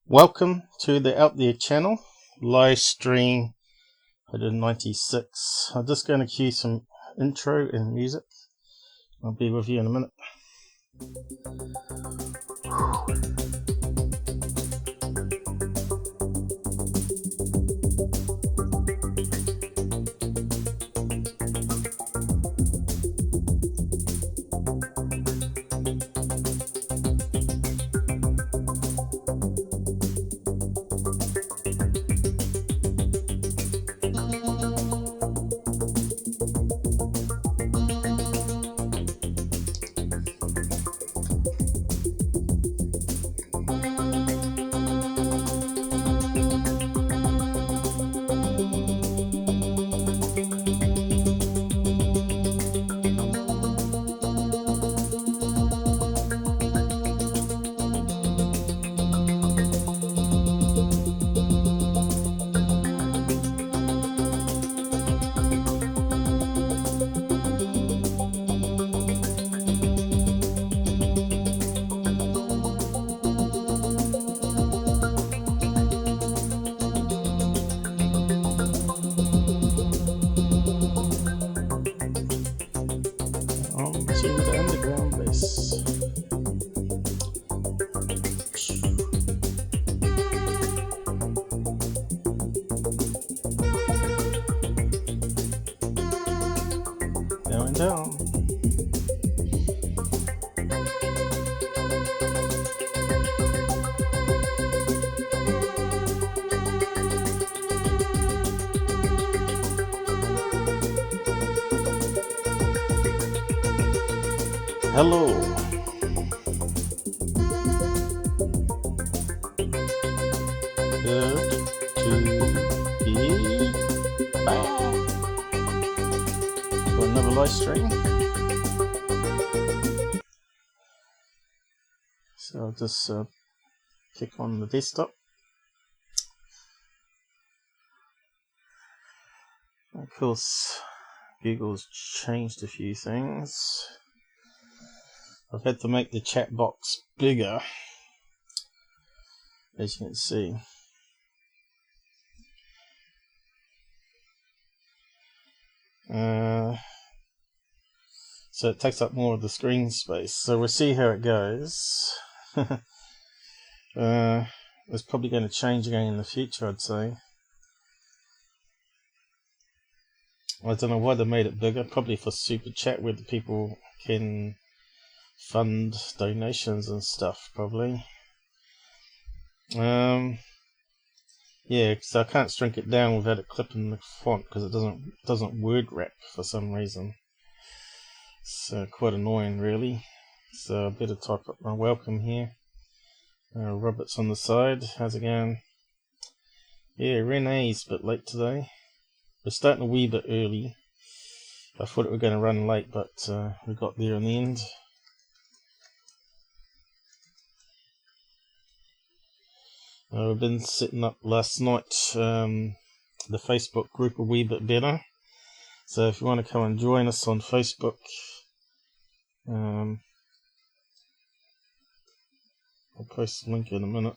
Welcome to the Out There channel, live stream 196. I'm just going to cue some intro and music. I'll be with you in a minute. To the underground base. Going down. Hello. Good to be back for another live stream. So I'll just click on the desktop. Of course, Google's changed a few things. I've had to make the chat box bigger, as you can see. So it takes up more of the screen space. So we'll see how it goes. It's probably going to change again in the future, I'd say. I don't know why they made it bigger. Probably for super chat, where the people can fund donations and stuff, probably. Yeah, because I can't shrink it down without it clipping the font, because it doesn't word wrap for some reason. It's quite annoying, really. So I better type up my welcome here. Robert's on the side. How's it going? Yeah, Renee's a bit late today. We're starting a wee bit early. I thought it was going to run late, but we got there in the end. We've been setting up last night the Facebook group a wee bit better. So if you want to come and join us on Facebook, I'll post the link in a minute.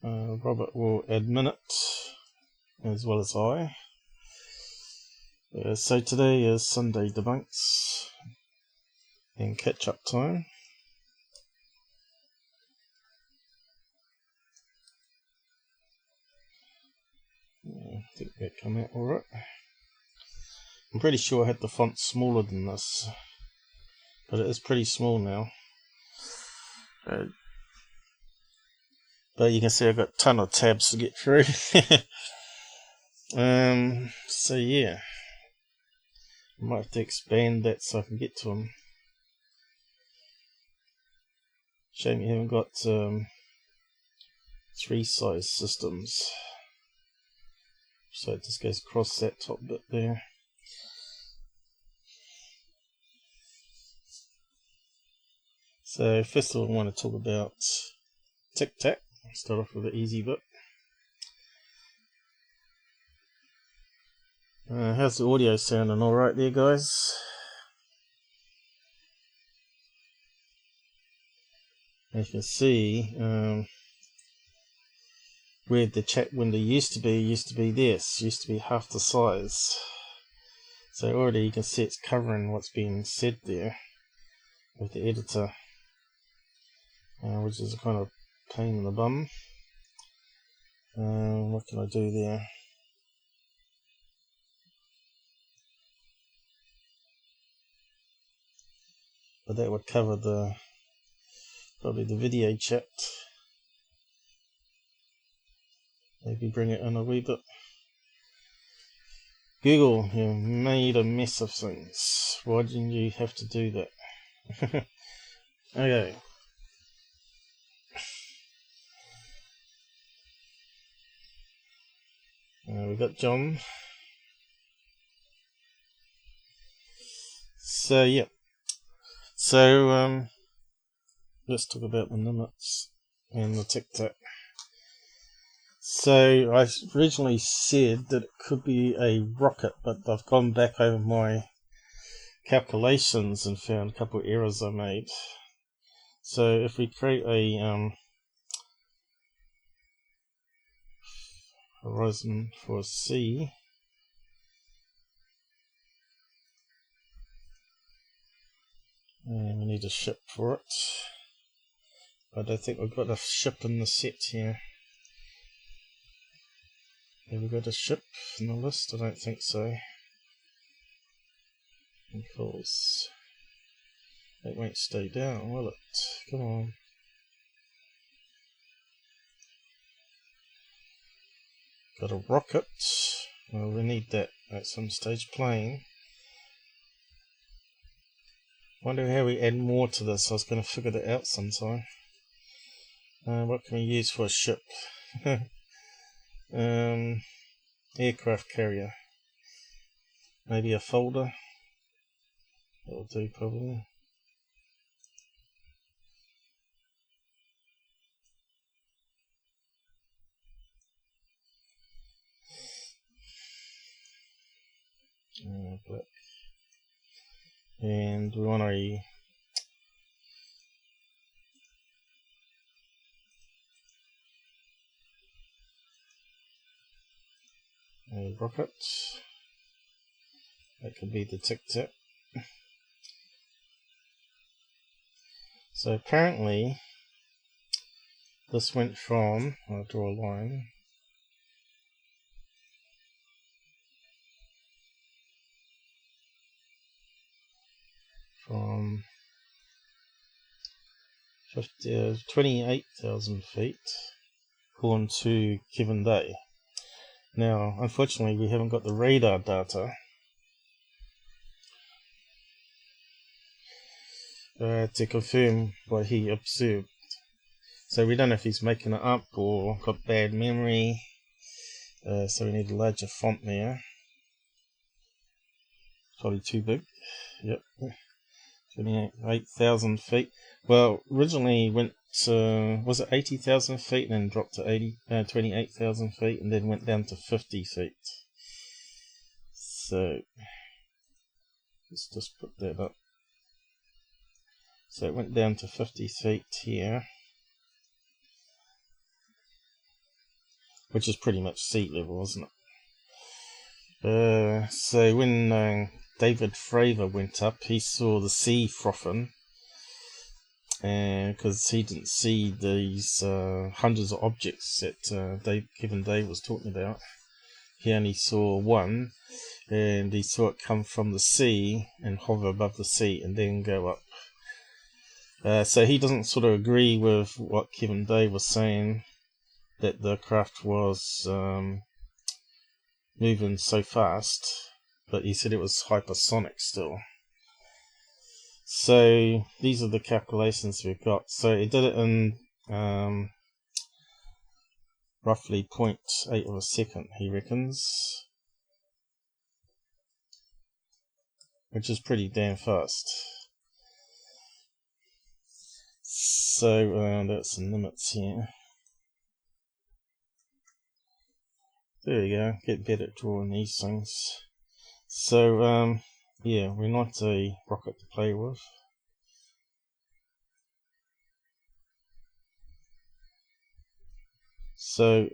Robert will admin it, as well as I. So today is Sunday Debunks and catch-up time. I think that come out alright. I'm pretty sure I had the font smaller than this, but it is pretty small now. But you can see I've got a ton of tabs to get through. So yeah, I might have to expand that so I can get to them. Shame you haven't got 3 size systems. So it just goes across that top bit there. So first of all, I want to talk about TICTAC. Start off with the easy bit. How's the audio sounding? Alright there, guys? As you can see, where the chat window used to be this, used to be half the size. So already you can see it's covering what's being said there with the editor, which is a kind of pain in the bum. What can I do there? But that would cover probably the video chat. Maybe bring it in a wee bit. Google, you made a mess of things. Why didn't you have to do that? Okay. We got John. So yeah. So let's talk about the limits and the TICTAC. So I originally said that it could be a rocket, but I've gone back over my calculations and found a couple of errors I made. So if we create a horizon for C, and we need a ship for it. I don't think we've got a ship in the set here. Have we got a ship in the list? I don't think so. Because it won't stay down, will it? Come on. Got a rocket. Well, we need that at some stage. Plane. Wonder how we add more to this. I was going to figure that out sometime. What can we use for a ship? Aircraft carrier. Maybe a folder. That'll do probably. Black. And we want a rocket. That could be the TICTAC. So apparently this went from, I'll draw a line, from 28,000 feet on to Kevin Day. Now unfortunately we haven't got the radar data to confirm what he observed. So we don't know if he's making it up or got bad memory. So we need a larger font there. Probably too big. Yep. 28,000 feet. Well, originally went to, was it 80,000 feet and then dropped to 28,000 feet and then went down to 50 feet. So let's just put that up. So it went down to 50 feet here, which is pretty much sea level, isn't it? So when David Fravor went up, he saw the sea frothing, and because he didn't see these hundreds of objects that Kevin Day was talking about, he only saw one, and he saw it come from the sea and hover above the sea and then go up. So he doesn't sort of agree with what Kevin Day was saying, that the craft was moving so fast, but he said it was hypersonic still. So these are the calculations we've got. So he did it in roughly 0.8 of a second, he reckons, which is pretty damn fast. So that's the limits here. There we go, get better at drawing these things. So yeah, we're not a rocket to play with. So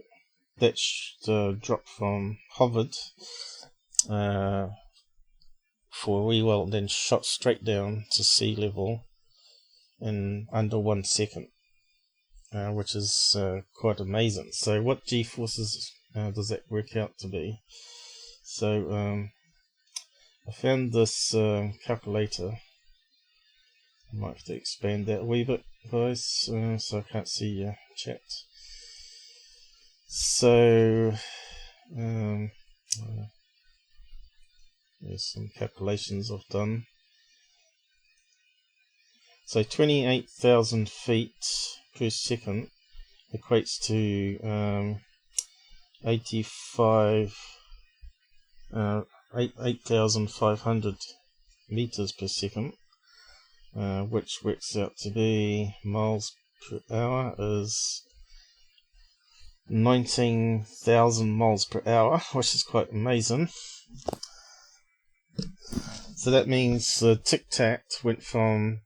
that dropped from hovered for a wee while, and then shot straight down to sea level in under 1 second, which is quite amazing. So what G-forces does that work out to be? So I found this calculator. I might have to expand that a wee bit, guys, so I can't see your chat. So there's some calculations I've done. So 28,000 feet per second equates to 8,500 meters per second, which works out to be miles per hour is 19,000 miles per hour, which is quite amazing. So that means the Tic-Tac went from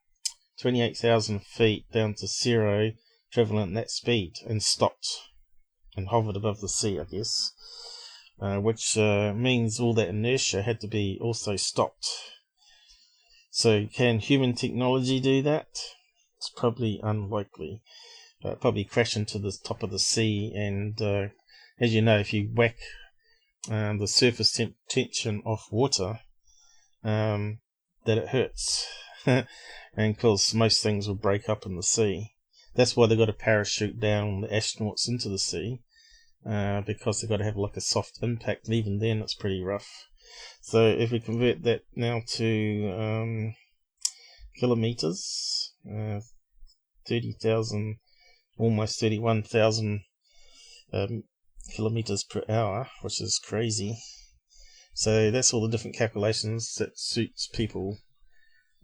28,000 feet down to 0, traveling at that speed, and stopped and hovered above the sea, I guess, which means all that inertia had to be also stopped. So can human technology do that? It's probably unlikely. Probably crash into the top of the sea, and as you know, if you whack the surface tension off water, that it hurts. And because most things will break up in the sea. That's why they've got to parachute down the astronauts into the sea, because they've got to have like a soft impact, and even then it's pretty rough. So if we convert that now to kilometers, 30,000, almost 31,000 kilometers per hour, which is crazy. So that's all the different calculations that suits people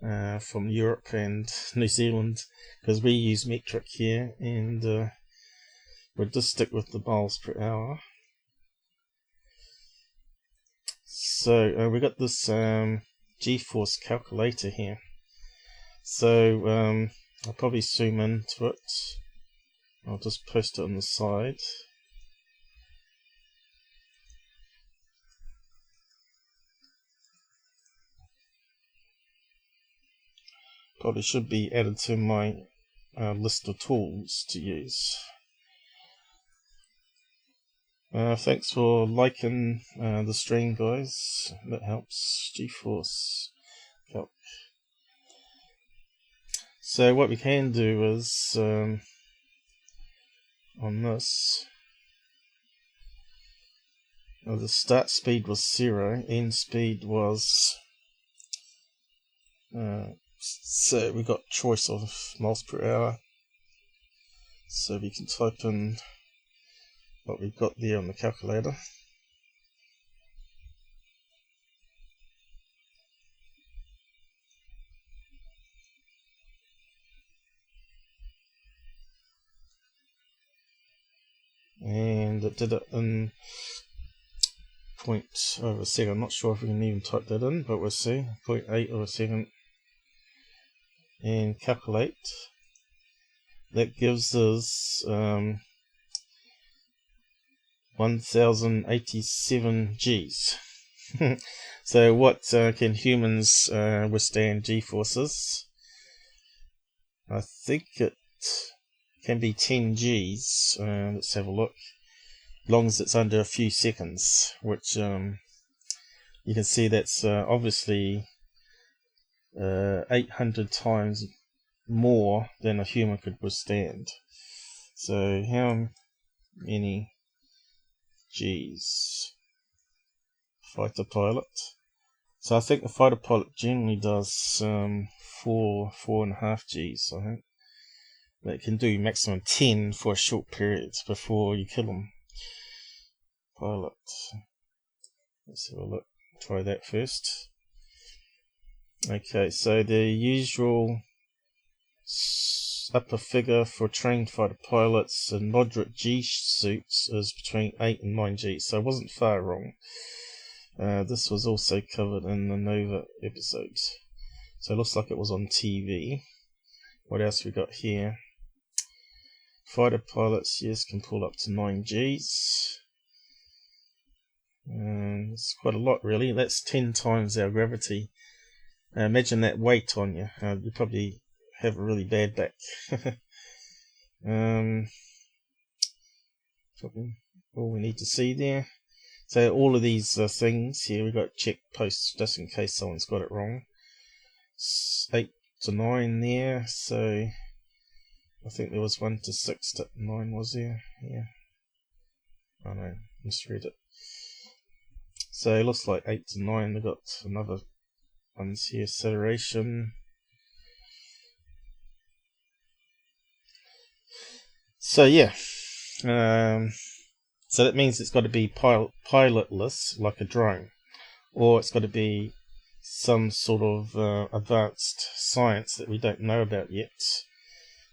from Europe and New Zealand, because we use metric here, and we'll just stick with the miles per hour. So we got this G-force calculator here. So I'll probably zoom into it. I'll just post it on the side. Probably should be added to my list of tools to use. Thanks for liking the stream, guys. That helps. G-force calc. So what we can do is on this, the start speed was 0, end speed was so we got choice of miles per hour, so we can type in what we've got there on the calculator. And it did it in 0.8 of a second. I'm not sure if we can even type that in, but we'll see. 0.8 of a second. And calculate. That gives us 1087 Gs. So what can humans withstand G-forces? I think it can be 10 Gs. Let's have a look. As long as it's under a few seconds, which you can see that's obviously 800 times more than a human could withstand. So how many Gs? Fighter pilot. So I think the fighter pilot generally does 4.5 Gs, I think. But it can do maximum 10 for a short period before you kill them. Pilot. Let's have a look. Try that first. Okay, so the usual upper figure for trained fighter pilots in moderate G suits is between 8 and 9 G, so I wasn't far wrong. This was also covered in the Nova episode, so it looks like it was on TV. What else we got here? Fighter pilots, yes, can pull up to 9 Gs. It's quite a lot, really. That's 10 times our gravity. Imagine that weight on you. You probably have a really bad back. Probably all we need to see there. So all of these things here, we've got check posts just in case someone's got it wrong. 8 to 9 there, so I think there was 1 to 6 to 9, was there? Yeah. Oh no, misread it. So it looks like 8 to 9. They've got another ones here, acceleration. So yeah, so that means it's got to be pilotless, like a drone, or it's got to be some sort of advanced science that we don't know about yet,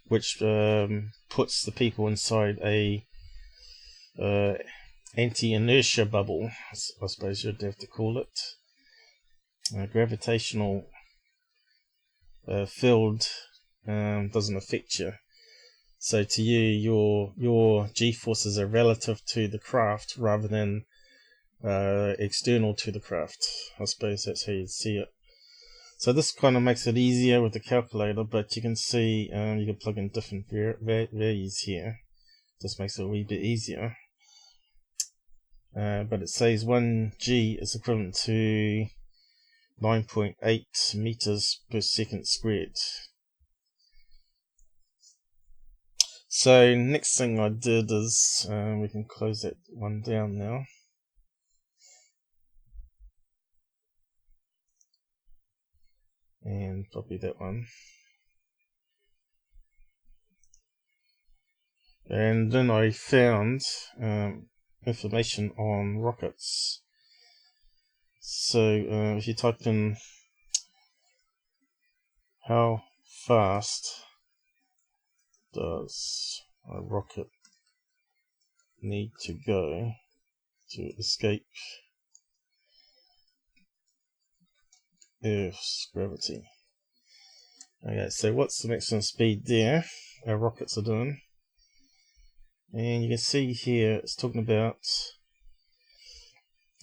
which puts the people inside a anti-inertia bubble, I suppose you'd have to call it. Gravitational field doesn't affect you. So to you, your G-forces are relative to the craft rather than external to the craft. I suppose that's how you'd see it. So this kind of makes it easier with the calculator, but you can see you can plug in different values here. Just makes it a wee bit easier. But it says 1 G is equivalent to 9.8 meters per second squared. So next thing I did is, we can close that one down now. And probably that one. And then I found information on rockets. So if you type in how fast does a rocket need to go to escape Earth's gravity? Okay, so what's the maximum speed there our rockets are doing? And you can see here it's talking about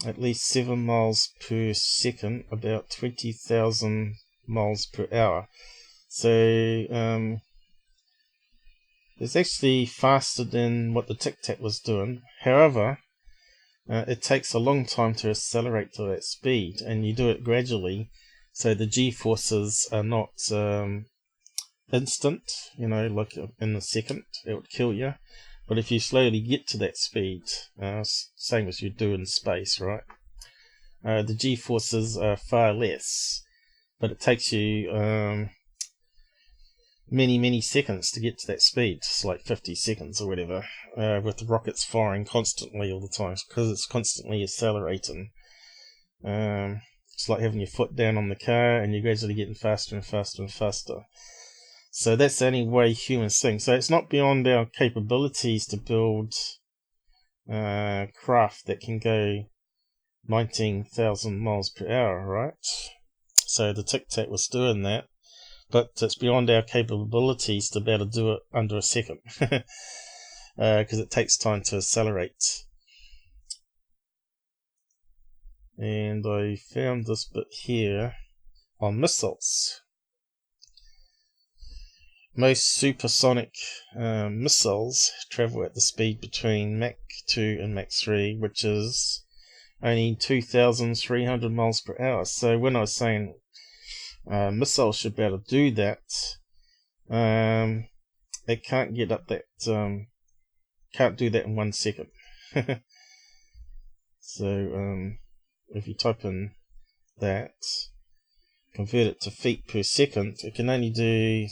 at least 7 miles per second, about 20,000 miles per hour. So it's actually faster than what the Tic-Tac was doing. However, it takes a long time to accelerate to that speed, and you do it gradually, so the G-forces are not instant, like in a second, it would kill you. But if you slowly get to that speed, same as you do in space, right? The G-forces are far less, but it takes you many seconds to get to that speed. It's like 50 seconds or whatever, with the rockets firing constantly all the time, because it's constantly accelerating. It's like having your foot down on the car and you're gradually getting faster and faster and faster. So that's the only way humans think. So it's not beyond our capabilities to build craft that can go 19,000 miles per hour, right? So the Tic-Tac was doing that, but it's beyond our capabilities to be able to do it under a second, because it takes time to accelerate. And I found this bit here on missiles. Most supersonic missiles travel at the speed between Mach 2 and Mach 3, which is only 2,300 miles per hour. So when I was saying missiles should be able to do that, it can't get up that, can't do that in 1 second. So if you type in that, convert it to feet per second, it can only do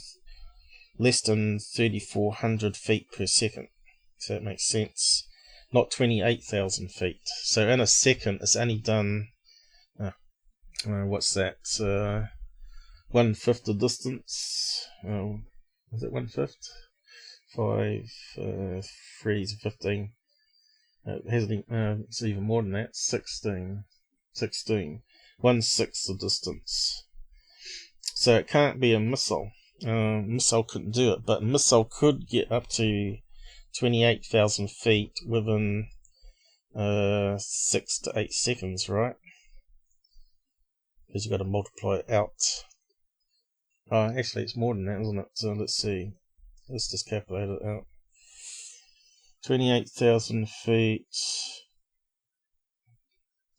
less than 3,400 feet per second. So that makes sense. Not 28,000 feet. So in a second, it's only done, what's that? 1/5 the distance. Is it 1/5? 5, 3 is 15. It's even more than that. 16. 1/6 the distance. So it can't be a missile. Missile couldn't do it, but a missile could get up to 28,000 feet within 6 to 8 seconds, right? Because you've got to multiply it out. Oh, actually it's more than that, isn't it? So let's see. Let's just calculate it out. 28,000 feet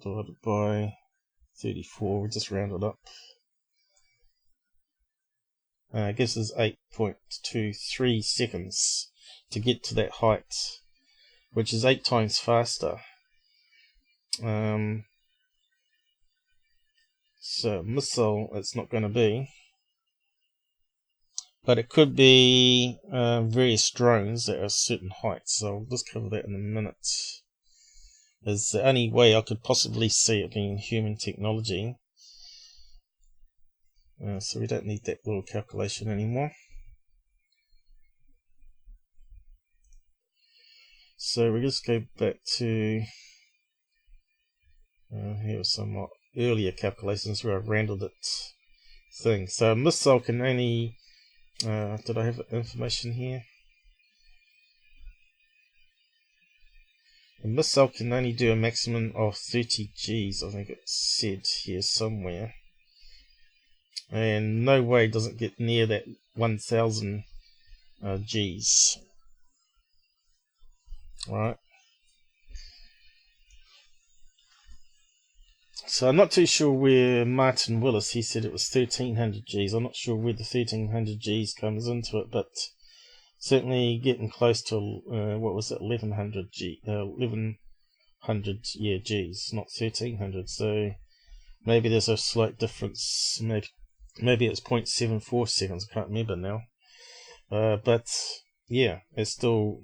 divided by 34, we'll just round it up. I guess it's 8.23 seconds to get to that height, which is 8 times faster. So missile it's not going to be, but it could be various drones that are certain heights, so I'll just cover that in a minute. Is the only way I could possibly see it being human technology. So we don't need that little calculation anymore. So we just go back to here are some earlier calculations where I've rounded it thing. So a missile can only did I have information here? A missile can only do a maximum of 30 Gs, I think it said here somewhere. And no way does it get near that 1000 Gs. Right. So I'm not too sure where Martin Willis, he said it was 1300 Gs. I'm not sure where the 1300 Gs comes into it, but certainly getting close to what was it, 1100 yeah, Gs, not 1300. So maybe there's a slight difference. Maybe it's 0.74 seconds. I can't remember now. But yeah, it's still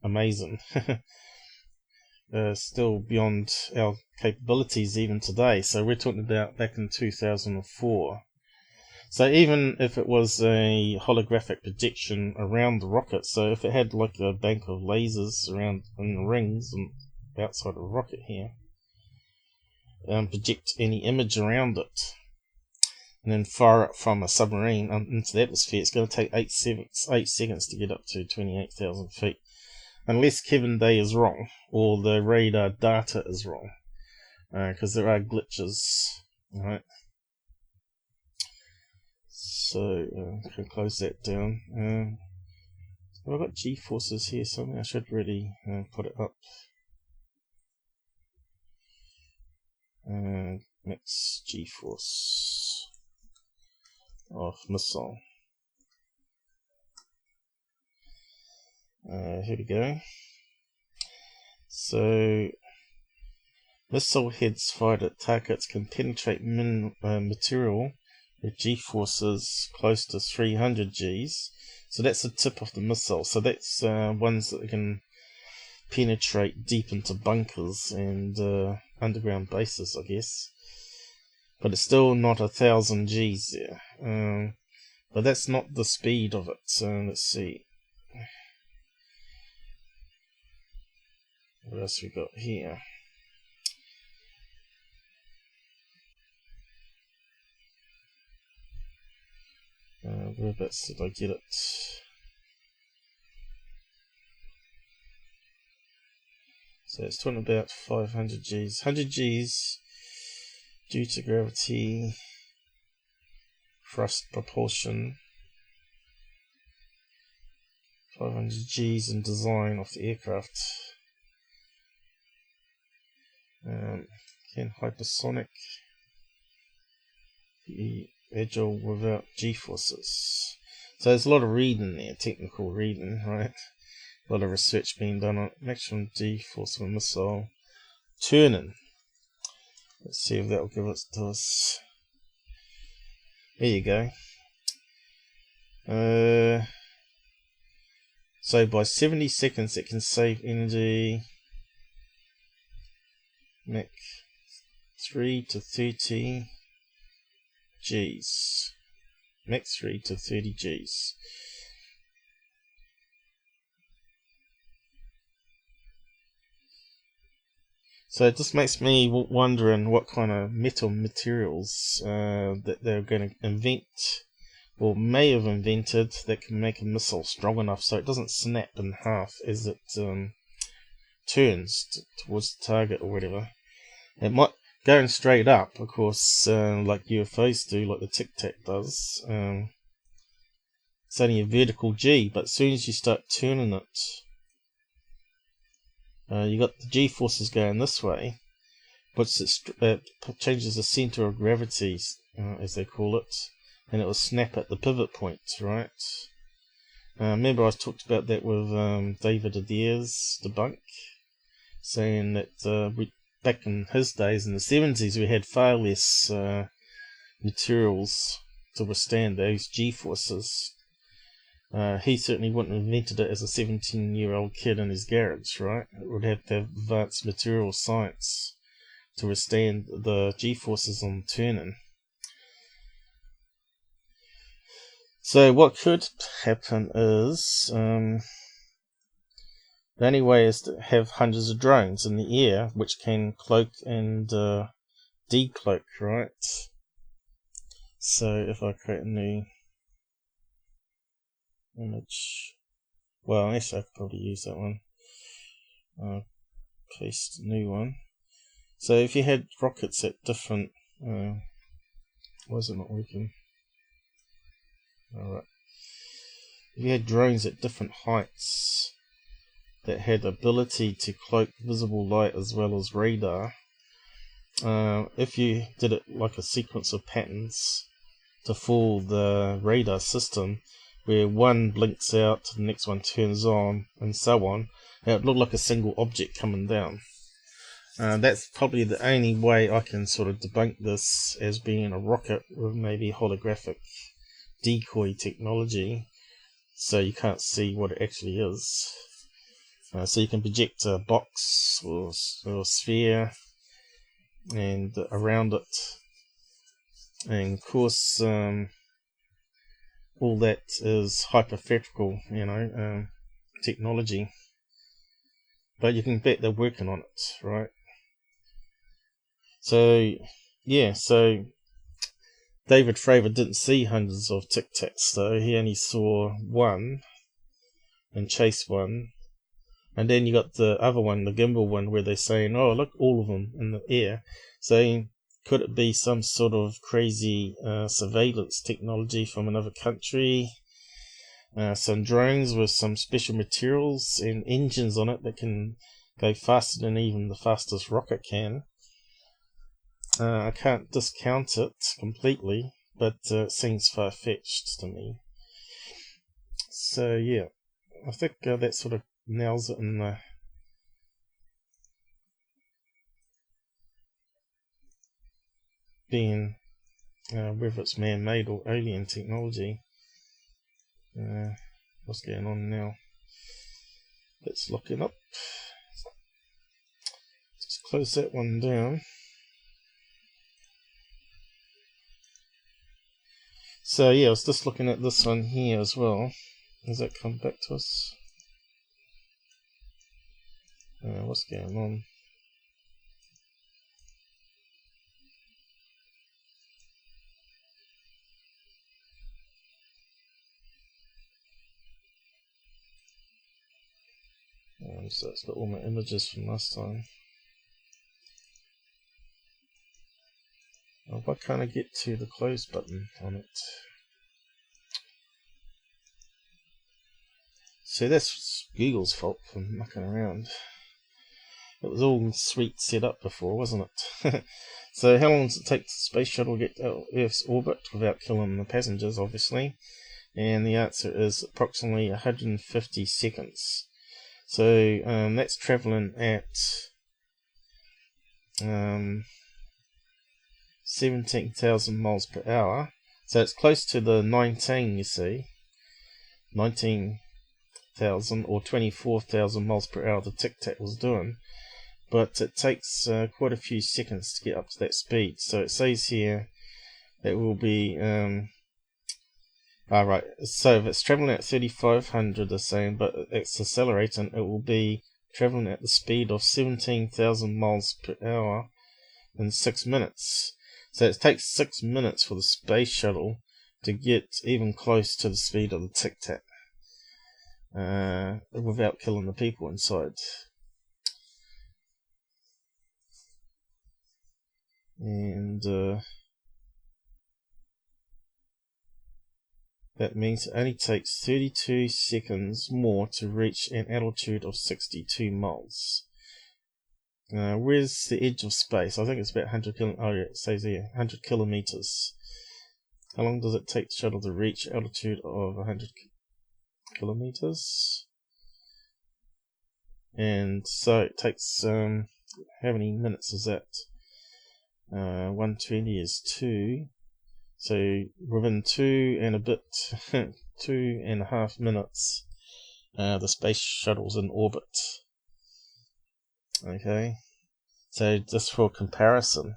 amazing. Still beyond our capabilities even today. So we're talking about back in 2004. So even if it was a holographic projection around the rocket, so if it had like a bank of lasers around in the rings and outside of the rocket here, project any image around it, and then fire it from a submarine into the atmosphere, it's going to take 8 seconds to get up to 28,000 feet. Unless Kevin Day is wrong, or the radar data is wrong, because there are glitches, right? So, I can close that down. I've got G-forces here somewhere, I should really put it up. Max G-force of missile. Here we go. So, missile heads fired at targets can penetrate material with G-forces close to 300 Gs. So that's the tip of the missile. So that's ones that can penetrate deep into bunkers and underground bases, I guess. But it's still not 1000 Gs there. But that's not the speed of it. So let's see. What else we got here? Whereabouts did I get it? So it's talking about 500 Gs. 100 Gs due to gravity, thrust, propulsion. 500 Gs in design of the aircraft. Can hypersonic be agile without G-forces? So there's a lot of reading there, technical reading, right? A lot of research being done on maximum G-force of a missile. Turning. Let's see if that will give it to us. There you go. So by 70 seconds it can save energy. Mach 3 to 30 Gs. Mach 3 to 30 Gs. So it just makes me wondering what kind of metal materials that they're going to invent or may have invented, that can make a missile strong enough so it doesn't snap in half as it turns towards the target or whatever. It might going straight up, of course, like UFOs do, like the Tic-Tac does. It's only a vertical G, but as soon as you start turning it, you got the G forces going this way, but it changes the center of gravity, as they call it, and it will snap at the pivot point, right? Remember I talked about that with David Adair's Debunk, saying that back in his days in the 70s we had far less materials to withstand those G-forces. He certainly wouldn't have invented it as a 17-year-old kid in his garage, right? It would have to have advanced material science to withstand the G-forces on turning. So what could happen is, the only way is to have hundreds of drones in the air which can cloak and decloak, right? So if I create a new image, well, actually I could probably use that one. Paste a new one. So if you had rockets at different, why is it not working? Alright. If you had drones at different heights that had ability to cloak visible light as well as radar, if you did it like a sequence of patterns to fool the radar system, where one blinks out, the next one turns on, and so on, it would look like a single object coming down. That's probably the only way I can sort of debunk this as being a rocket with maybe holographic decoy technology, so you can't see what it actually is. So you can project a box or sphere and around it, and of course all that is hypothetical, technology, but you can bet they're working on it, right? So yeah, so David Fravor didn't see hundreds of Tic-Tacs though, he only saw one and chased one. And then you got the other one, the gimbal one, where they're saying, oh, look, all of them in the air. So could it be some sort of crazy surveillance technology from another country? Some drones with some special materials and engines on it that can go faster than even the fastest rocket can. I can't discount it completely, but it seems far-fetched to me. So yeah, I think that sort of nails it in the being whether it's man-made or alien technology. What's going on now? Let's look it up. Just close that one down. So yeah, I was just looking at this one here as well. Does that come back to us? What's going on? So it's got all my images from last time. Oh, why can't I get to the close button on it? So that's Google's fault for mucking around. It was all sweet set up before, wasn't it? So how long does it take the space shuttle to get to Earth's orbit without killing the passengers, obviously? And the answer is approximately 150 seconds. So that's travelling at 17,000 miles per hour. So it's close to the 19, you see. 19,000 or 24,000 miles per hour the Tic-Tac was doing. But it takes quite a few seconds to get up to that speed. So it says here it will be right. So if it's traveling at 3,500, they're saying, but it's accelerating, it will be traveling at the speed of 17,000 miles per hour in 6 minutes. So it takes 6 minutes for the space shuttle to get even close to the speed of the Tic-Tac without killing the people inside. And that means it only takes 32 seconds more to reach an altitude of 62 miles. Where's the edge of space? I think it's about 100 oh yeah, it says here 100 kilometers. How long does it take the shuttle to reach altitude of 100 kilometers? And so it takes how many minutes is that? 120 is 2. So within 2.5 minutes, the space shuttle's in orbit. Okay, so just for comparison,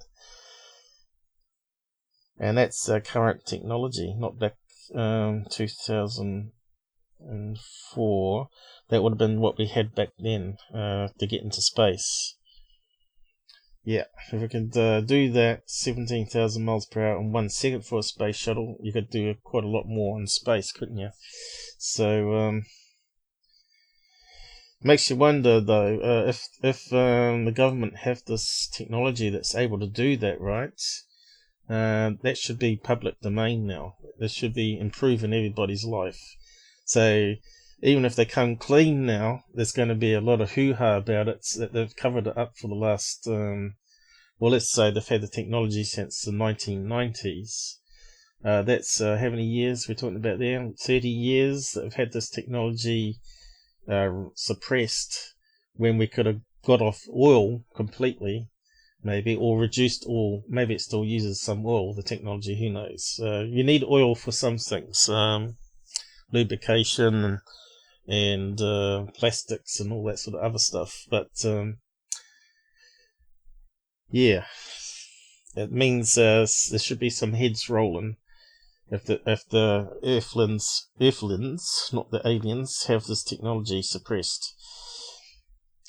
and that's current technology, not back 2004. That would have been what we had back then to get into space. Yeah, if we could do that 17,000 miles per hour in 1 second for a space shuttle, you could do quite a lot more in space, couldn't you? So makes you wonder though, if the government have this technology that's able to do that, right? That should be public domain now. This should be improving everybody's life. So even if they come clean now, there's going to be a lot of hoo-ha about it. That they've covered it up for the last, well, let's say they've had the technology since the 1990s. That's how many years we're talking about there? 30 years that we've had this technology suppressed, when we could have got off oil completely, maybe, or reduced oil. Maybe it still uses some oil, the technology, who knows. You need oil for some things, lubrication and plastics and all that sort of other stuff, but yeah, it means there should be some heads rolling if the Earthlings, not the aliens, have this technology suppressed.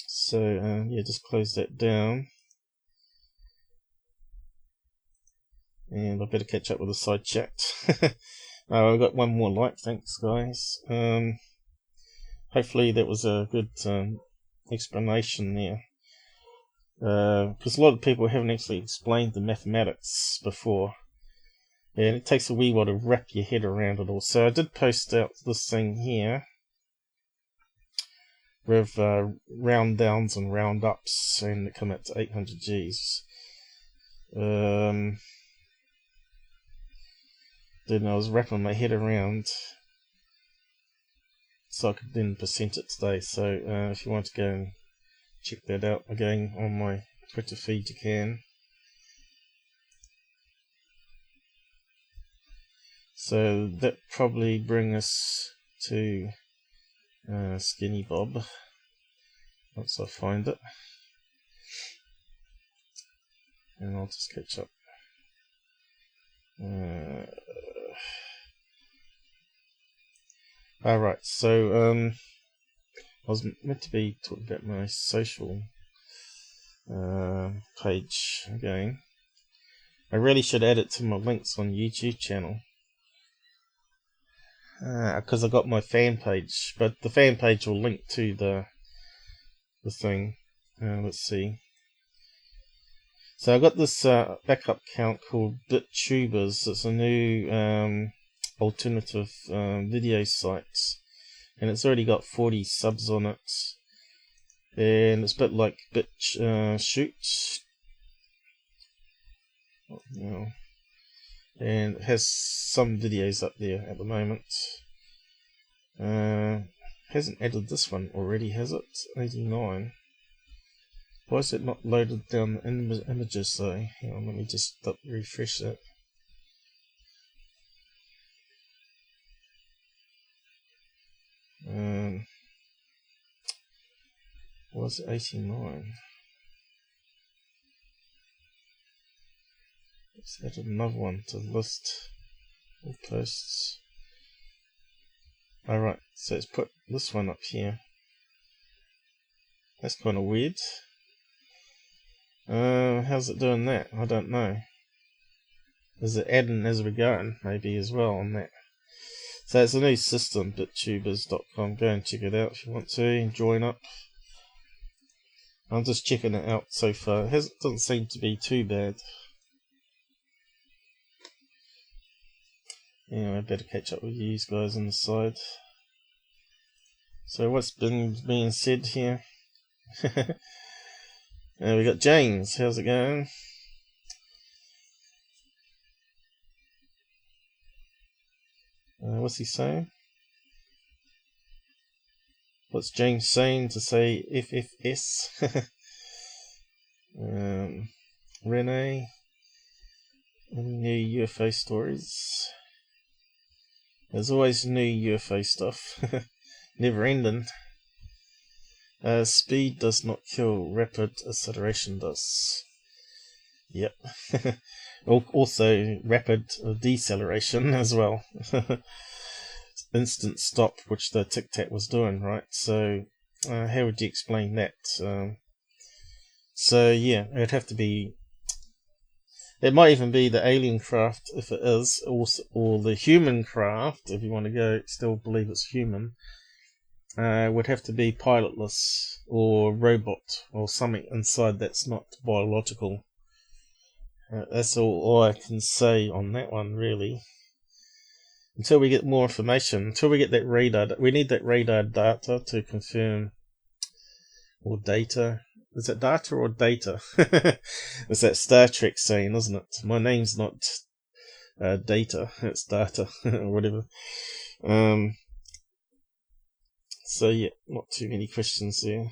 So yeah, just close that down, and I better catch up with the side chat. I've got one more like, thanks guys. Hopefully that was a good explanation there, because a lot of people haven't actually explained the mathematics before, and it takes a wee while to wrap your head around it all. So I did post out this thing here with round downs and round ups, and it come out to 800 Gs. Then I was wrapping my head around so I could then present it today. So if you want to go and check that out again on my Twitter feed, you can. So that probably brings us to SkinnyBob once I find it, and I'll just catch up. Alright, so I was meant to be talking about my social page again. I really should add it to my links on YouTube channel, because I got my fan page, but the fan page will link to the thing. Let's see. So I got this backup account called BitTubers. It's a new alternative video site, and it's already got 40 subs on it, and it's a bit like BitChute, and it has some videos up there at the moment. Hasn't added this one already, has it? 89. Why is it not loaded down the images though? Hang on, let me just refresh that. Why is it 89? Let's add another one to the list of posts. Alright, so let's put this one up here. That's kind of weird. How's it doing that? I don't know. There's an add-in as we're going, maybe, as well on that. So it's a new system, bittubers.com. Go and check it out if you want to, and join up. I'm just checking it out so far. It doesn't seem to be too bad. Anyway, I better catch up with you guys on the side. So what's been being said here? We got James. How's it going? What's he saying? What's James saying to say FFS? Renee. New UFO stories. There's always new UFO stuff. Never ending. Speed does not kill, rapid acceleration does. Yep. Also rapid deceleration as well. Instant stop, which the TICTAC was doing, right? So how would you explain that? So yeah, it'd have to be, it might even be the alien craft if it is, or the human craft, if you want to go still believe it's human, would have to be pilotless or robot or something inside that's not biological. That's all I can say on that one, really. Until we get more information, until we get that radar, we need that radar data to confirm, or data. Is it data or data? It's that Star Trek saying, isn't it? My name's not data, it's data, or whatever. So yeah, not too many questions there.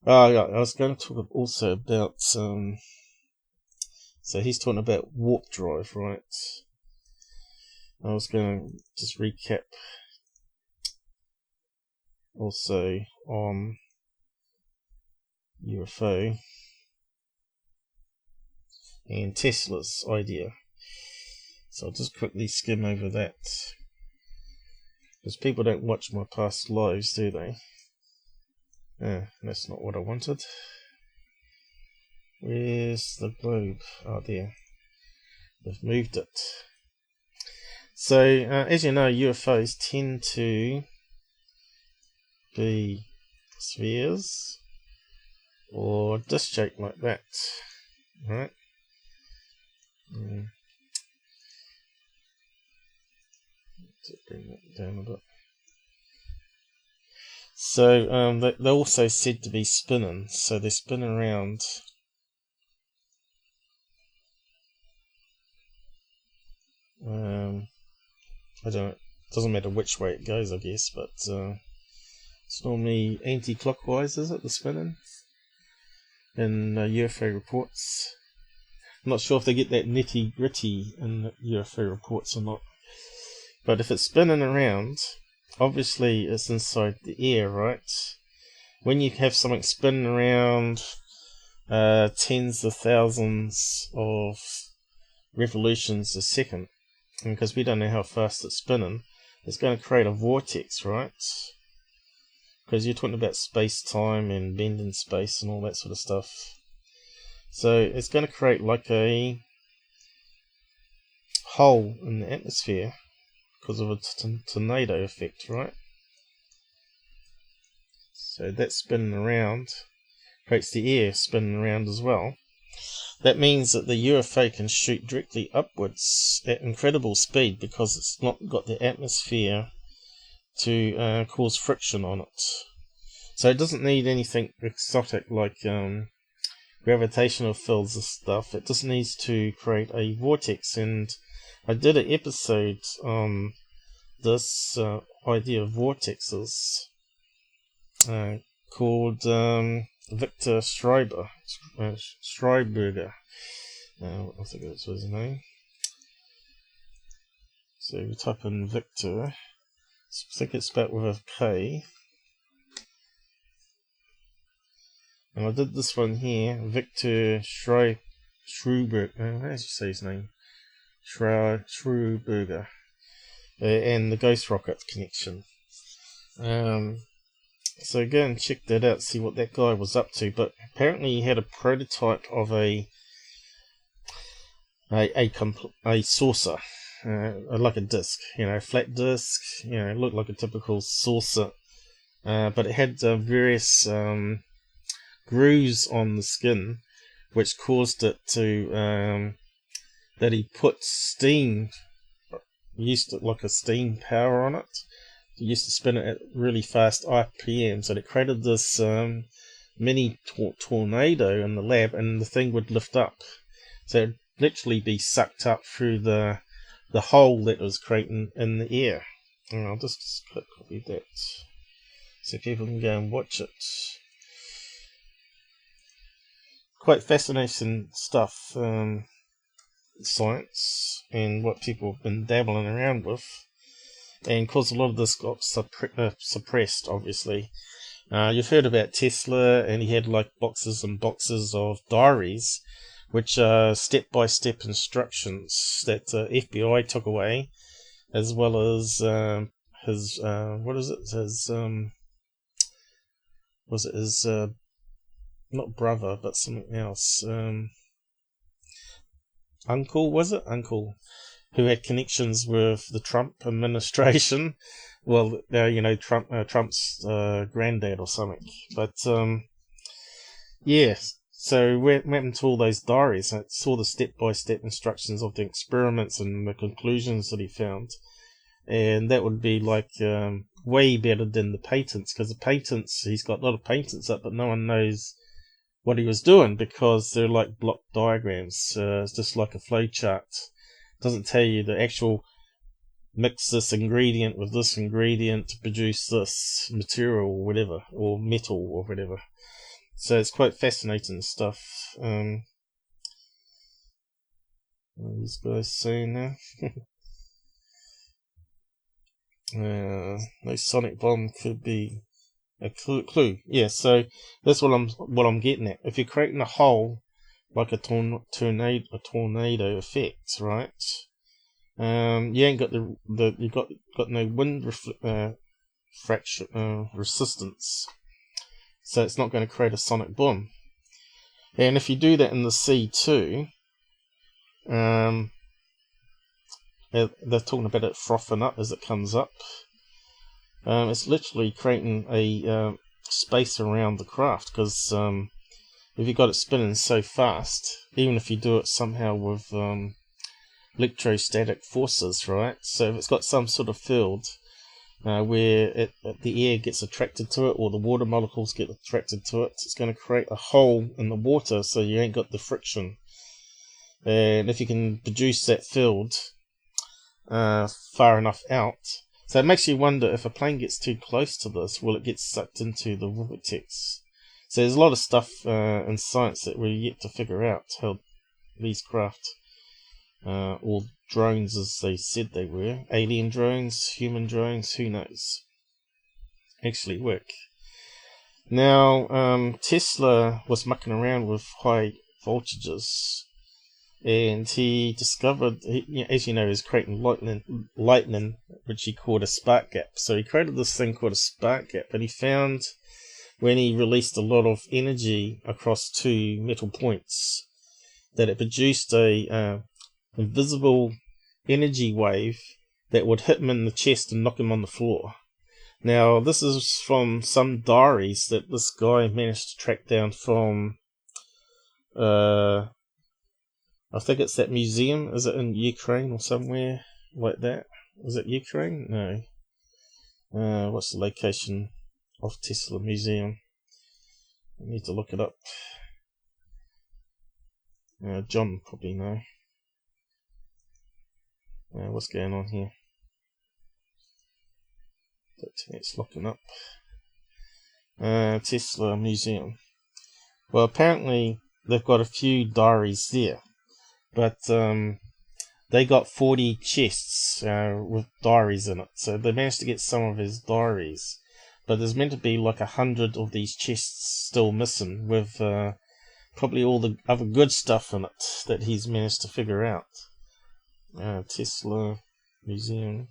Oh yeah, I was going to talk also about, so he's talking about warp drive, right? I was going to just recap also on UFO and Tesla's idea. So I'll just quickly skim over that, because people don't watch my past lives, do they? That's not what I wanted. Where's the globe? Oh, there. They've moved it. So, as you know, UFOs tend to be spheres or disc shaped like that, right? Let's bring that down a bit. So they're also said to be spinning, so they spin around. I don't know, it doesn't matter which way it goes, I guess, but it's normally anti-clockwise, is it, the spinning? In UFO reports. I'm not sure if they get that nitty-gritty in UFO reports or not. But if it's spinning around, obviously it's inside the air, right? When you have something spinning around tens of thousands of revolutions a second, and because we don't know how fast it's spinning, it's going to create a vortex, right? Because you're talking about space-time and bending space and all that sort of stuff. So it's going to create like a hole in the atmosphere because of a tornado effect, right? So that's spinning around, creates the air spinning around as well. That means that the UFO can shoot directly upwards at incredible speed because it's not got the atmosphere to cause friction on it. So it doesn't need anything exotic like gravitational fields and stuff. It just needs to create a vortex, and I did an episode on this idea of vortexes called Victor Schreiber, Schreiberger. I think that's his name. So we type in Victor. I think it's spelled with a K. And I did this one here, Victor Schreiberger. How do you say his name? Schreiberger. And the Ghost Rocket connection. So go and check that out, see what that guy was up to. But apparently he had a prototype of a a saucer, like a disc, flat disc, it looked like a typical saucer, but it had various grooves on the skin, which caused it to that he put steam, used it like a steam power on it. He used to spin it at really fast RPMs, and it created this mini tornado in the lab, and the thing would lift up. So it'd literally be sucked up through the hole that was creating in the air. And I'll just click copy that so people can go and watch it. Quite fascinating stuff, science, and what people have been dabbling around with. And of course a lot of this got suppressed, obviously. You've heard about Tesla, and he had like boxes and boxes of diaries, which are step-by-step instructions that FBI took away, as well as his not brother, but something else, uncle, who had connections with the Trump administration. Well, Trump's granddad or something. But yeah, so we went into all those diaries, and I saw the step-by-step instructions of the experiments and the conclusions that he found. And that would be like way better than the patents, because the patents, he's got a lot of patents up, but no one knows what he was doing because they're like block diagrams. It's just like a flow chart. It doesn't tell you the actual mix this ingredient with this ingredient to produce this material or whatever, or metal or whatever. So it's quite fascinating stuff. What are these guys saying now? No sonic bomb could be a clue. Yeah, so that's what I'm getting at. If you're creating a hole like a tornado effect, right? You ain't got you got no wind fraction resistance, so it's not going to create a sonic boom. And if you do that in the sea too, they're talking about it frothing up as it comes up. It's literally creating a space around the craft, because if you got it spinning so fast, even if you do it somehow with electrostatic forces, right? So if it's got some sort of field where the air gets attracted to it, or the water molecules get attracted to it, it's going to create a hole in the water, so you ain't got the friction. And if you can produce that field far enough out, so it makes you wonder, if a plane gets too close to this, will it get sucked into the vortex? So there's a lot of stuff in science that we're yet to figure out, how these craft, or drones as they said they were, alien drones, human drones, who knows, actually work. Now, Tesla was mucking around with high voltages, and he discovered, as you know, he's creating lightning, which he called a spark gap. So he created this thing called a spark gap, and he found when he released a lot of energy across two metal points that it produced a invisible energy wave that would hit him in the chest and knock him on the floor. Now, this is from some diaries that this guy managed to track down from I think it's that museum. Is it in Ukraine or somewhere like that? Is it Ukraine? No. What's the location of Tesla Museum? I need to look it up. John probably know. What's going on here? It's looking up. Tesla Museum. Well, apparently they've got a few diaries there, but they got 40 chests with diaries in it, so they managed to get some of his diaries, but there's meant to be like 100 of these chests still missing, with probably all the other good stuff in it that he's managed to figure out. Tesla Museum.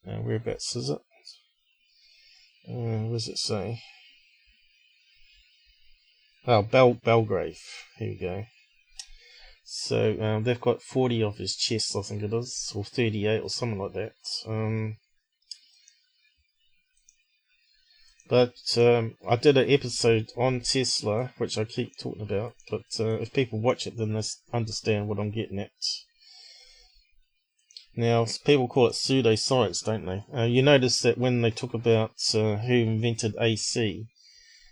Whereabouts is it? What does it say? Oh, Belgrave. Here we go. So they've got 40 of his chests, I think it is, or 38 or something like that. But I did an episode on Tesla, which I keep talking about, but if people watch it, then they understand what I'm getting at. Now, people call it pseudoscience, don't they? You notice that when they talk about who invented AC,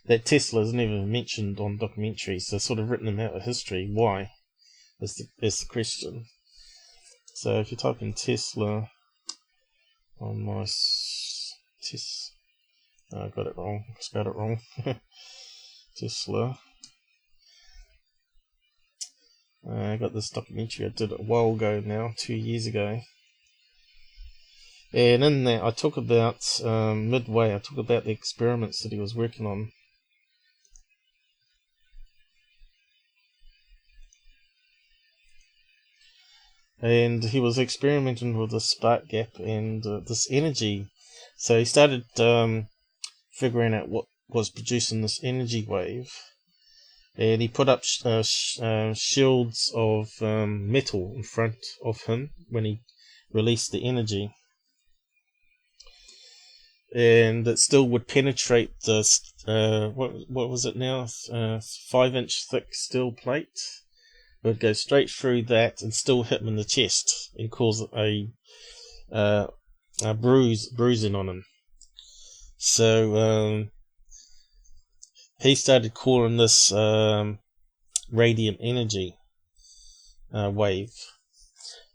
that Tesla is never mentioned on documentaries. They're sort of written them out of history. Why? Is the question. So if you type in Tesla on my I got it wrong. Spelled it wrong. Tesla. I got this documentary. I did it a while ago now, 2 years ago. And in there, I talk about midway. I talk about the experiments that he was working on. And he was experimenting with the spark gap and this energy. So he started figuring out what was producing this energy wave. And he put up shields of metal in front of him when he released the energy. And it still would penetrate this, what was it now? 5-inch thick steel plate. It would go straight through that and still hit him in the chest and cause a bruising on him. So he started calling this radiant energy wave.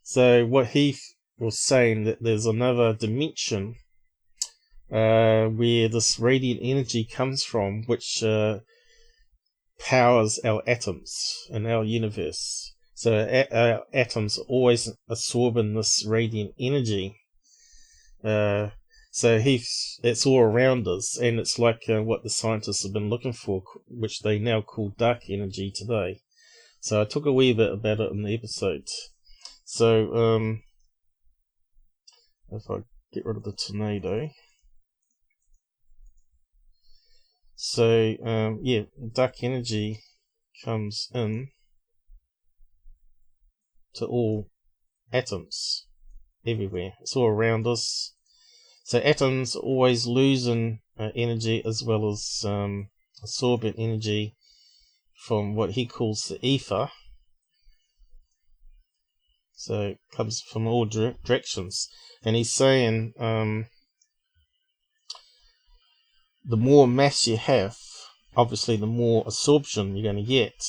So what he was saying, that there's another dimension where this radiant energy comes from, which powers our atoms in our universe. So our atoms are always absorbing this radiant energy. So it's all around us, and it's like what the scientists have been looking for, which they now call dark energy today. So I talk a wee bit about it in the episode. So if I get rid of the tornado. So yeah, dark energy comes in to all atoms everywhere. It's all around us. So atoms are always losing energy as well as absorbing energy from what he calls the ether. So it comes from all directions. And he's saying the more mass you have, obviously the more absorption you're going to get.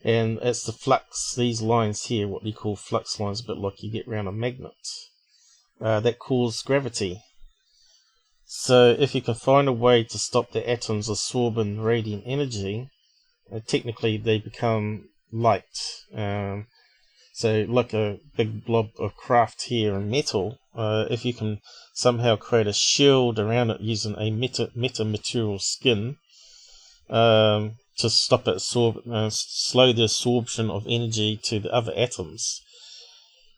And it's the flux, these lines here, what we call flux lines, a bit like you get around a magnet, that cause gravity. So if you can find a way to stop the atoms absorbing radiant energy, technically they become light. So like a big blob of craft here in metal, if you can somehow create a shield around it using a metamaterial skin to stop it slow the absorption of energy to the other atoms,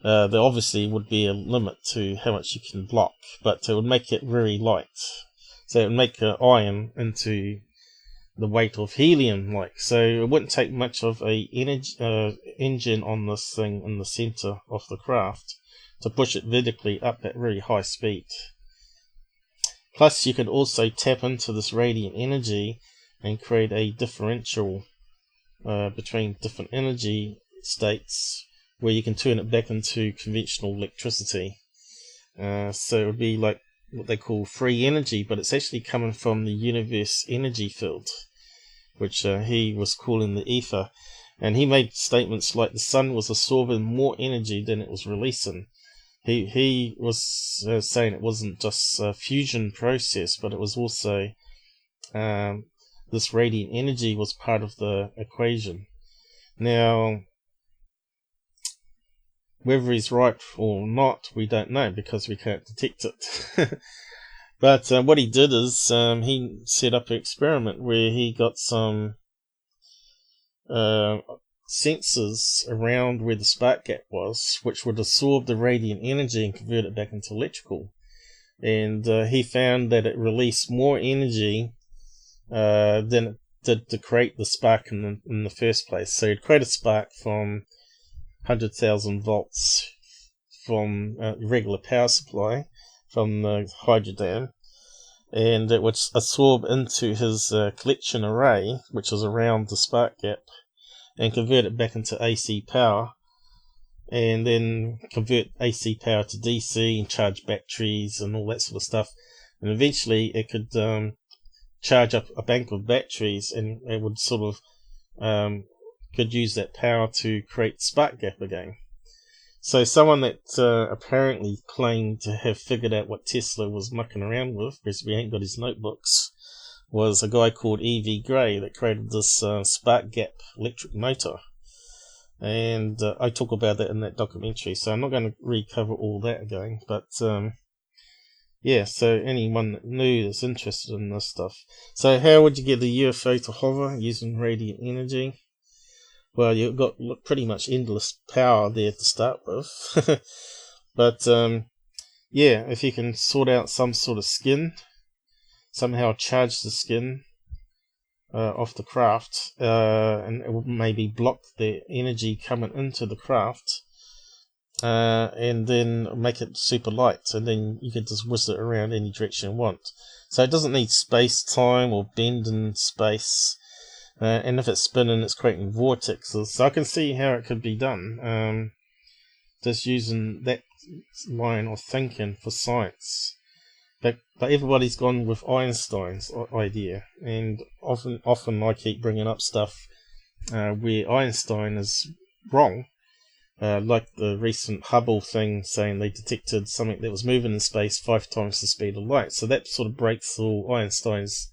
there obviously would be a limit to how much you can block, but it would make it very light. So it would make iron into the weight of helium, so it wouldn't take much of a engine on this thing in the center of the craft to push it vertically up at very high speed. Plus you could also tap into this radiant energy and create a differential between different energy states where you can turn it back into conventional electricity. So it would be like what they call free energy, but it's actually coming from the universe energy field, which he was calling the ether. And he made statements like the sun was absorbing more energy than it was releasing. He was saying it wasn't just a fusion process, but it was also this radiant energy was part of the equation. Now, whether he's right or not, we don't know because we can't detect it. But what he did is he set up an experiment where he got some sensors around where the spark gap was, which would absorb the radiant energy and convert it back into electrical. And he found that it released more energy than did to create the spark in the first place. So you'd create a spark from 100,000 volts from a regular power supply from the hydrodam, and it would absorb into his collection array, which was around the spark gap, and convert it back into AC power, and then convert AC power to DC and charge batteries and all that sort of stuff. And eventually it could charge up a bank of batteries, and it would sort of could use that power to create spark gap again. So someone that apparently claimed to have figured out what Tesla was mucking around with, because we ain't got his notebooks, was a guy called E.V. Gray that created this spark gap electric motor. And I talk about that in that documentary, so I'm not going to recover all that again. But yeah, so anyone that knew that's interested in this stuff. So how would you get the UFO to hover using radiant energy? Well, you've got pretty much endless power there to start with. But yeah, if you can sort out some sort of skin, somehow charge the skin off the craft, and it will maybe block the energy coming into the craft, and then make it super light, and then you can just whisk it around any direction you want. So it doesn't need space-time or bend in space. And if it's spinning, it's creating vortexes. So I can see how it could be done, just using that line of thinking for science. But everybody's gone with Einstein's idea, and often I keep bringing up stuff where Einstein is wrong, like the recent Hubble thing saying they detected something that was moving in space 5 times the speed of light. So that sort of breaks all Einstein's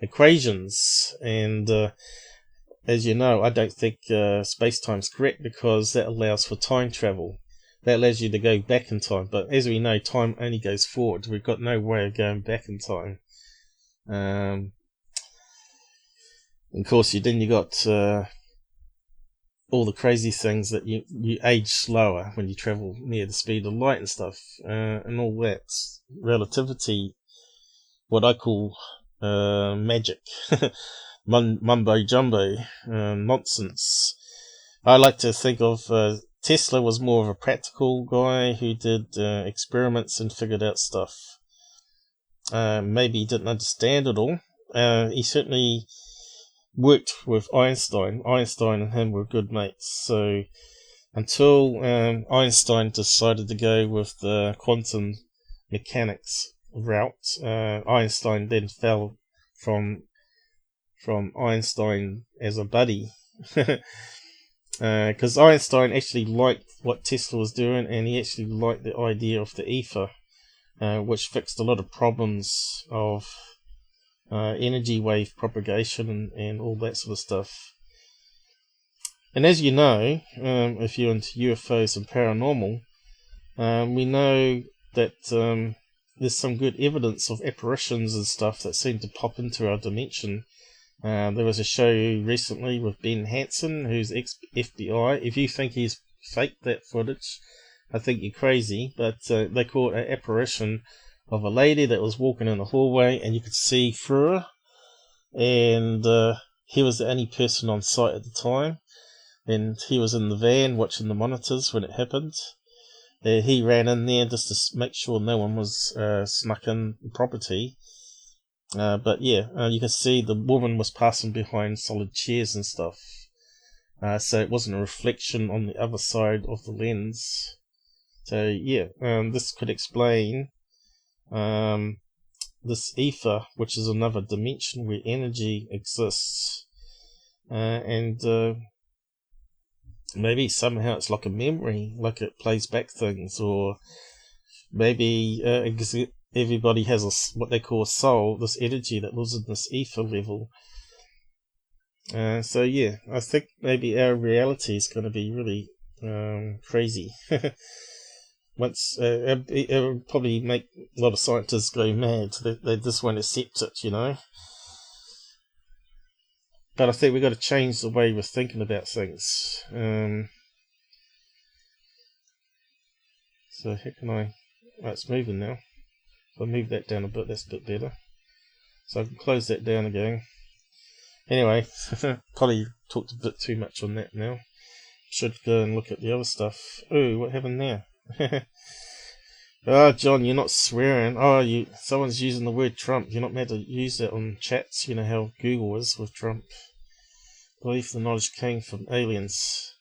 equations, and as you know, I don't think space-time's correct, because that allows for time travel. That allows you to go back in time, but as we know, time only goes forward. We've got no way of going back in time. Of course, then you got all the crazy things that you age slower when you travel near the speed of light and stuff, and all that relativity, what I call magic, mumbo jumbo, nonsense. I like to think of Tesla was more of a practical guy who did experiments and figured out stuff. Maybe he didn't understand it all. He certainly worked with Einstein. Einstein and him were good mates. So until Einstein decided to go with the quantum mechanics route, Einstein then fell from Einstein as a buddy, because Einstein actually liked what Tesla was doing, and he actually liked the idea of the ether, which fixed a lot of problems of energy wave propagation and all that sort of stuff. And as you know, if you're into UFOs and paranormal, we know that there's some good evidence of apparitions and stuff that seem to pop into our dimension. There was a show recently with Ben Hansen, who's ex-FBI. If you think he's faked that footage, I think you're crazy. But they call it an apparition of a lady that was walking in the hallway, and you could see through her. And he was the only person on site at the time, and he was in the van watching the monitors when it happened. He ran in there just to make sure no one was snuck in the property. But yeah, you can see the woman was passing behind solid chairs and stuff. So it wasn't a reflection on the other side of the lens. So yeah, this could explain this ether, which is another dimension where energy exists. And maybe somehow it's like a memory, like it plays back things, or maybe everybody has what they call a soul, this energy that lives in this ether level. So yeah, I think maybe our reality is going to be really crazy. Once it will probably make a lot of scientists go mad. They just won't accept it, you know. But I think we've got to change the way we're thinking about things. So how can I... Oh, it's moving now. If I move that down a bit, that's a bit better. So I can close that down again. Anyway, probably talked a bit too much on that now. Should go and look at the other stuff. Ooh, what happened there? Oh, John, you're not swearing. Oh, someone's using the word Trump. You're not meant to use that on chats. You know how Google is with Trump. Believe the knowledge came from aliens.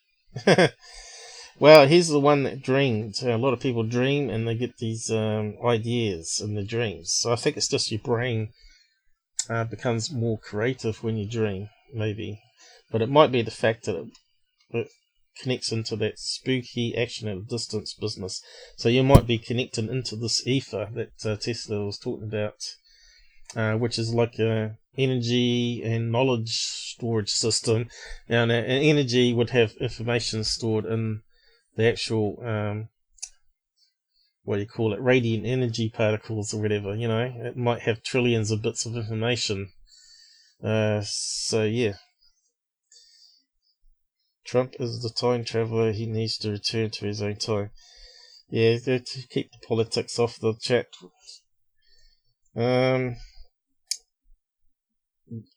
Well, he's the one that dreamed. A lot of people dream and they get these ideas in their dreams. So I think it's just your brain becomes more creative when you dream, maybe. But it might be the fact that it connects into that spooky action at a distance business. So you might be connecting into this ether that Tesla was talking about, which is like a energy and knowledge storage system. Now, an energy would have information stored in the actual what do you call it, radiant energy particles or whatever. It might have trillions of bits of information. So yeah, Trump is the time traveler. He needs to return to his own time. Yeah, to keep the politics off the chat.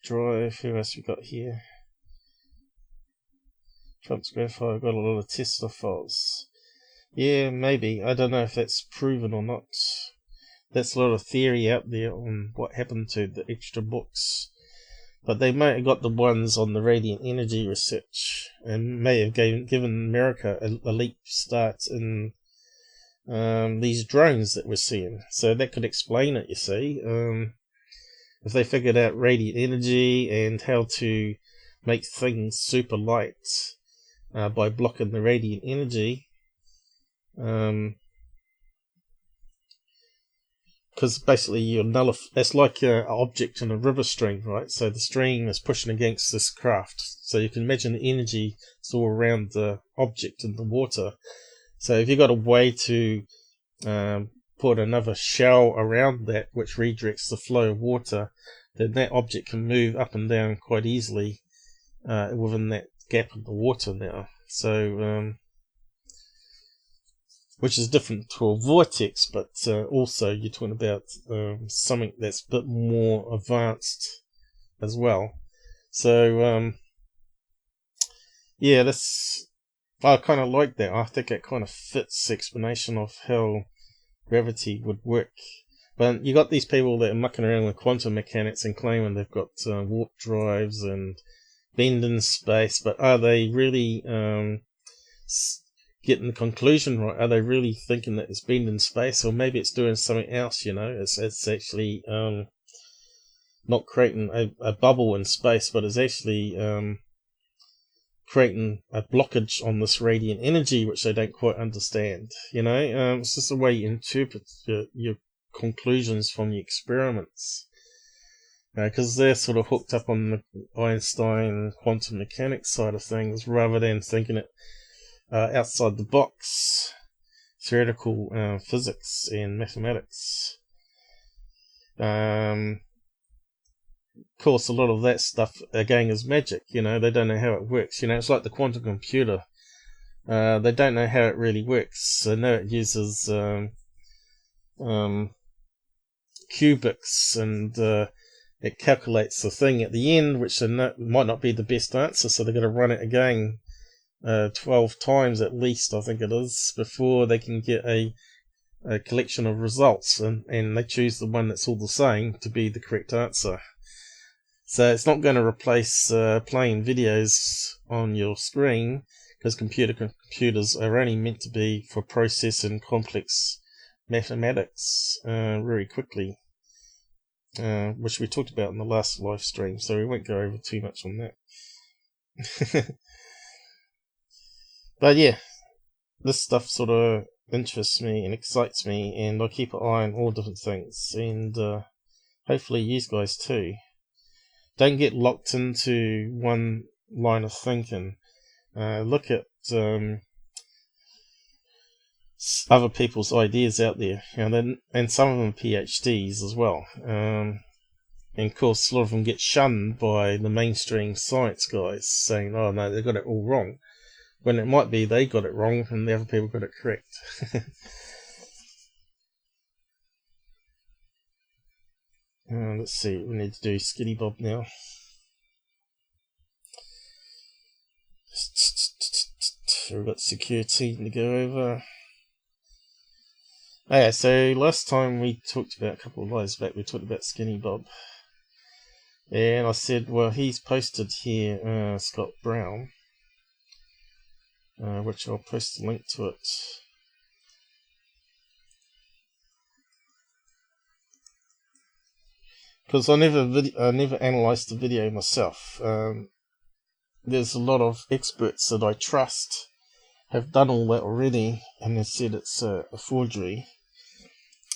Drive, who else we got here? Trump's grandfather got a lot of Tesla files. Yeah, maybe. I don't know if that's proven or not. That's a lot of theory out there on what happened to the extra books. But they may have got the ones on the radiant energy research and may have given America a leap start in these drones that we're seeing. So that could explain it, you see. If they figured out radiant energy and how to make things super light by blocking the radiant energy, because basically you nullify. It's like an object in a river stream, right? So the stream is pushing against this craft. So you can imagine the energy is all around the object in the water. So if you've got a way to put another shell around that, which redirects the flow of water, then that object can move up and down quite easily within that gap in the water now. So which is different to a vortex, but also you're talking about something that's a bit more advanced as well. So yeah, I kind of like that. I think it kind of fits the explanation of how gravity would work. But you got these people that are mucking around with quantum mechanics and claiming they've got warp drives and bend in space, but are they really getting the conclusion right? Are they really thinking that it's bend in space, or maybe it's doing something else? It's actually not creating a bubble in space, but it's actually creating a blockage on this radiant energy, which they don't quite understand. It's just the way you interpret your conclusions from your experiments, because they're sort of hooked up on the Einstein quantum mechanics side of things rather than thinking it outside the box, theoretical physics and mathematics. Of course, a lot of that stuff again is magic. They don't know how it works. It's like the quantum computer. They don't know how it really works. They know it uses cubics, and it calculates the thing at the end, which might not be the best answer, so they've got to run it again 12 times at least, I think it is, before they can get a collection of results, and they choose the one that's all the same to be the correct answer. So it's not going to replace playing videos on your screen, because computers are only meant to be for processing complex mathematics very quickly, which we talked about in the last live stream, so we won't go over too much on that. But yeah, this stuff sort of interests me and excites me, and I keep an eye on all different things, and hopefully you guys too. Don't get locked into one line of thinking. Look at other people's ideas out there, and some of them are PhDs as well. And of course, a lot of them get shunned by the mainstream science guys, saying, "Oh no, they got it all wrong," when it might be they got it wrong and the other people got it correct. Let's see, we need to do SkinnyBob now. We've got Secureteam to go over. Okay, so last time we talked about, a couple of lives back, we talked about SkinnyBob. And I said, well, he's posted here, Scott Browne, which I'll post a link to it. Because I never analysed the video myself. There's a lot of experts that I trust have done all that already, and they said it's a forgery.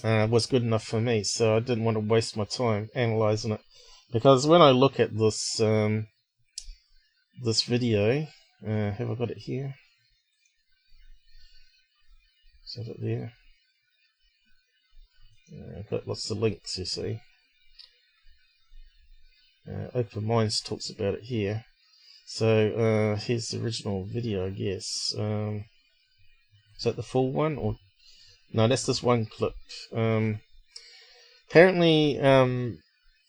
Was good enough for me, so I didn't want to waste my time analysing it. Because when I look at this this video, have I got it here? Is that it there? I've got lots of links, you see. OpenMinds talks about it here. So here's the original video, I guess. Is that the full one, or no? That's this one clip. Apparently,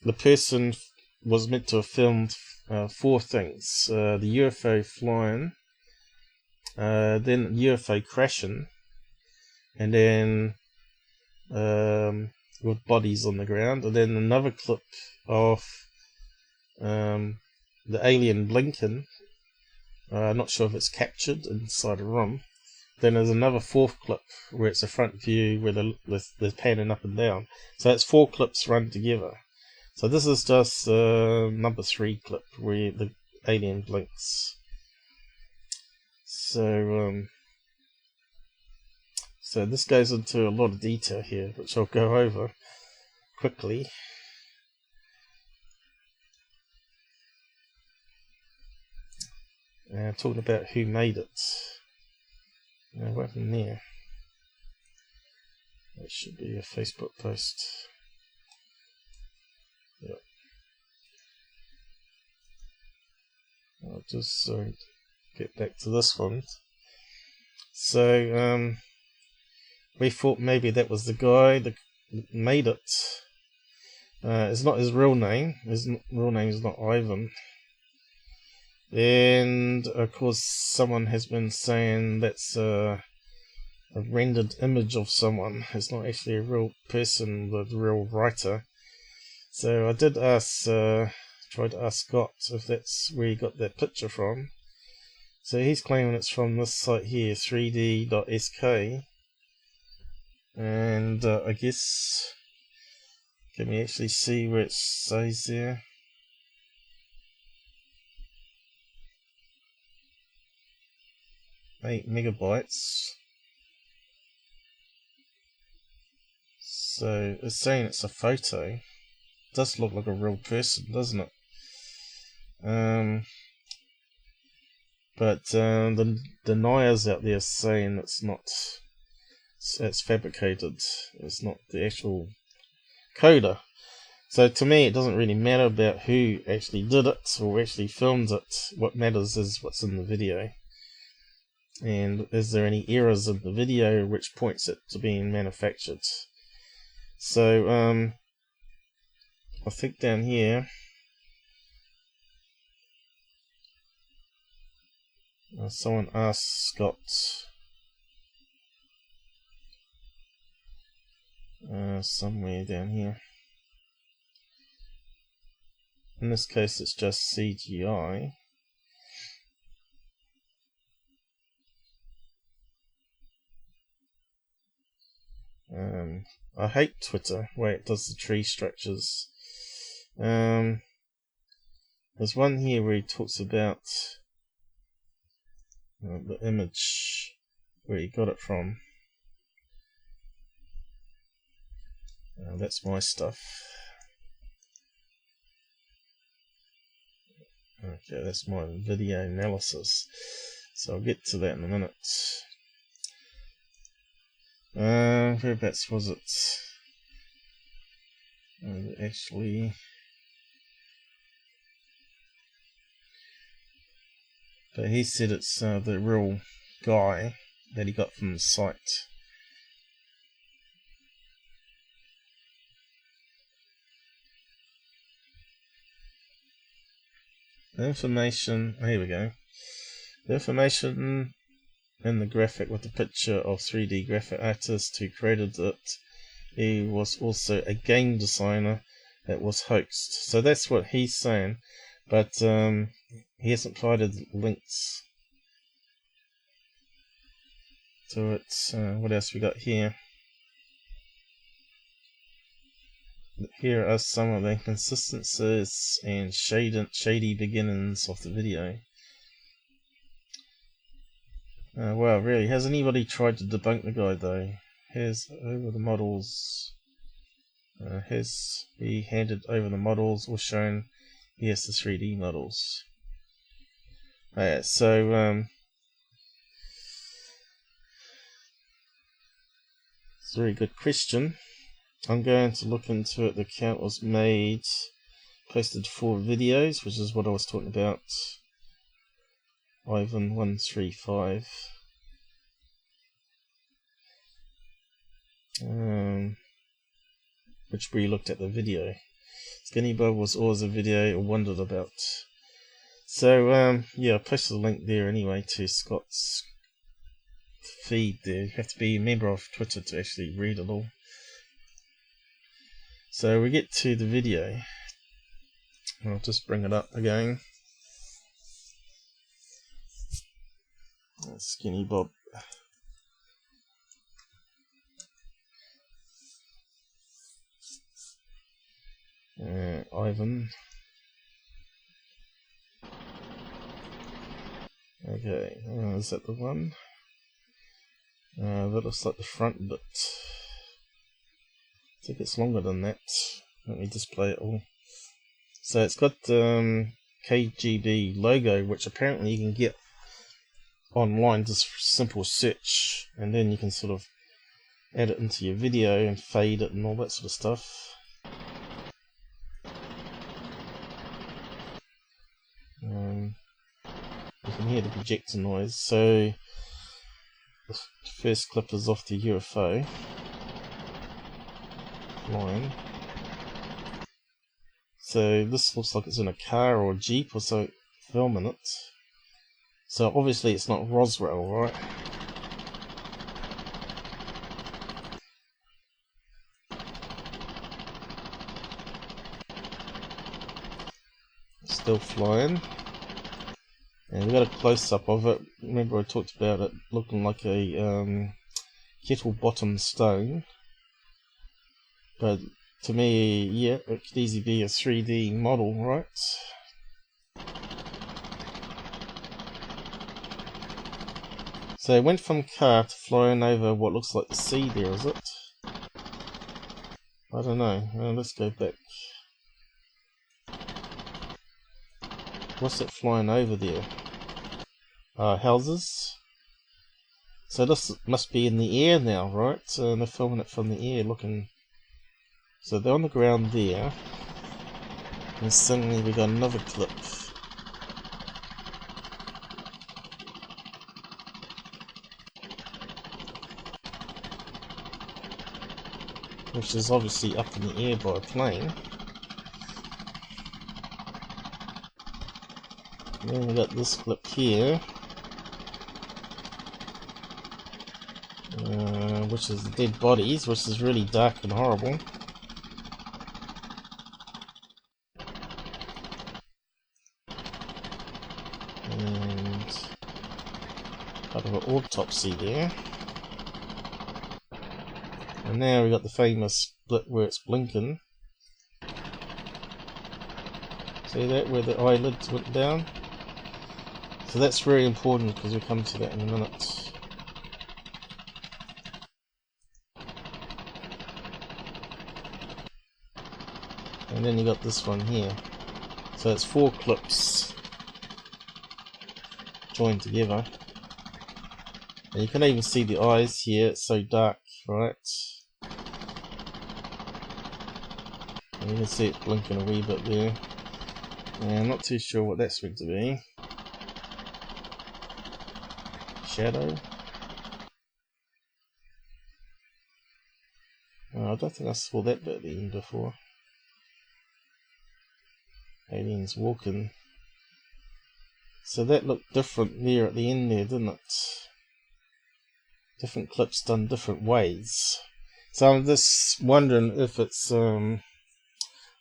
the person was meant to have filmed 4 things: the UFO flying, then UFO crashing, and then with bodies on the ground, and then another clip of the alien blinking. Not sure if it's captured inside a room. Then there's another 4th clip where it's a front view where they're panning up and down. So it's 4 clips run together. So this is just number 3 clip where the alien blinks. So so this goes into a lot of detail here, which I'll go over quickly. Talking about who made it. What happened there? That should be a Facebook post. Yep. I'll just get back to this one. So we thought maybe that was the guy that made it. It's not his real name. His real name is not Ivan. And of course someone has been saying that's a rendered image of someone. It's not actually a real person, the real writer. So I did ask, tried to ask Scott if that's where he got that picture from. So he's claiming it's from this site here, 3D.sk. And I guess, can we actually see where it says there? 8 megabytes. So it's saying it's a photo. It does look like a real person, doesn't it? But the deniers out there saying it's not. It's fabricated. It's not the actual coder. So to me, it doesn't really matter about who actually did it or actually filmed it. What matters is what's in the video. And is there any errors in the video which points it to being manufactured? So I think down here someone asked Scott somewhere down here. In this case it's just CGI. I hate Twitter where it does the tree structures. There's one here where he talks about the image, where he got it from. That's my stuff. Okay, that's my video analysis. So I'll get to that in a minute. Whereabouts was it? Actually, but he said it's the real guy that he got from the site. Information, here we go. The information in the graphic with the picture of 3D graphic artist who created it, he was also a game designer that was hoaxed. So that's what he's saying, but he hasn't provided links to it. What else we got here? Here are some of the inconsistencies and shady beginnings of the video. Well, really, has anybody tried to debunk the guy though? Here's over the models. Has he handed over the models or shown he has the 3D models? So it's a very good question. I'm going to look into it. The account was posted 4 videos, which is what I was talking about. Ivan135. Which we looked at the video. SkinnyBob was always a video I wondered about. So yeah, I posted a link there anyway to Scott's feed there. You have to be a member of Twitter to actually read it all. So we get to the video. I'll just bring it up again. SkinnyBob. Ivan. Okay, is that the one? That looks like the front bit. I think it's longer than that. Let me display it all. So it's got the KGB logo, which apparently you can get online, just simple search, and then you can sort of add it into your video and fade it and all that sort of stuff. You can hear the projector noise. So the first clip is off the UFO flying. So this looks like it's in a car or a jeep or so filming it. So obviously it's not Roswell, right? Still flying. And we got a close-up of it. Remember I talked about it looking like a kettle bottom stone. But to me, yeah, it could easily be a 3D model, right? So it went from car to flying over what looks like the sea there, is it? I don't know. Let's go back. What's it flying over there? Houses. So this must be in the air now, right? They're filming it from the air, looking. So they're on the ground there. And suddenly we got another clip. Which is obviously up in the air by a plane. And then we got this clip here. Which is the dead bodies, which is really dark and horrible. And part of an autopsy there. And now we got the famous split where it's blinking. See that, where the eyelids went down? So that's very important because we'll come to that in a minute. And then you got this one here. So it's 4 clips joined together. And you can even see the eyes here, it's so dark, right? And you can see it blinking a wee bit there. And I'm not too sure what that's meant to be. Shadow? Oh, I don't think I saw that bit at the end before. Aliens walking. So that looked different there at the end there, didn't it? Different clips done different ways. So I'm just wondering if it's all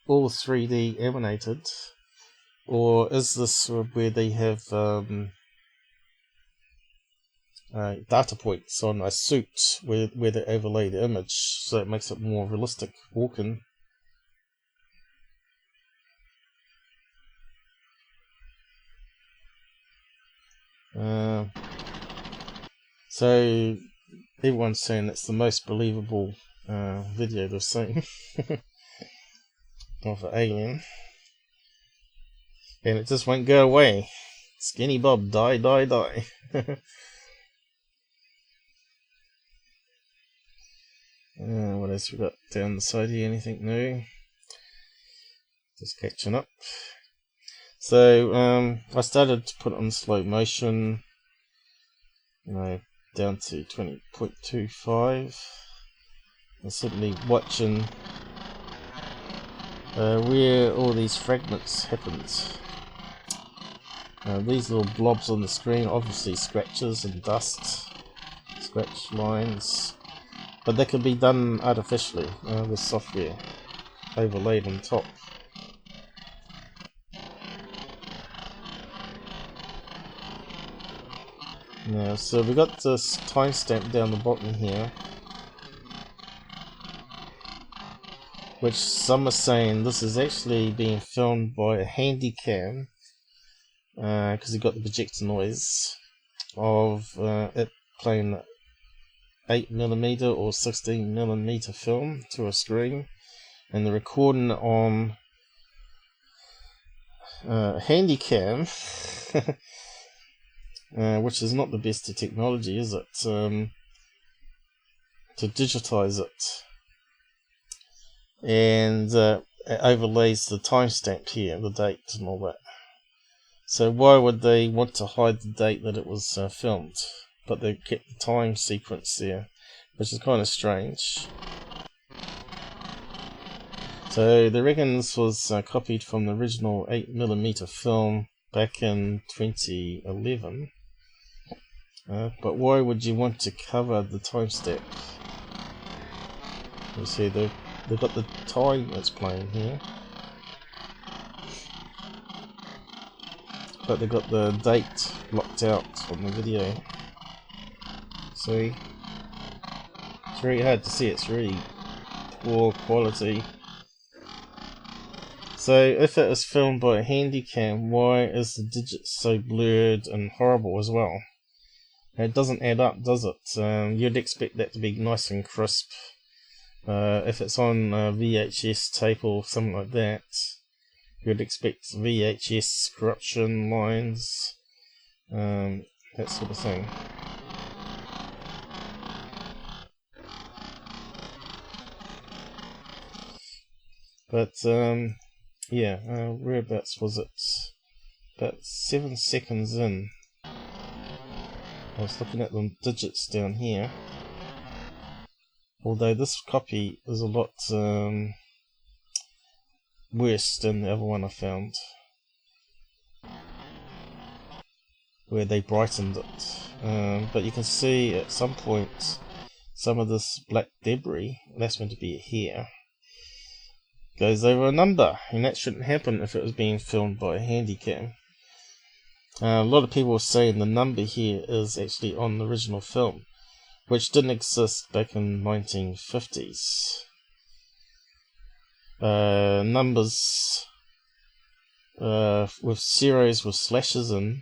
3D animated, or is this where they have data points on a suit where they overlay the image, so it makes it more realistic walking. So everyone's saying it's the most believable video they've seen of an alien, and it just won't go away. SkinnyBob, die, die, die. What else we got down the side here? Anything new? Just catching up. So I started to put it on slow motion, down to 20.25. I'm simply watching where all these fragments happens. These little blobs on the screen, obviously scratches and dust, scratch lines, but that can be done artificially with software overlaid on top. Now, so we got this timestamp down the bottom here, which some are saying this is actually being filmed by a handy cam, because you got the projector noise of it playing 8mm or 16mm film to a screen, and the recording on handy cam, which is not the best of technology, is it? To digitize it, and it overlays the timestamp here, the date and all that. So why would they want to hide the date that it was filmed, but they kept the time sequence there, which is kind of strange. So they reckon this was copied from the original 8mm film back in 2011. But why would you want to cover the timestamp? You see, they've got the time that's playing here, but they've got the date blocked out on the video. See? It's very hard to see, it's really poor quality. So if it is filmed by a handy cam, why is the digits so blurred and horrible as well? It doesn't add up, does it? You'd expect that to be nice and crisp. If it's on VHS tape or something like that, you'd expect VHS corruption lines, that sort of thing. But yeah, whereabouts was it? About 7 seconds in, I was looking at the digits down here. Although this copy is a lot worse than the other one I found, where they brightened it. But you can see at some point some of this black debris, that's meant to be a hair, goes over a number, and that shouldn't happen if it was being filmed by a handycam. A lot of people are saying the number here is actually on the original film, which didn't exist back in 1950s. Numbers with zeros with slashes in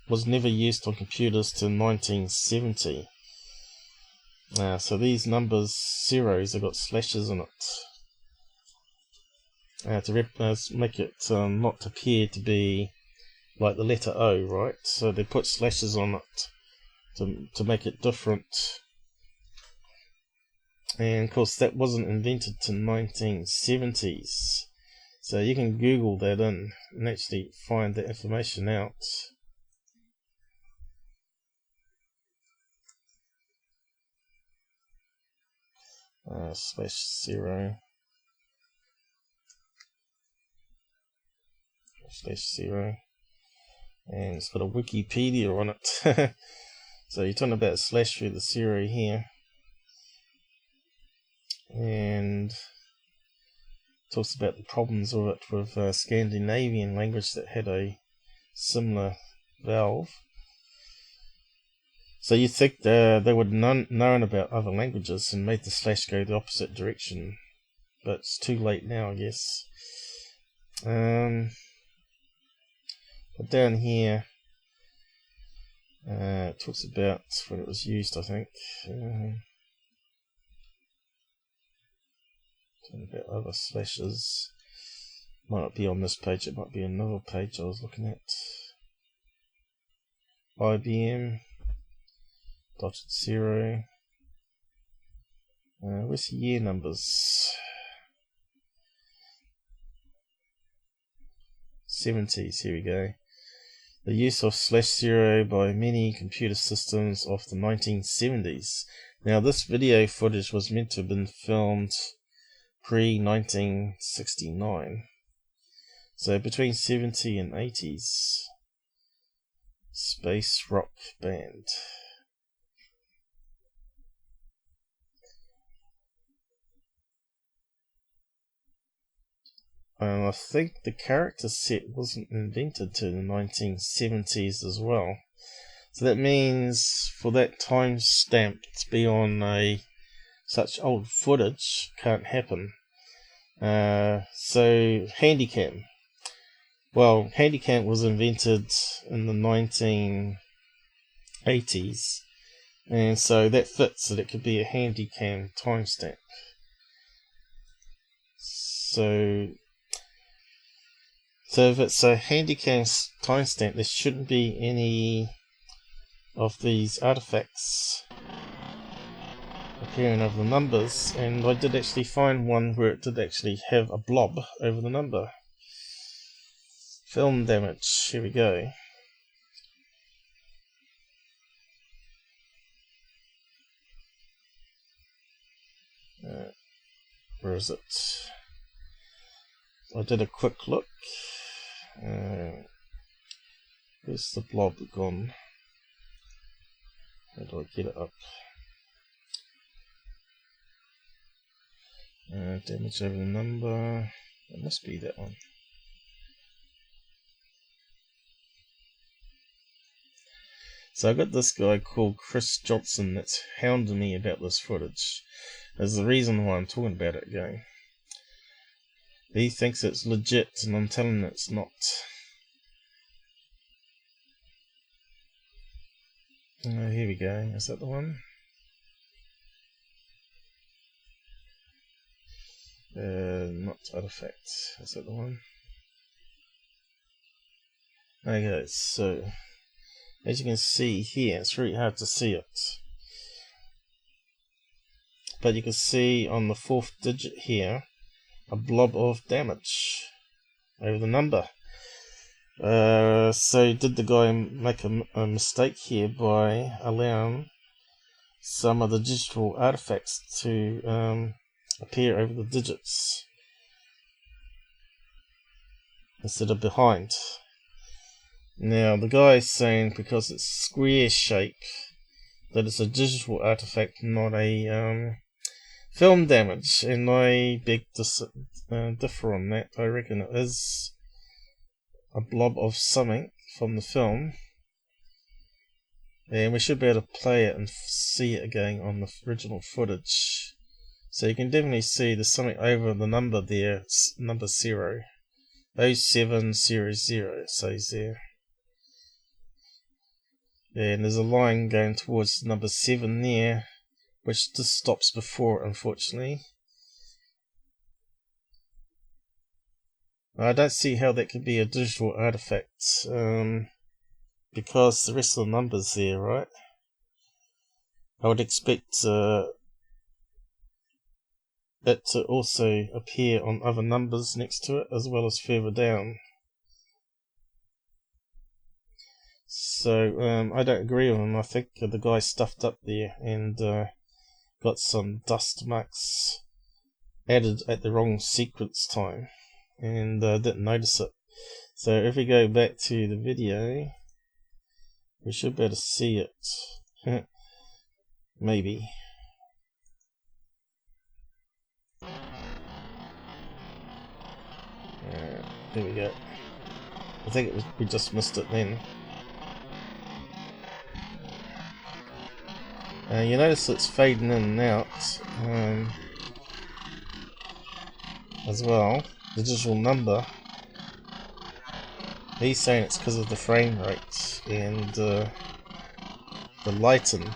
was never used on computers till 1970. So these numbers, zeros, have got slashes in it to make it not appear to be like the letter O, right? So they put slashes on it to make it different. And of course that wasn't invented till 1970s. So you can Google that in and actually find that information out. /0 /0. and it's got a Wikipedia on it. So you're talking about slash through the zero here, and talks about the problems of it with Scandinavian language that had a similar valve. So you think they would have known about other languages and made the slash go the opposite direction, but it's too late now, I guess. But down here, it talks about when it was used, I think. Talking about other slashes. Might not be on this page, it might be another page I was looking at. IBM, dotted zero. Where's the year numbers? 70s, here we go. The use of /0 by many computer systems of the 1970s. Now this video footage was meant to have been filmed pre-1969. So between 70 and 80s. Space rock band. And I think the character set wasn't invented till the 1970s as well. So that means for that time stamp to be on such old footage can't happen. So Handycam. Well, Handycam was invented in the 1980s, and so that fits that it could be a Handycam timestamp. So if it's a Handycam timestamp, there shouldn't be any of these artifacts appearing over the numbers, and I did actually find one where it did actually have a blob over the number. Film damage, here we go. Where is it? I did a quick look. Where's the blob gone? How do I get it up? Damage over the number. It must be that one. So I got this guy called Chris Johnson that's hounding me about this footage. There's the reason why I'm talking about it again. He thinks it's legit and I'm telling him it's not. Here we go. Is that the one? Not artifact. Is that the one? Okay, so as you can see here, it's really hard to see it. But you can see on the 4th digit here, a blob of damage over the number. So did the guy make a mistake here by allowing some of the digital artifacts to appear over the digits instead of behind? Now the guy is saying because it's square shape that it's a digital artifact, not a film damage, and I beg to differ on that. I reckon it is a blob of something from the film, and we should be able to play it and see it again on the original footage. So you can definitely see there's something over the number there. It's number 0. 0700 says there. And there's a line going towards number 7 there, which just stops before it, unfortunately. I don't see how that could be a digital artifact, because the rest of the numbers there, right? I would expect it to also appear on other numbers next to it, as well as further down. So I don't agree with him. I think the guy stuffed up there and got some dust marks added at the wrong sequence time and didn't notice it. So if we go back to the video, We should be able to see it. Maybe. There we go. I think it was, we just missed it then. You notice it's fading in and out as well. The digital number. He's saying it's because of the frame rate and the lighting.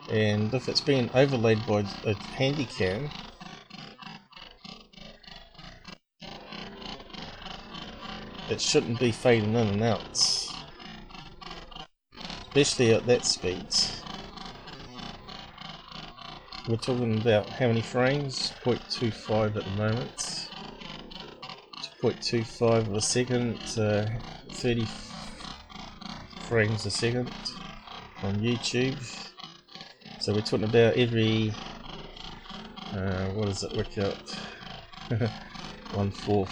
And if it's being overlaid by a handycam, it shouldn't be fading in and out, especially at that speed. We're talking about how many frames? 0.25 at the moment. 0.25 of a second, 30 frames a second on YouTube. So we're talking about every, what does it work out? 1/4,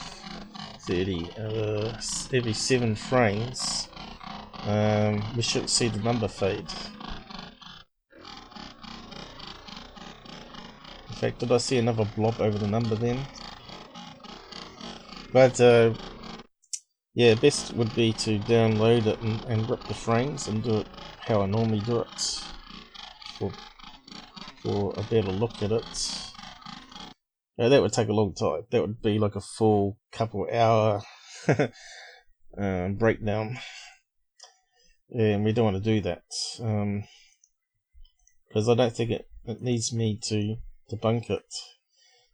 30, every 7 frames, we shouldn't see the number fade. In fact, did I see another blob over the number then? But yeah, best would be to download it and rip the frames and do it how I normally do it for a better look at it. That would take a long time. That would be like a full couple hour breakdown, and we don't want to do that because I don't think it needs me to debunk it.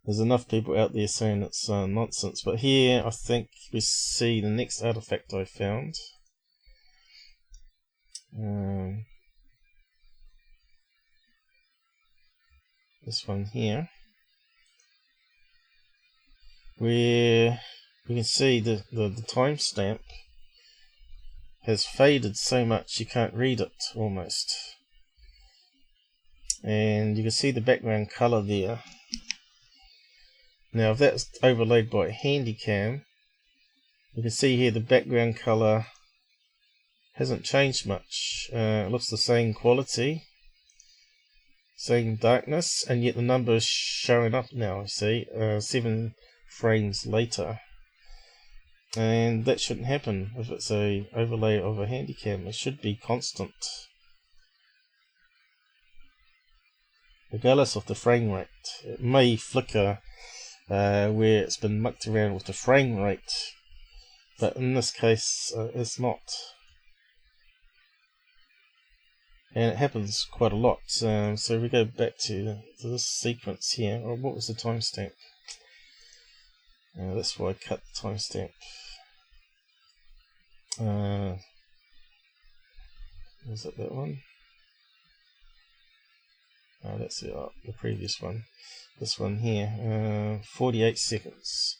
There's enough people out there saying it's nonsense. But here I think we see the next artifact I found. This one here, where you can see the timestamp has faded so much you can't read it almost, and you can see the background color there. Now if that's overlaid by a handycam, you can see here the background color hasn't changed much. It looks the same quality, same darkness, and yet the number is showing up now, you see, 7 frames later. And that shouldn't happen if it's a overlay of a handycam. It should be constant, regardless of the frame rate. It may flicker where it's been mucked around with the frame rate, but in this case it's not. And it happens quite a lot. So we go back to this sequence here. Or what was the timestamp? That's why I cut the timestamp. Was it that one? Oh, that's it, the previous one. This one here, 48 seconds.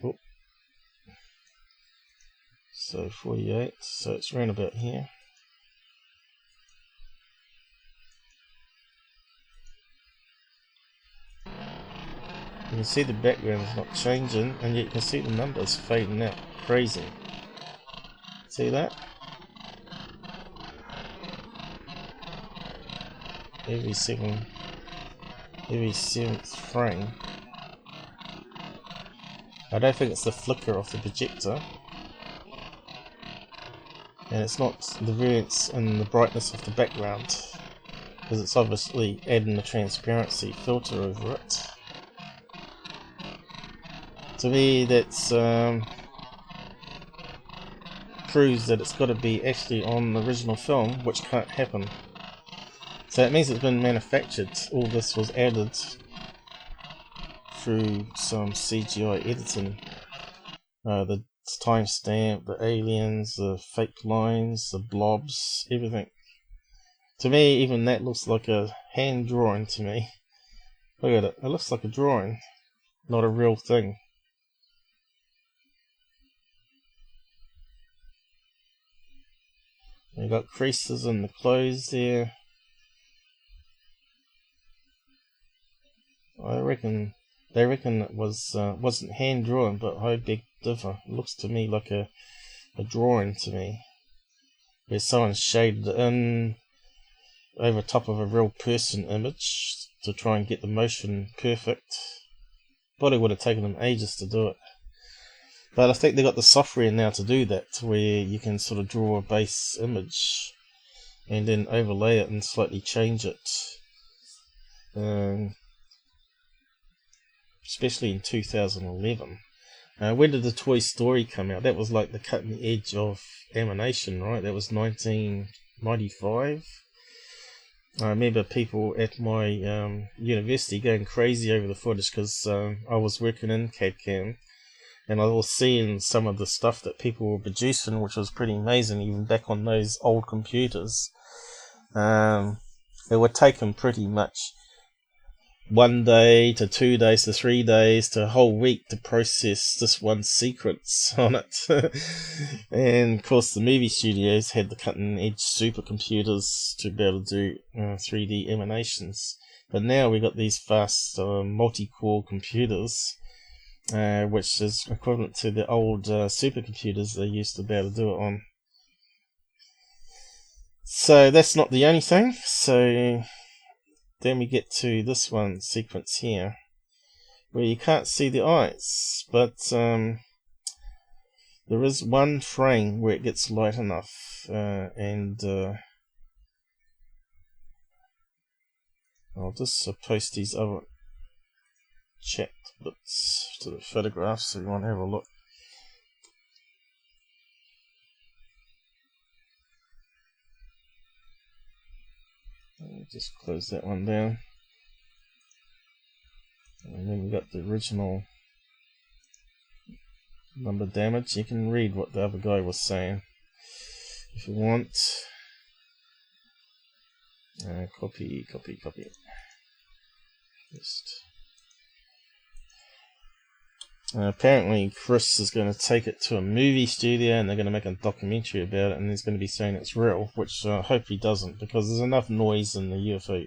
Oh. So 48, so it's around about here. You can see the background is not changing, and yet you can see the numbers fading out. Crazy. See that? Every 7th frame. I don't think it's the flicker of the projector, and it's not the variance in the brightness of the background, because it's obviously adding a transparency filter over it. To me, that's proves that it's got to be actually on the original film, which can't happen. So it means it's been manufactured. All this was added through some CGI editing. The timestamp, the aliens, the fake lines, the blobs, everything. To me, even that looks like a hand drawing to me. Look at it. It looks like a drawing, not a real thing. You've got creases in the clothes there. I reckon They reckon it wasn't hand drawn, but I beg to differ. It looks to me like a drawing to me, where someone shaded it in over top of a real person image to try and get the motion perfect. Probably would have taken them ages to do it. But I think they got the software now to do that, where you can sort of draw a base image and then overlay it and slightly change it. Especially in 2011. When did the Toy Story come out? That was like the cutting edge of animation, right? That was 1995. I remember people at my university going crazy over the footage because I was working in CAD-CAM, and I was seeing some of the stuff that people were producing, which was pretty amazing, even back on those old computers. It would take them pretty much 1 day to 2 days to 3 days to a whole week to process this one sequence on it. And of course the movie studios had the cutting edge supercomputers to be able to do 3D animations. But now we got these fast multi-core computers, which is equivalent to the old supercomputers they used to be able to do it on. So that's not the only thing. So then we get to this one sequence here, where you can't see the eyes, but there is one frame where it gets light enough, and I'll just post these other chat bits to the photographs so you want to have a look. I'll just close that one down. And then we got the original number damage. You can read what the other guy was saying if you want. Copy. Apparently Chris is going to take it to a movie studio and they're going to make a documentary about it, and he's going to be saying it's real, which I hope he doesn't, because there's enough noise in the UFO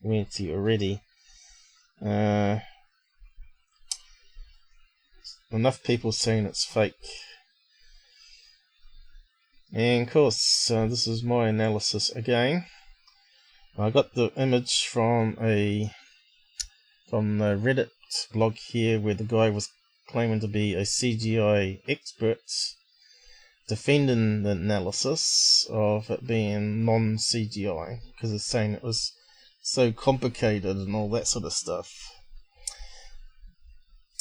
community already. Enough people saying it's fake. And of course, this is my analysis again. I got the image from the Reddit blog here, where the guy was claiming to be a CGI expert, defending the analysis of it being non-CGI, because it's saying it was so complicated and all that sort of stuff.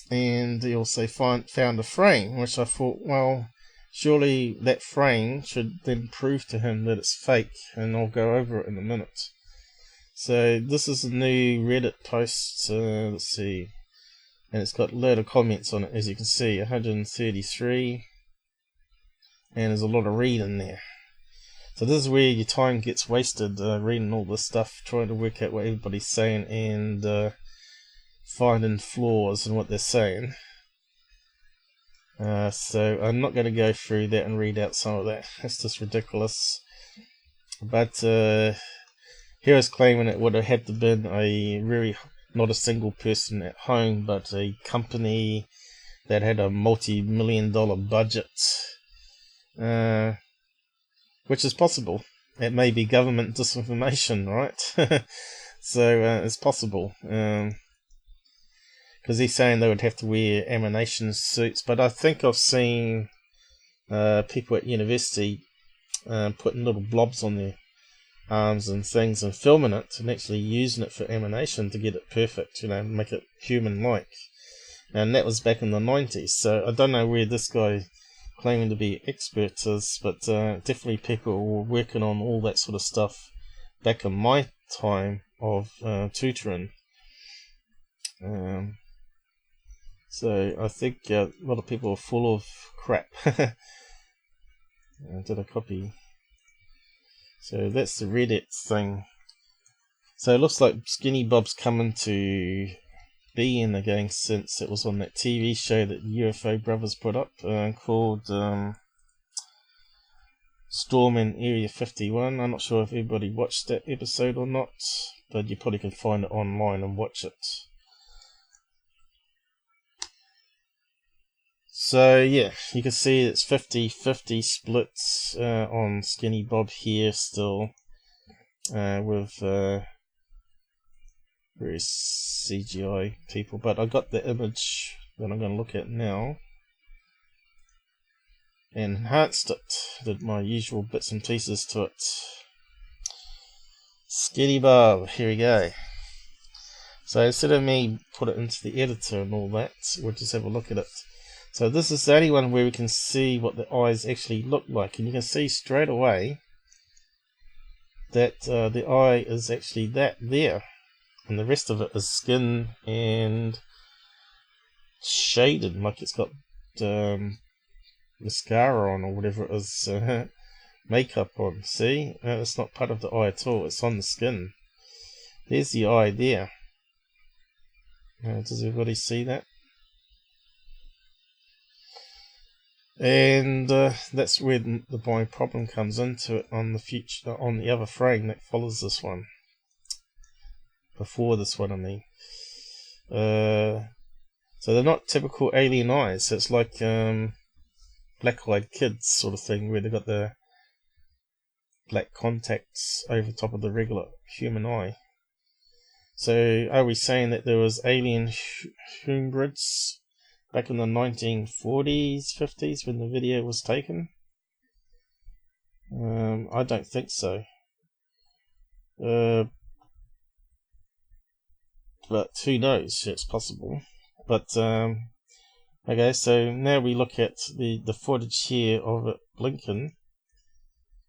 And he also found a frame, which I thought, well, surely that frame should then prove to him that it's fake, and I'll go over it in a minute. So this is a new Reddit post, let's see, and it's got a load of comments on it, as you can see, 133, and there's a lot of reading there. So this is where your time gets wasted, reading all this stuff, trying to work out what everybody's saying, and finding flaws in what they're saying. So I'm not going to go through that and read out some of that. That's just ridiculous. But he was claiming it would have had to been not a single person at home, but a company that had a multi-million-dollar budget, which is possible. It may be government disinformation, right? So it's possible. Because he's saying they would have to wear animation suits, but I think I've seen people at university putting little blobs on their arms and things and filming it and actually using it for animation to get it perfect, make it human-like. And that was back in the 90s, so I don't know where this guy claiming to be expert is, but definitely people were working on all that sort of stuff back in my time of tutoring. So I think a lot of people are full of crap. Did I copy? So that's the Reddit thing. So it looks like SkinnyBob's coming to be in again, since it was on that TV show that UFO Brothers put up called Storm in Area 51. I'm not sure if everybody watched that episode or not, but you probably can find it online and watch it. So yeah, you can see it's 50-50 splits on SkinnyBob here still, with various CGI people, but I got the image that I'm going to look at now, and enhanced it, did my usual bits and pieces to it. SkinnyBob, here we go. So instead of me put it into the editor and all that, we'll just have a look at it. So this is the only one where we can see what the eyes actually look like, and you can see straight away that the eye is actually that there, and the rest of it is skin and shaded, like it's got mascara on or whatever it is, makeup on. See, it's not part of the eye at all, it's on the skin. There's the eye there. Does everybody see that? And that's where my problem comes into it on the other frame that follows this one, before this one I mean. So they're not typical alien eyes. It's like black-eyed kids sort of thing, where they've got the black contacts over top of the regular human eye. So are we saying that there was alien hybrids back in the 1940s, 50s when the video was taken? I don't think so. But who knows? It's possible. But okay, so now we look at the footage here of it blinking.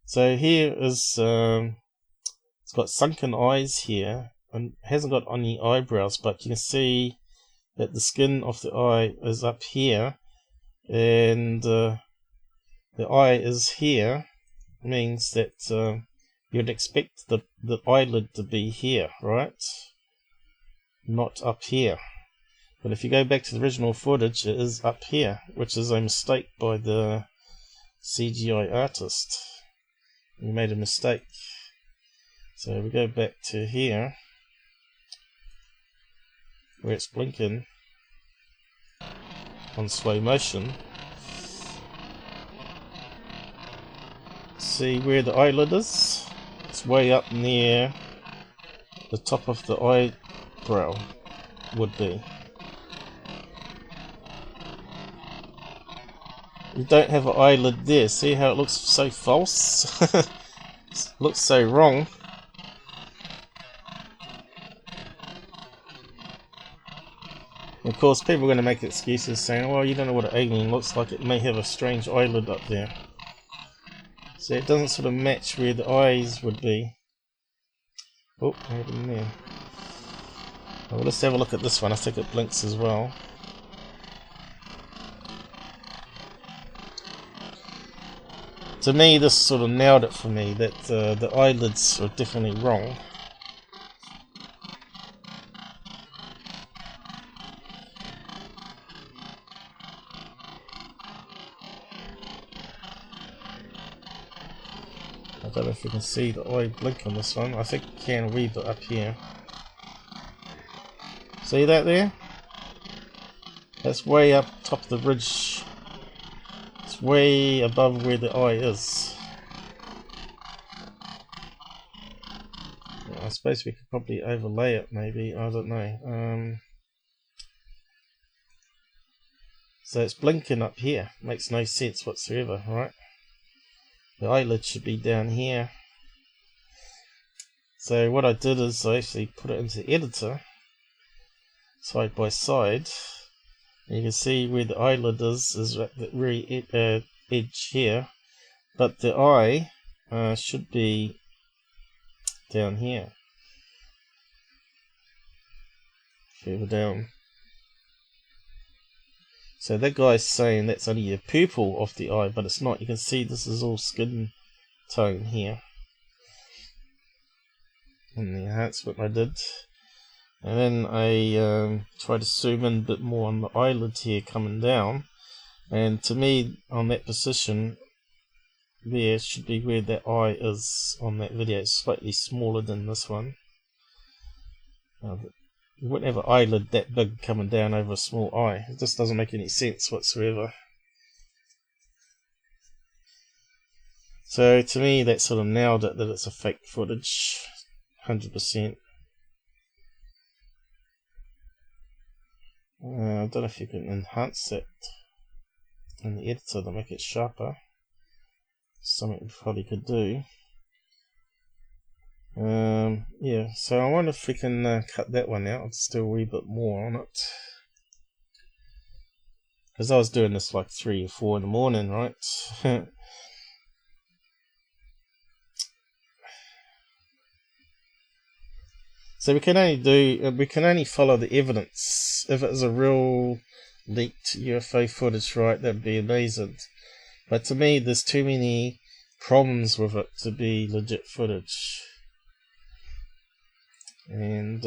So here is it's got sunken eyes here, and hasn't got any eyebrows, but you can see that the skin of the eye is up here, and the eye is here. Means that you'd expect the eyelid to be here, right? Not up here. But if you go back to the original footage, it is up here, which is a mistake by the CGI artist. He made a mistake. So we go back to here, where it's blinking on slow motion. See where the eyelid is? It's way up near the top of the eyebrow would be. You don't have an eyelid there. See how it looks so false? Looks so wrong. Of course, people are going to make excuses saying, well, you don't know what an alien looks like, it may have a strange eyelid up there. So it doesn't sort of match where the eyes would be. Oh, what happened there? Well, let's have a look at this one. I think it blinks as well. To me, this sort of nailed it for me, that the eyelids are definitely wrong. I don't know if you can see the eye blink on this one. I think you can a wee bit up here. See that there? That's way up top of the ridge. It's way above where the eye is. I suppose we could probably overlay it, maybe. I don't know. So it's blinking up here. Makes no sense whatsoever, right? The eyelid should be down here. So what I did is I actually put it into the editor, side by side. And you can see where the eyelid is at the very edge here, but the eye should be down here, further down. So that guy's saying that's only the pupil of the eye, but it's not. You can see this is all skin tone here. And the enhancement I did. And then I tried to zoom in a bit more on the eyelid here coming down. And to me, on that position, there should be where that eye is on that video. It's slightly smaller than this one. You wouldn't have an eyelid that big coming down over a small eye. It just doesn't make any sense whatsoever. So to me, that sort of nailed it, that it's a fake footage, 100%. I don't know if you can enhance that in the editor to make it sharper. Something we probably could do. Yeah, so I wonder if we can cut that one out. Let's do a wee bit more on it. Because I was doing this like 3 or 4 in the morning, right? So we can only follow the evidence. If it was a real leaked UFO footage, right, that'd be amazing. But to me, there's too many problems with it to be legit footage. And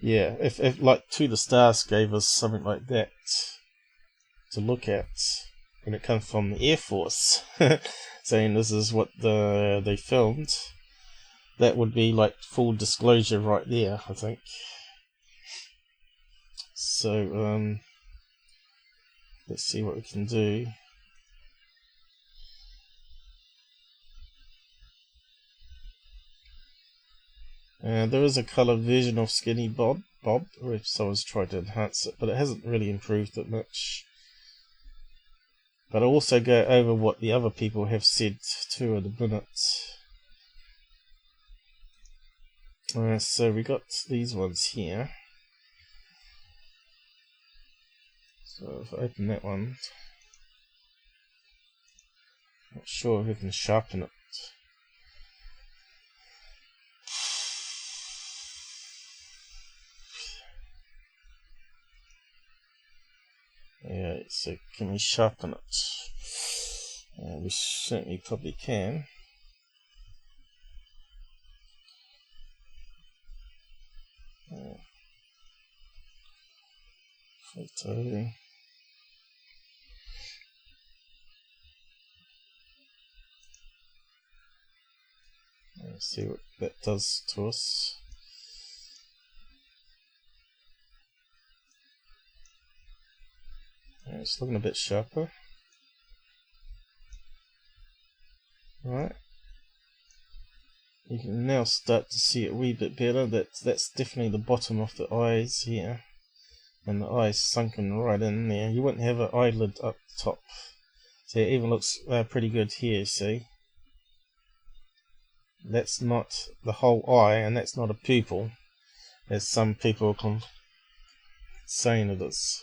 yeah, if like To the Stars gave us something like that to look at, and it comes from the Air Force, saying this is what they filmed, that would be like full disclosure right there, I think. So let's see what we can do. There is a colour version of SkinnyBob, if someone's tried to enhance it, but it hasn't really improved it much. But I'll also go over what the other people have said too in a minute. So we got these ones here. So if I open that one, not sure if we can sharpen it. Yeah, so can we sharpen it? We certainly probably can. Photo. Let's see what that does to us. It's looking a bit sharper. Right. You can now start to see it a wee bit better. That's definitely the bottom of the eyes here. And the eyes sunken right in there. You wouldn't have an eyelid up top. So it even looks pretty good here, see? That's not the whole eye, and that's not a pupil, as some people are saying it is.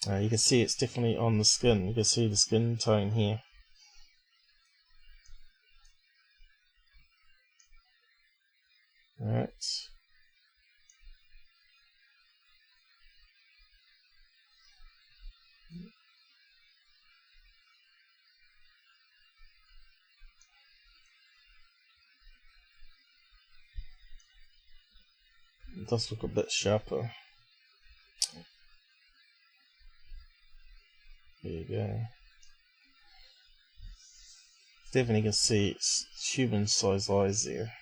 You can see it's definitely on the skin. You can see the skin tone here. Alright. It does look a bit sharper. There you go. Definitely can see it's human sized eyes there.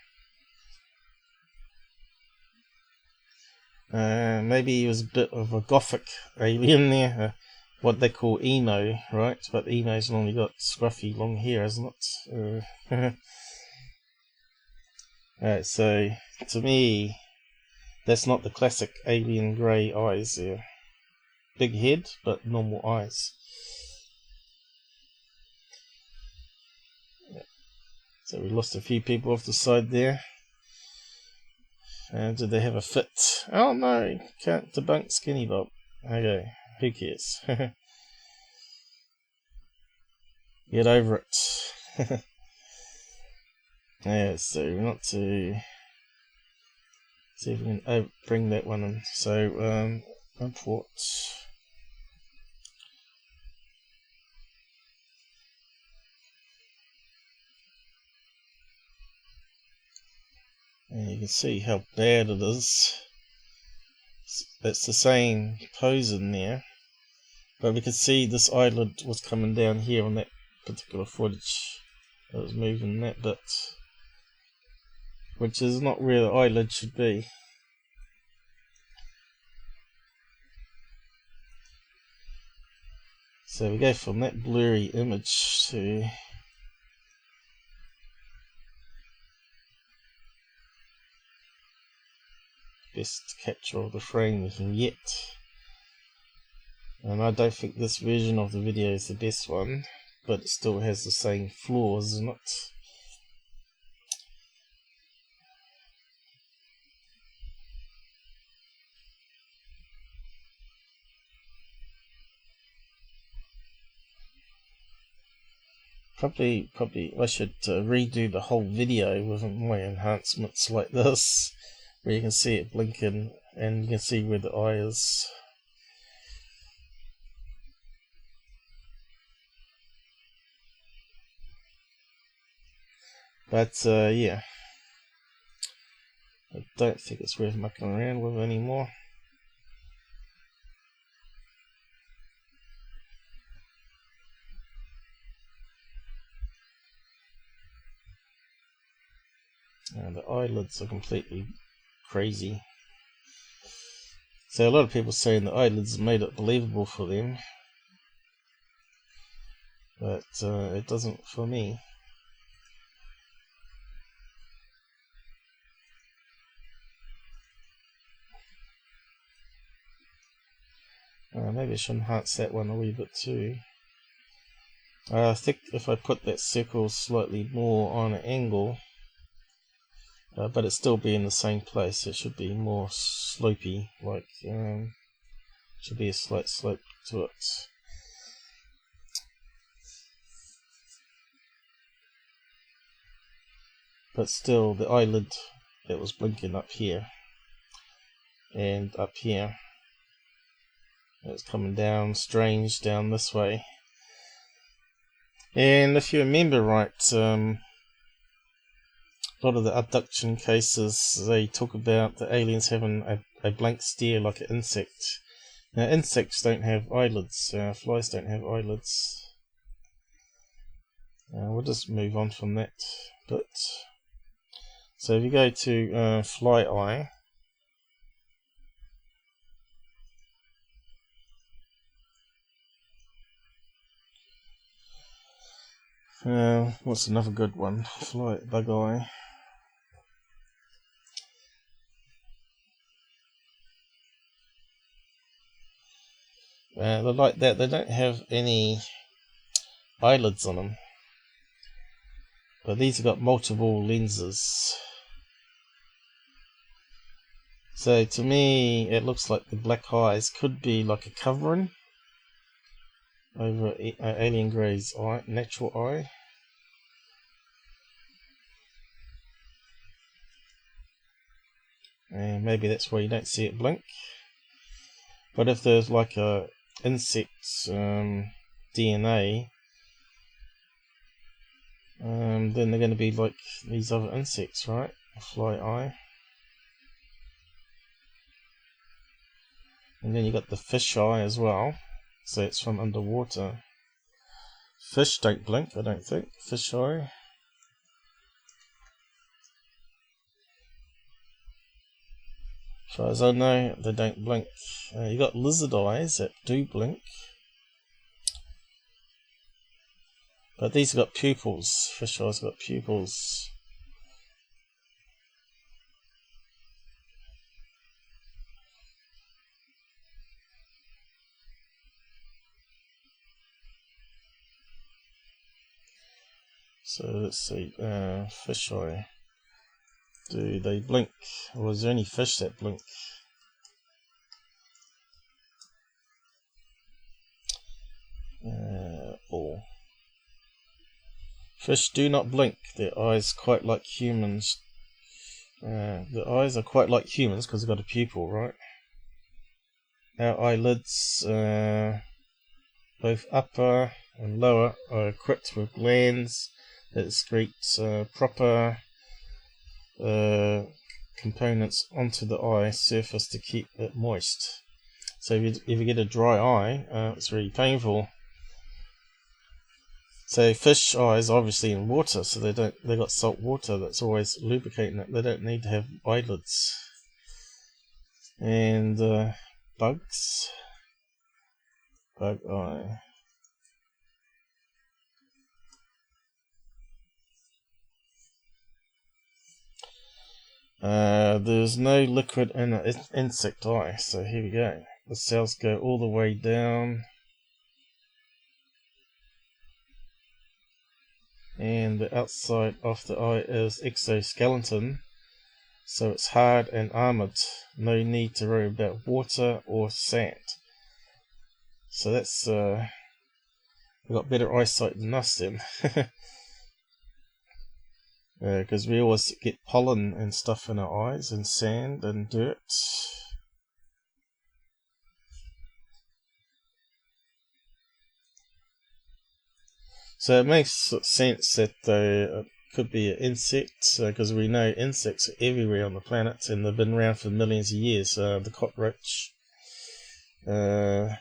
Maybe he was a bit of a gothic alien there, what they call emo, right? But emo's normally got scruffy long hair, hasn't it? Alright, so to me, that's not the classic alien grey eyes there. Big head, but normal eyes. So we lost a few people off the side there. Did they have a fit? Oh no, can't debunk SkinnyBob. Okay, who cares? Get over it. Yeah, so we want to see if we can bring that one in. So import. And you can see how bad it is. It's the same pose in there, but we can see this eyelid was coming down here on that particular footage. It was moving that bit, which is not where the eyelid should be. So we go from that blurry image to best capture of the frame we can get. And I don't think this version of the video is the best one, but it still has the same flaws in it. Probably I should redo the whole video with more enhancements like this, where you can see it blinking and you can see where the eye is. But yeah, I don't think it's worth mucking around with anymore. The eyelids are completely crazy. So a lot of people saying the eyelids made it believable for them, but it doesn't for me. Maybe I should enhance that one a wee bit too. I think if I put that circle slightly more on an angle, but it still be in the same place, it should be more slopey, like should be a slight slope to it. But still, the eyelid that was blinking up here and up here, it's coming down strange down this way. And if you remember right, a lot of the abduction cases, they talk about the aliens having a blank stare like an insect. Now insects don't have eyelids, flies don't have eyelids. We'll just move on from that bit. So if you go to fly eye, what's another good one? Fly bug eye. They're like that. They don't have any eyelids on them, but these have got multiple lenses. So to me, it looks like the black eyes could be like a covering over alien grey's eye, natural eye. And maybe that's why you don't see it blink. But if there's like a insect DNA, then they're going to be like these other insects, right? A fly eye. And then you got the fish eye as well, so it's from underwater. Fish don't blink, I don't think. Fish eye. As far as I know, they don't blink. You got lizard eyes that do blink, but these have got pupils. Fish eyes got pupils. So let's see, fish eye. Do they blink? Or is there any fish that blink? Or fish do not blink. Their eyes quite like humans. The eyes are quite like humans because they've got a pupil, right? Our eyelids, both upper and lower, are equipped with glands that excrete proper components onto the eye surface to keep it moist. So if you get a dry eye, it's really painful. So fish eyes are obviously in water, so they got salt water that's always lubricating it. They don't need to have eyelids. And bugs, bug eye. There's no liquid in an insect eye, so here we go. The cells go all the way down, and the outside of the eye is exoskeleton, so it's hard and armored. No need to worry about water or sand. So that's we've got better eyesight than us then. Because we always get pollen and stuff in our eyes, and sand and dirt. So it makes sense that they could be an insect, because we know insects are everywhere on the planet and they've been around for millions of years. The cockroach. How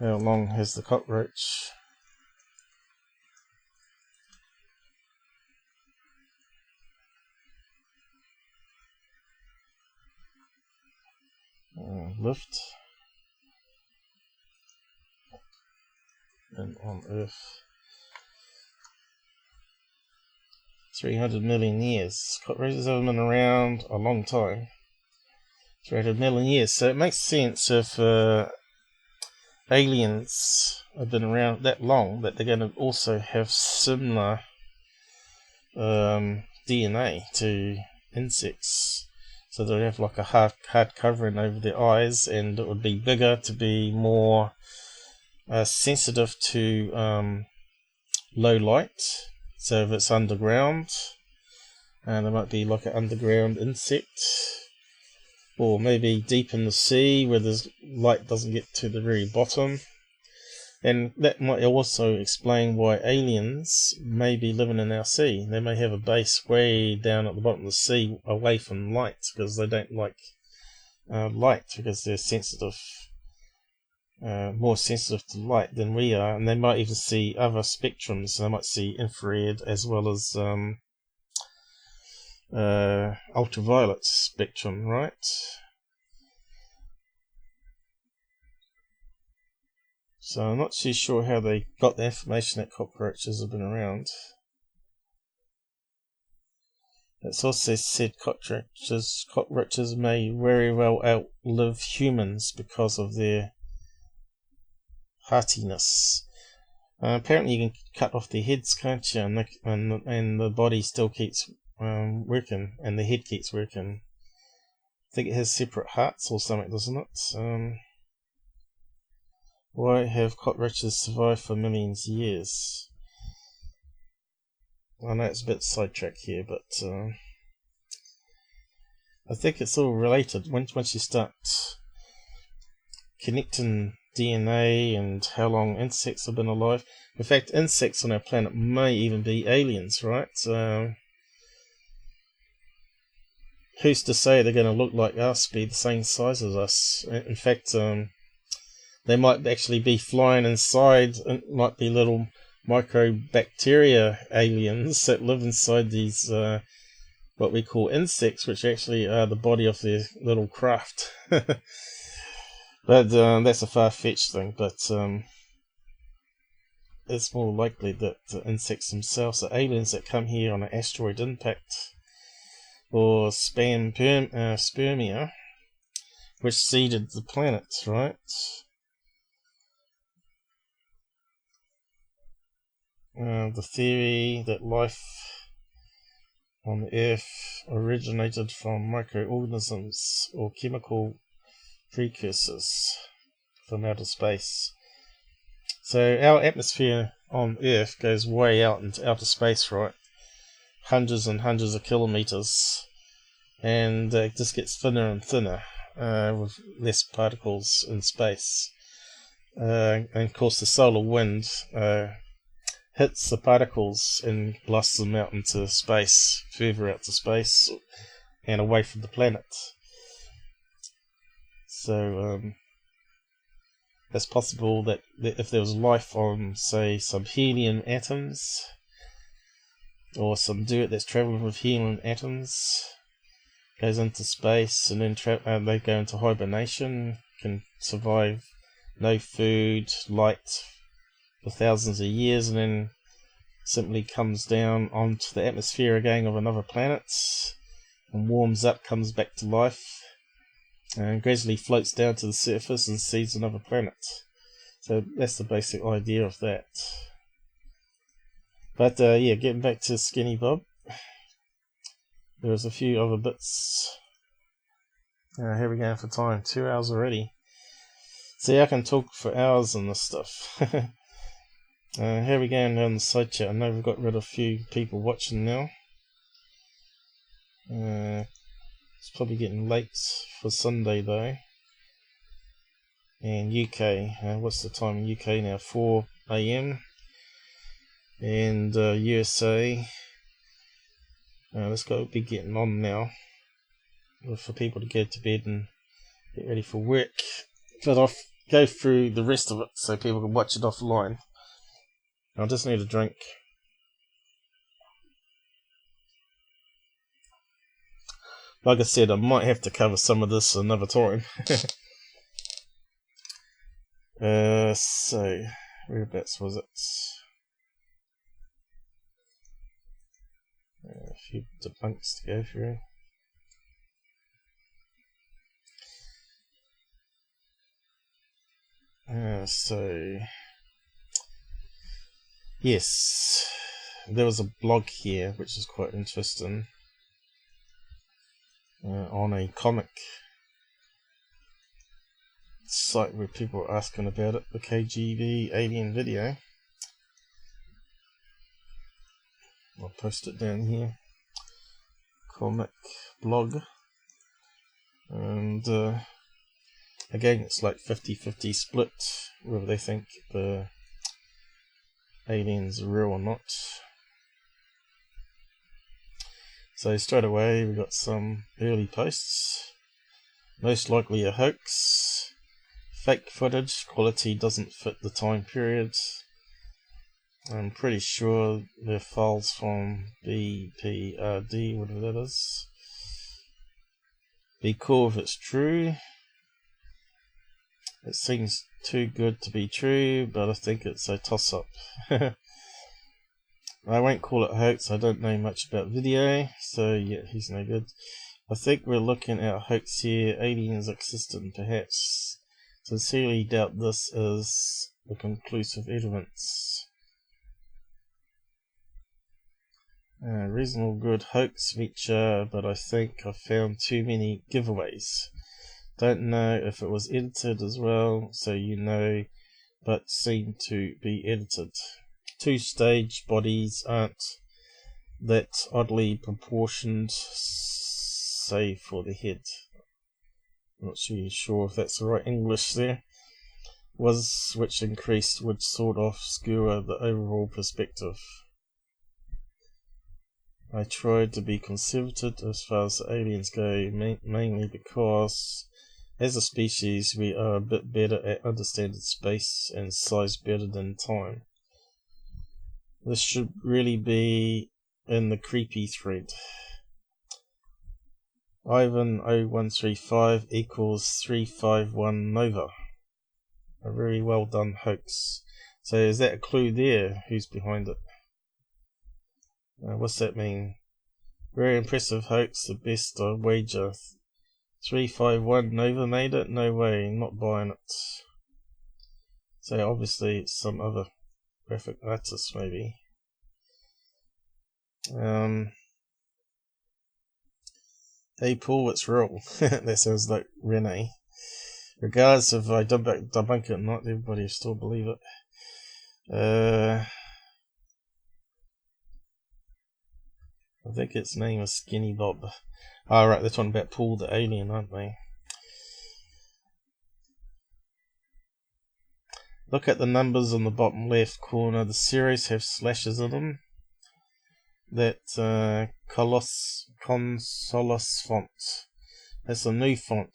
long has the cockroach? Lived and on Earth 300 million years. Cockroaches have been around a long time, 300 million years. So it makes sense if aliens have been around that long that they're going to also have similar DNA to insects. So they have like a hard covering over their eyes, and it would be bigger to be more sensitive to low light. So if it's underground, and there might be like an underground insect, or maybe deep in the sea where the light doesn't get to the very bottom. And that might also explain why aliens may be living in our sea. They may have a base way down at the bottom of the sea, away from light, because they don't like light, because they're sensitive, more sensitive to light than we are. And they might even see other spectrums. They might see infrared as well as ultraviolet spectrum, right? So I'm not too sure how they got the information that cockroaches have been around. It's also said cockroaches may very well outlive humans because of their heartiness. Apparently you can cut off their heads, can't you? And the body still keeps working, and the head keeps working. I think it has separate hearts or something, doesn't it? Why have cockroaches survived for millions of years? I know it's a bit sidetracked here, but I think it's all related. Once you start connecting DNA and how long insects have been alive. In fact, insects on our planet may even be aliens, right? Who's to say they're going to look like us, be the same size as us? In fact, they might actually be flying inside. It might be little microbacteria aliens that live inside these what we call insects, which actually are the body of their little craft. But that's a far-fetched thing. But it's more likely that the insects themselves are aliens that come here on an asteroid impact, or spermia, which seeded the planet, right? The theory that life on the Earth originated from microorganisms or chemical precursors from outer space. So our atmosphere on Earth goes way out into outer space, right? Hundreds and hundreds of kilometers, and it just gets thinner and thinner with less particles in space. And of course the solar wind hits the particles and blasts them out into space, further out to space and away from the planet. So it's possible that if there was life on, say, some helium atoms, or some dirt that's traveling with helium atoms, goes into space, and then they go into hibernation, can survive no food, light for thousands of years, and then simply comes down onto the atmosphere again of another planet and warms up, comes back to life, and gradually floats down to the surface and sees another planet. So that's the basic idea of that. But yeah, getting back to SkinnyBob, there's a few other bits. Here we go for time, 2 hours already. See, I can talk for hours on this stuff. Here we go down the side chat. I know we've got rid of a few people watching now. It's probably getting late for Sunday though. And UK, what's the time in UK now? 4 AM. And USA, let's go be getting on now for people to go to bed and get ready for work. But I'll go through the rest of it so people can watch it offline. I just need a drink. Like I said, I might have to cover some of this another time. So, whereabouts was it? A few debunks to go through. So, yes, there was a blog here which is quite interesting on a comic site where people are asking about it, the KGB alien video. I'll post it down here. Comic blog. And again, it's like 50-50 split whether they think the aliens are real or not. So straight away we got some early posts. Most likely a hoax. Fake footage, quality doesn't fit the time period. I'm pretty sure they're files from BPRD, whatever that is. Be cool if it's true. It seems too good to be true, but I think it's a toss-up. I won't call it hoax, I don't know much about video, so yeah, he's no good. I think we're looking at a hoax here, aliens existent perhaps. Sincerely doubt this is the conclusive evidence. Reasonable good hoax feature, but I think I found too many giveaways. Don't know if it was edited as well, so you know, but seem to be edited. 2-stage bodies aren't that oddly proportioned, save for the head. I'm not sure if that's the right English there. Which increased would sort of skewer the overall perspective. I tried to be conservative as far as the aliens go, mainly because as a species we are a bit better at understanding space and size better than time. This should really be in the creepy thread. Ivan 0135 equals 351 Nova. A very well done hoax. So is that a clue there? Who's behind it? What's that mean? Very impressive hoax, the best I wager. 351 Nova made it? No way, not buying it. So obviously it's some other graphic artist maybe. Hey Paul, it's real. That sounds like Renee. Regardless if I debunk it or not, everybody will still believe it. I think its name is SkinnyBob. Oh right, they're talking about Paul the alien, aren't they? Look at the numbers on the bottom left corner. The series have slashes in them. That Consolos font. That's a new font.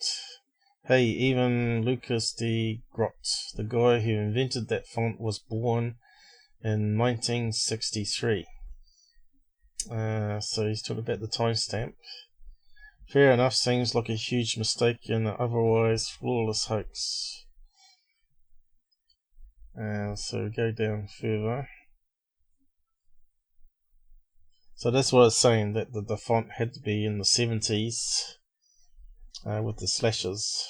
Hey, even Lucas de Grot, the guy who invented that font, was born in 1963. So he's talking about the timestamp. Fair enough, seems like a huge mistake in an otherwise flawless hoax. So we go down further. So that's what I was saying, that the font had to be in the 70s with the slashes.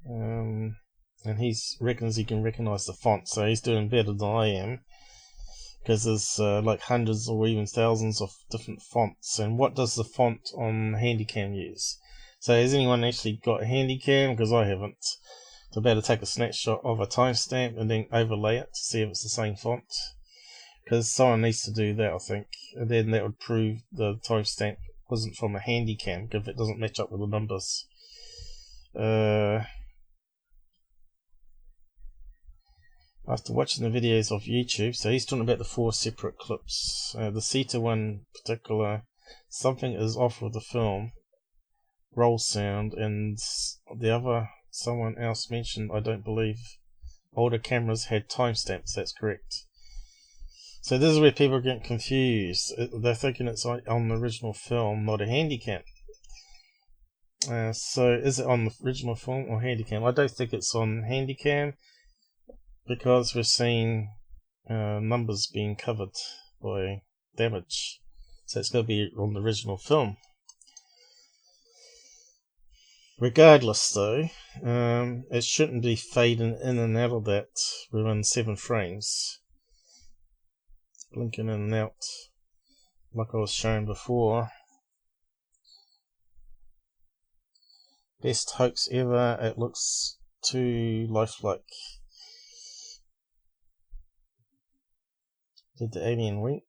And he reckons he can recognise the font, so he's doing better than I am, because there's like hundreds or even thousands of different fonts. And what does the font on Handycam use? So has anyone actually got a Handycam? Because I haven't. So I'm about to take a snapshot of a timestamp and then overlay it to see if it's the same font, because someone needs to do that, I think, and then that would prove the timestamp wasn't from a Handycam if it doesn't match up with the numbers. After watching the videos of YouTube, so he's talking about the 4 separate clips. The CETA one particular, something is off with the film, roll sound, and the other, someone else mentioned, I don't believe, older cameras had timestamps. That's correct. So this is where people get confused. They're thinking it's on the original film, not a Handycam. So is it on the original film or Handycam? I don't think it's on Handycam, because we're seeing numbers being covered by damage. So it's going to be on the original film. Regardless though, it shouldn't be fading in and out of that within 7 frames. Blinking in and out like I was showing before. Best hoax ever, it looks too lifelike. Did the alien wink?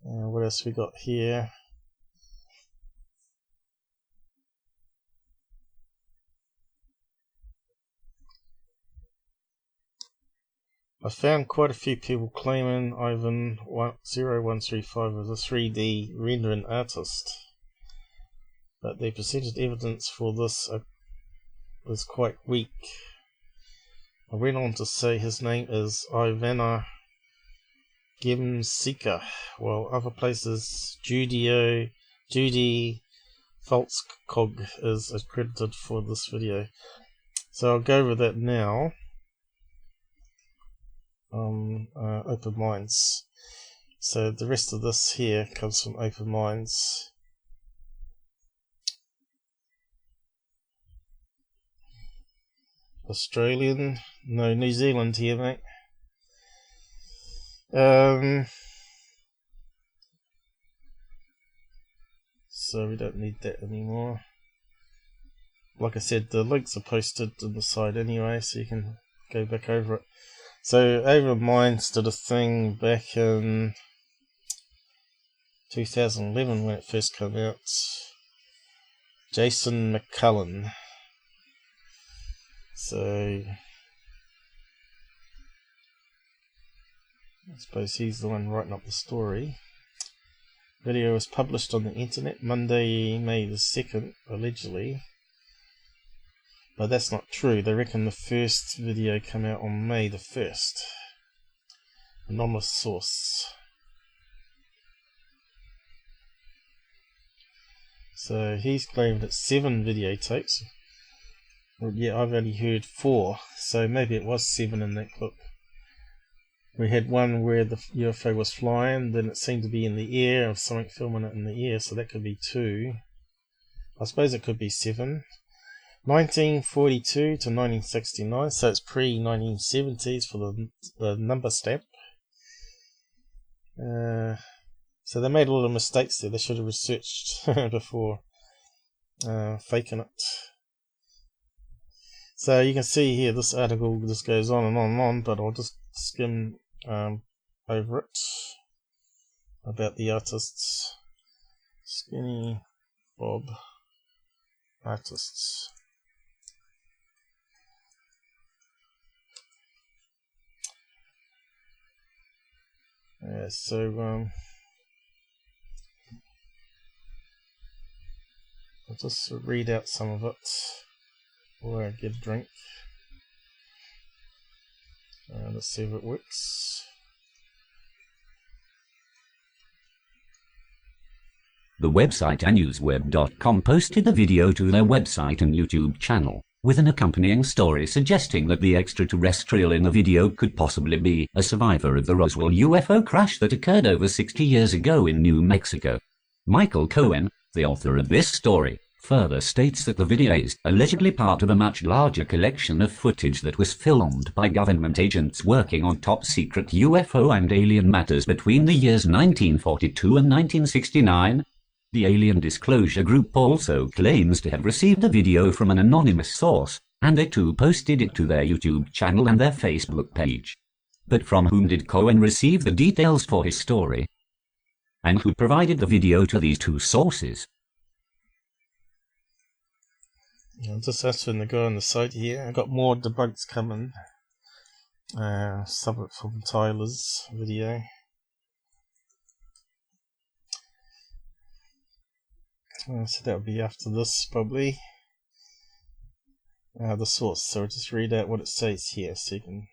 What else we got here? I found quite a few people claiming Ivan 0135 was a 3D rendering artist, but the presented evidence for this was quite weak. I went on to say his name is Ivana Gemsika, while other places Judy Falskog is accredited for this video. So I'll go over that now. OpenMinds. So the rest of this here comes from OpenMinds. Australian, no, New Zealand here, mate. So we don't need that anymore. Like I said, the links are posted on the side anyway, so you can go back over it. So OpenMinds did a thing back in 2011 when it first came out. Jason McCullen. So I suppose he's the one writing up the story. Video was published on the internet Monday, May the 2nd, allegedly. But that's not true. They reckon the first video came out on May the 1st. Anonymous source. So he's claimed it's 7 videotapes. Well, yeah, I've only heard 4, so maybe it was 7 in that clip. We had one where the UFO was flying, then it seemed to be in the air, or something filming it in the air, so that could be 2. I suppose it could be 7. 1942 to 1969, so it's pre-1970s for the number stamp. So they made a lot of mistakes there. They should have researched before faking it. So you can see here, this article just goes on and on and on, but I'll just skim over it about the artists. SkinnyBob artists. So I'll just read out some of it while I get a drink. Let's see if it works. The website anewsweb.com posted a video to their website and YouTube channel. with an accompanying story suggesting that the extraterrestrial in the video could possibly be a survivor of the Roswell UFO crash that occurred over 60 years ago in New Mexico. Michael Cohen, the author of this story, further states that the video is allegedly part of a much larger collection of footage that was filmed by government agents working on top-secret UFO and alien matters between the years 1942 and 1969. The Alien Disclosure Group also claims to have received a video from an anonymous source, and they too posted it to their YouTube channel and their Facebook page. But from whom did Cohen receive the details for his story? And who provided the video to these two sources? I'm just asking the guy on the side here. I've got more debunks coming. Some from Tyler's video. So that'll be after this probably. The source. So I'll just read out what it says here, so you can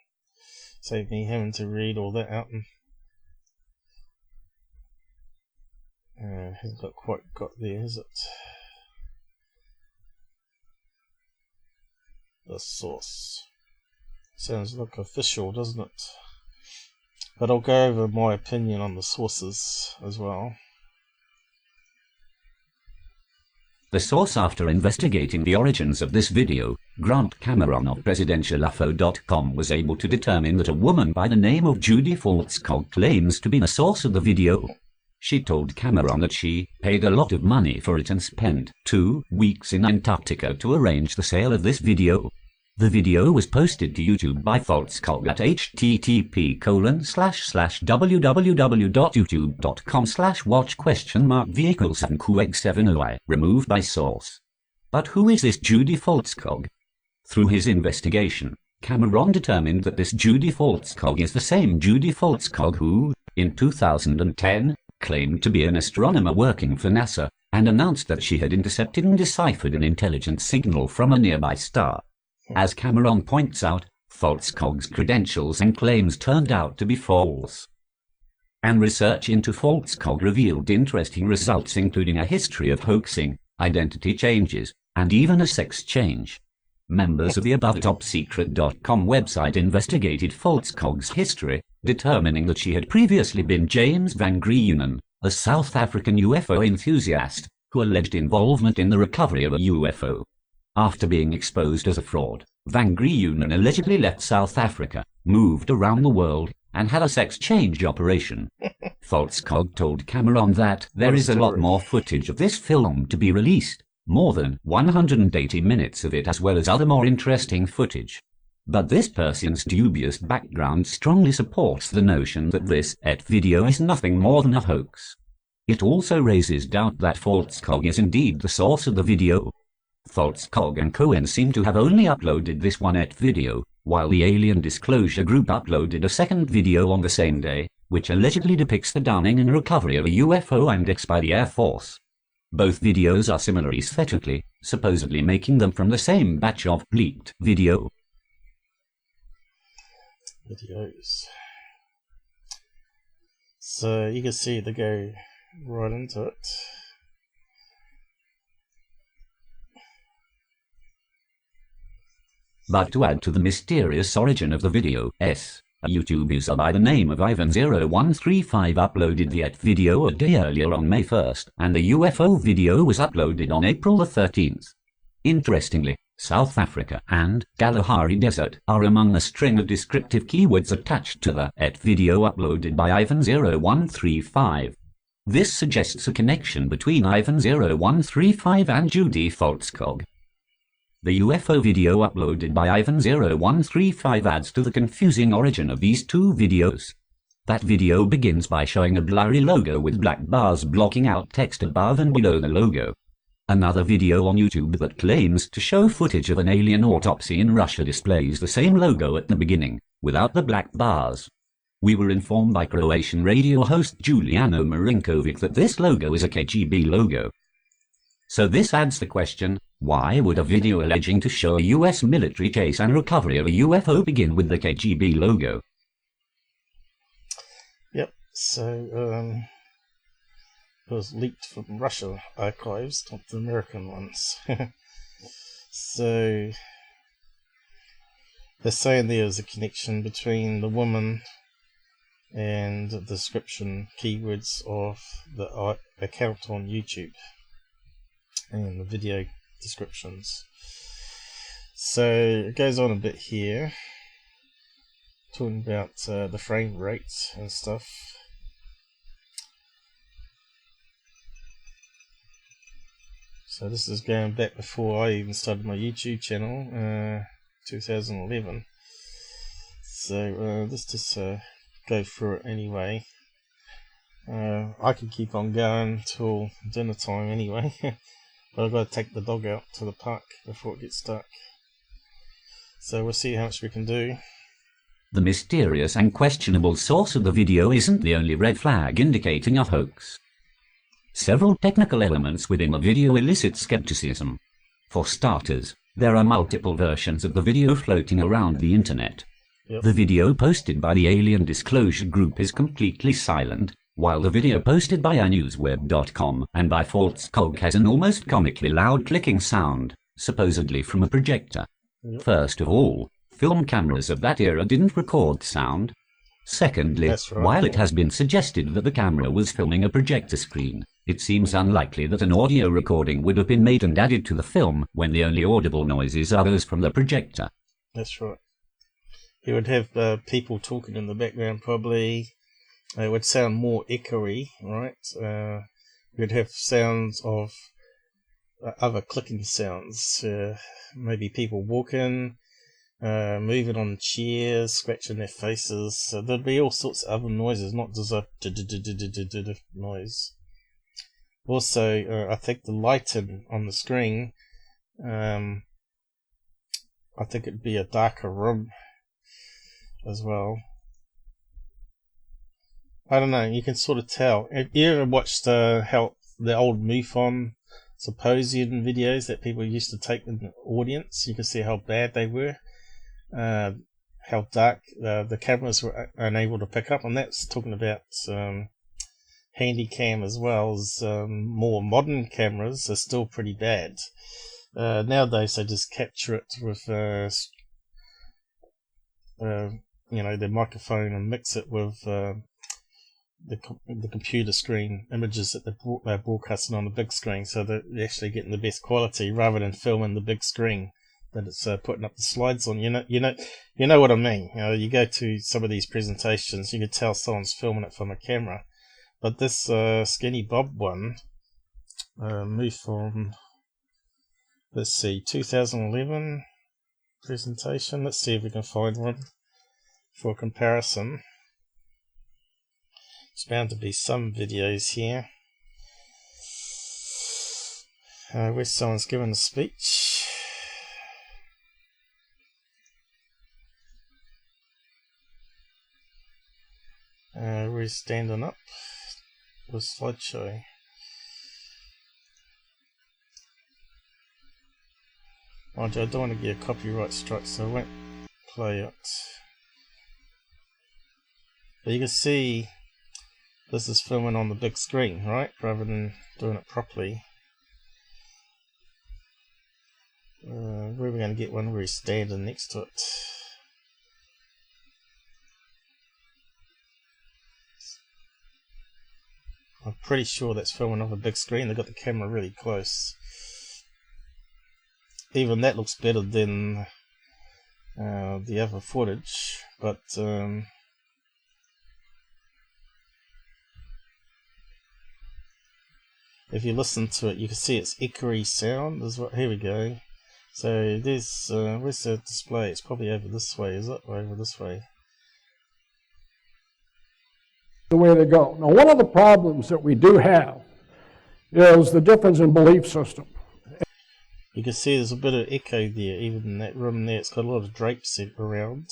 save me having to read all that out. Hasn't quite got there, is it? The source. Sounds like official, doesn't it? But I'll go over my opinion on the sources as well. The source, after investigating the origins of this video, Grant Cameron of presidentialufo.com, was able to determine that a woman by the name of Judy Faltzcog claims to be the source of the video. She told Cameron that she paid a lot of money for it and spent 2 weeks in Antarctica to arrange the sale of this video. The video was posted to YouTube by Faltzcog at http://www.youtube.com/watch?vehicle7QX70i, removed by source. But who is this Judy Faltzcog? Through his investigation, Cameron determined that this Judy Faltzcog is the same Judy Faltzcog who, in 2010, claimed to be an astronomer working for NASA, and announced that she had intercepted and deciphered an intelligence signal from a nearby star. As Cameron points out, Faltzcog's credentials and claims turned out to be false. And research into Faltzcog revealed interesting results, including a history of hoaxing, identity changes, and even a sex change. Members of the above topsecret.com website investigated Faltzcog's history, determining that she had previously been James Van Grienen, a South African UFO enthusiast, who alleged involvement in the recovery of a UFO. After being exposed as a fraud, Van Grienen allegedly left South Africa, moved around the world, and had a sex change operation. Faltzcog told Cameron that there is a lot more footage of this film to be released, more than 180 minutes of it, as well as other more interesting footage. But this person's dubious background strongly supports the notion that this video is nothing more than a hoax. It also raises doubt that Faltzcog is indeed the source of the video. Faltzcog and Cohen seem to have only uploaded this one video, while the Alien Disclosure Group uploaded a second video on the same day, which allegedly depicts the downing and recovery of a UFO and by the Air Force. Both videos are similar aesthetically, supposedly making them from the same batch of leaked videos. So you can see they go right into it. But to add to the mysterious origin of the video, a YouTube user by the name of Ivan0135 uploaded the video a day earlier on May 1st, and the UFO video was uploaded on April the 13th. Interestingly, South Africa and Kalahari Desert are among a string of descriptive keywords attached to the video uploaded by Ivan0135. This suggests a connection between Ivan0135 and Judy Faltzcog. The UFO video uploaded by Ivan0135 adds to the confusing origin of these two videos. That video begins by showing a blurry logo with black bars blocking out text above and below the logo. Another video on YouTube that claims to show footage of an alien autopsy in Russia displays the same logo at the beginning, without the black bars. We were informed by Croatian radio host Juliano Marinkovic that this logo is a KGB logo. So this adds the question, why would a video alleging to show a US military chase and recovery of a UFO begin with the KGB logo? Yep, so it was leaked from Russia archives, not the American ones. So they're saying there's a connection between the woman and the description keywords of the account on YouTube and the video descriptions. So it goes on a bit here, talking about the frame rates and stuff. So this is going back before I even started my YouTube channel, 2011. So let's just go through it anyway. I can keep on going till dinner time anyway, but I've got to take the dog out to the park before it gets dark. So we'll see how much we can do. The mysterious and questionable source of the video isn't the only red flag indicating a hoax. Several technical elements within the video elicit skepticism. For starters, there are multiple versions of the video floating around the internet. Yep. The video posted by the Alien Disclosure Group is completely silent, while the video posted by iNewsWeb.com and by Falscog has an almost comically loud clicking sound, supposedly from a projector. Yep. First of all, film cameras of that era didn't record sound. Secondly, That's right. While it has been suggested that the camera was filming a projector screen, it seems unlikely that an audio recording would have been made and added to the film when the only audible noises are those from the projector. That's right. You would have people talking in the background probably. It would sound more echoey, right? You'd have sounds of other clicking sounds. Maybe people walking, moving on chairs, scratching their faces. So there'd be all sorts of other noises, not just a noise. Also, I think the lighting on the screen, I think it'd be a darker room as well. I don't know, you can sort of tell. Have you ever watched how the old MUFON symposium videos that people used to take in the audience? You can see how bad they were, how dark the cameras were unable to pick up, and that's talking about Handycam as well as more modern cameras are still pretty bad. Nowadays they just capture it with their microphone and mix it with the computer screen images that they're broadcasting on the big screen, so that they're actually getting the best quality rather than filming the big screen that it's putting up the slides on. You know what I mean. You go to some of these presentations, you can tell someone's filming it from a camera. But this SkinnyBob one, moved from, let's see, 2011 presentation. Let's see if we can find one for comparison. There's bound to be some videos here. Where someone's giving a speech. We're standing up with slideshow. Mind you, I don't want to get a copyright strike, so I won't play it. But you can see this is filming on the big screen, right? Rather than doing it properly. Where are we going to get one where he's standing next to it? I'm pretty sure that's filming off a big screen. They've got the camera really close. Even that looks better than the other footage, but if you listen to it, you can see it's echoey sound. Here we go. So there's where's the display? It's probably over this way, is it? Or over this way? The way to go. Now, one of the problems that we do have is the difference in belief system. You can see there's a bit of echo there, even in that room there. It's got a lot of drapes around.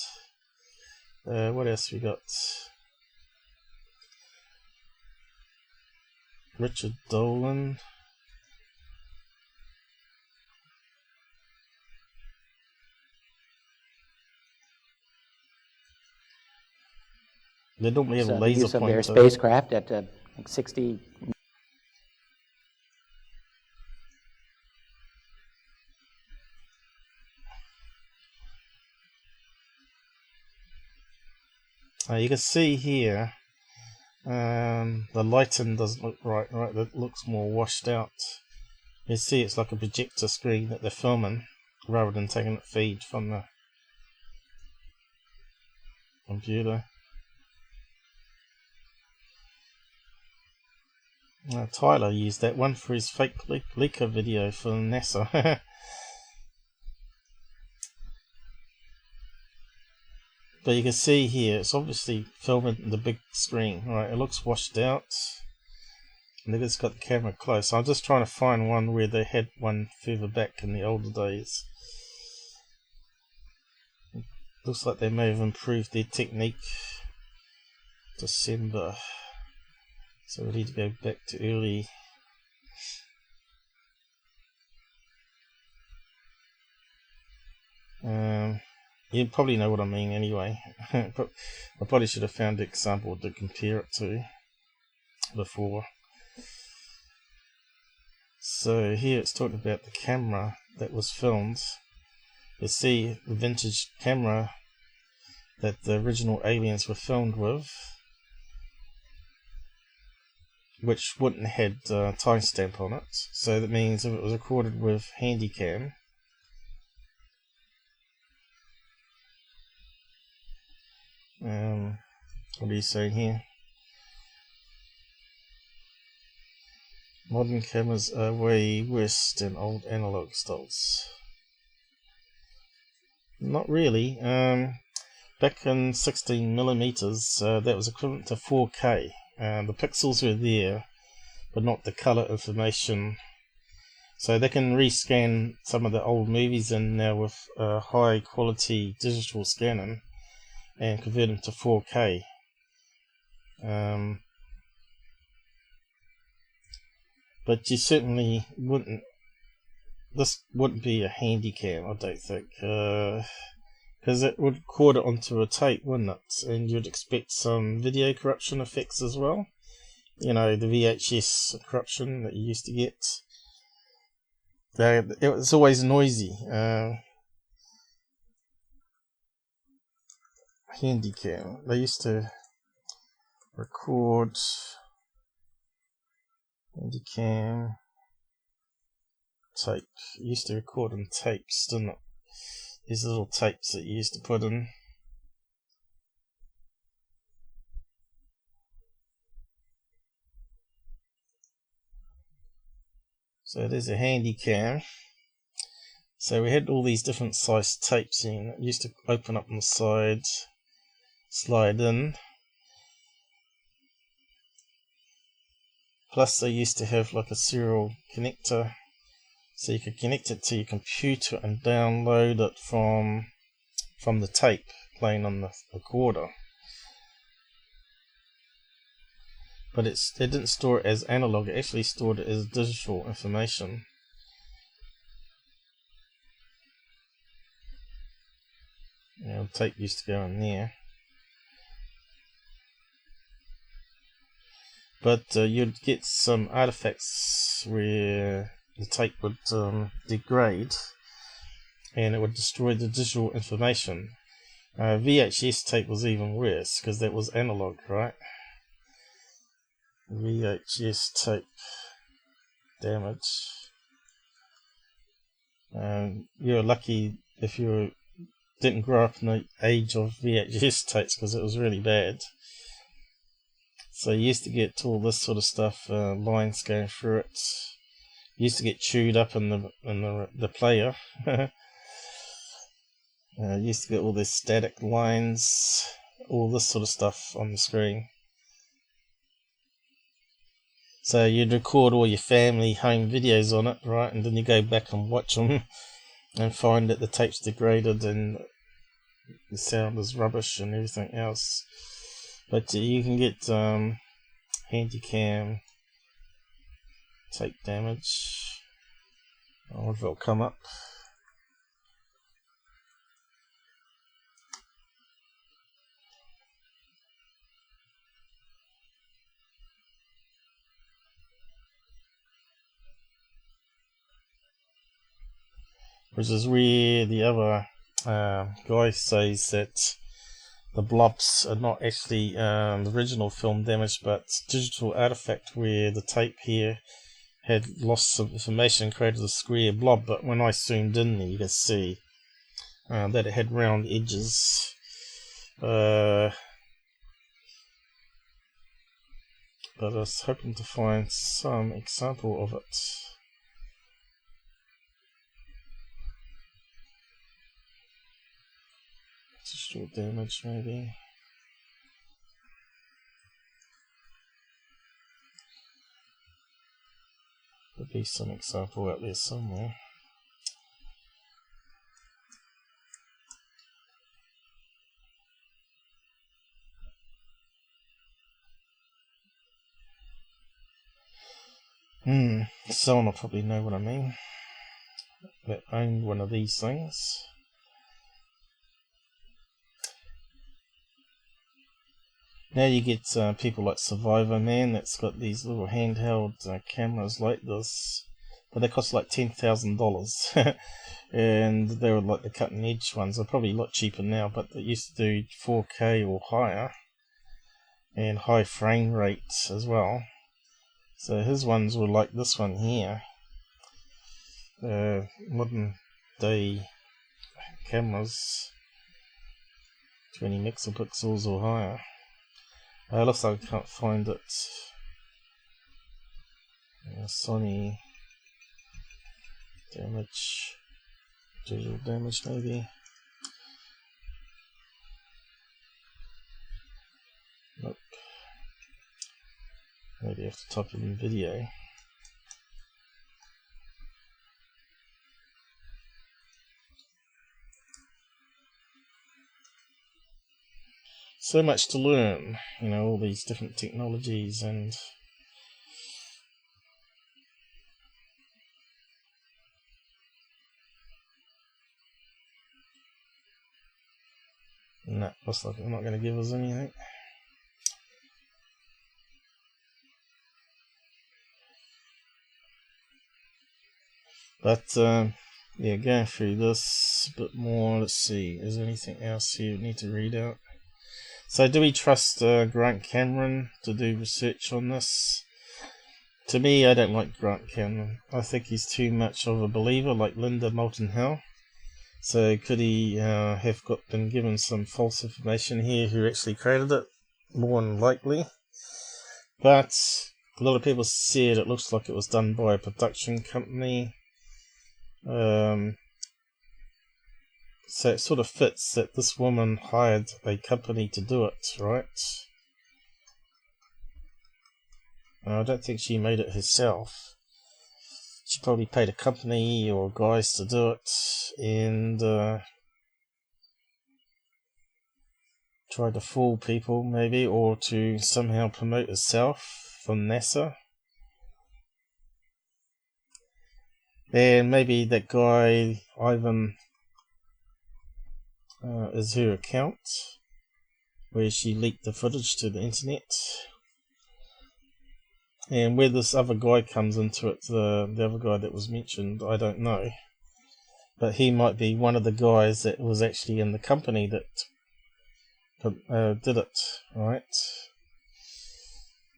What else we got? Richard Dolan. They normally have a laser use of pointer. their spacecraft at like 60. You can see here the lighting doesn't look right. It looks more washed out. You see it's like a projector screen that they're filming rather than taking a feed from the computer. Tyler used that one for his fake leaker video for NASA. But you can see here, it's obviously filming the big screen, right? It looks washed out. And they've just got the camera close. I'm just trying to find one where they had one further back in the older days. Looks like they may have improved their technique. December. So we need to go back to early. You probably know what I mean anyway. But I probably should have found the example to compare it to before. So here it's talking about the camera that was filmed. You see the vintage camera that the original aliens were filmed with, which wouldn't have had a timestamp on it. So that means if it was recorded with Handycam, what are you saying here? Modern cameras are way worse than old analog styles. Not really. Back in 16mm, that was equivalent to 4K. The pixels were there, but not the color information. So they can rescan some of the old movies in now with high quality digital scanning and convert them to 4K. But you certainly wouldn't. This wouldn't be a Handycam, I don't think, because it would record it onto a tape, wouldn't it? And you'd expect some video corruption effects as well. You know, the VHS corruption that you used to get. It was always noisy. Handycam. They used to record. Handycam tape. You used to record on tapes, didn't it? These little tapes that you used to put in. So there's a Handycam. So we had all these different sized tapes in. It used to open up on the side, slide in. Plus they used to have like a serial connector, so you could connect it to your computer and download it from the tape playing on the recorder. But it didn't store it as analog, it actually stored it as digital information. Yeah, the tape used to go in there. But you'd get some artifacts where the tape would degrade and it would destroy the digital information. VHS tape was even worse because that was analog, right? VHS tape damage. You're lucky if you didn't grow up in the age of VHS tapes because it was really bad. So you used to get all this sort of stuff, lines going through it. You used to get chewed up in the player. You used to get all these static lines, all this sort of stuff on the screen. So you'd record all your family home videos on it, right? And then you go back and watch them and find that the tape's degraded and the sound is rubbish and everything else. But you can get Handycam tape damage. I wonder if it'll come up. Which is where the other guy says that the blobs are not actually the original film damage, but digital artifact where the tape here had lost some information and created a square blob. But when I zoomed in there, you can see that it had round edges. But I was hoping to find some example of it. Digital damage, maybe. There'll be some example out there somewhere. Someone will probably know what I mean. That owned one of these things. Now you get people like Survivor Man that's got these little handheld cameras like this, but they cost like $10,000, and they were like the cutting edge ones. They're probably a lot cheaper now, but they used to do 4K or higher, and high frame rates as well. So his ones were like this one here, modern day cameras, 20 megapixels or higher. Looks like I can't find it. Sony damage, digital damage maybe. Nope. Maybe I have to type it in video. So much to learn, you know, all these different technologies and nah, looks like they're not going to give us anything. But yeah, going through this a bit more, let's see, is there anything else here we need to read out? So do we trust Grant Cameron to do research on this? To me, I don't like Grant Cameron. I think he's too much of a believer, like Linda Moulton Howe. So could he have been given some false information here who actually created it? More than likely. But a lot of people said it looks like it was done by a production company. So it sort of fits that this woman hired a company to do it, right? I don't think she made it herself. She probably paid a company or guys to do it, and tried to fool people maybe, or to somehow promote herself from NASA. And maybe that guy, Ivan, is her account, where she leaked the footage to the internet. And where this other guy comes into it, the other guy that was mentioned, I don't know. But he might be one of the guys that was actually in the company that did it, right?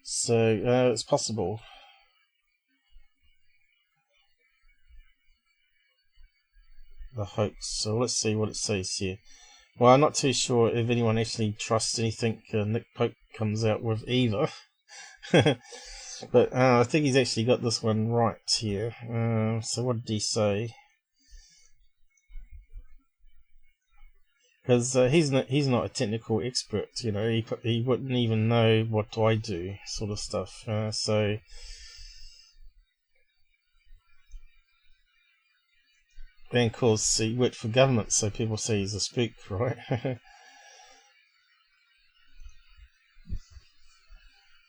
So it's possible. The hoax. So let's see what it says here. Well, I'm not too sure if anyone actually trusts anything Nick Pope comes out with either. But I think he's actually got this one right here. So what did he say? Because he's not a technical expert, you know. He wouldn't even know what I do, sort of stuff. So. And of course, he worked for government, so people say he's a spook, right?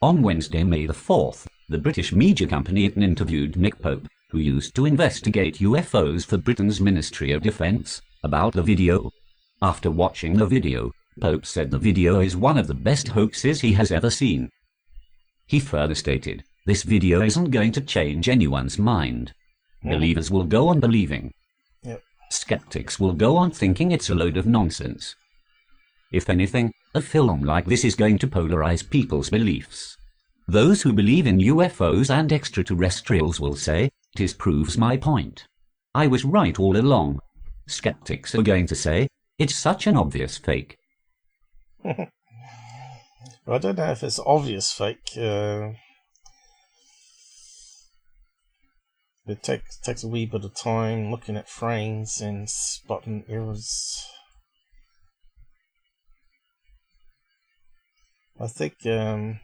On Wednesday, May the 4th, the British media company interviewed Nick Pope, who used to investigate UFOs for Britain's Ministry of Defence, about the video. After watching the video, Pope said the video is one of the best hoaxes he has ever seen. He further stated, "This video isn't going to change anyone's mind. Believers will go on believing. Yep. Skeptics will go on thinking it's a load of nonsense. If anything, A film like this is going to polarize people's beliefs. Those who believe in UFOs and extraterrestrials will say, "This proves my point. I was right all along." Skeptics are going to say, "It's such an obvious fake." Well, I don't know if it's obvious fake. It takes a wee bit of time looking at frames and spotting errors. I think the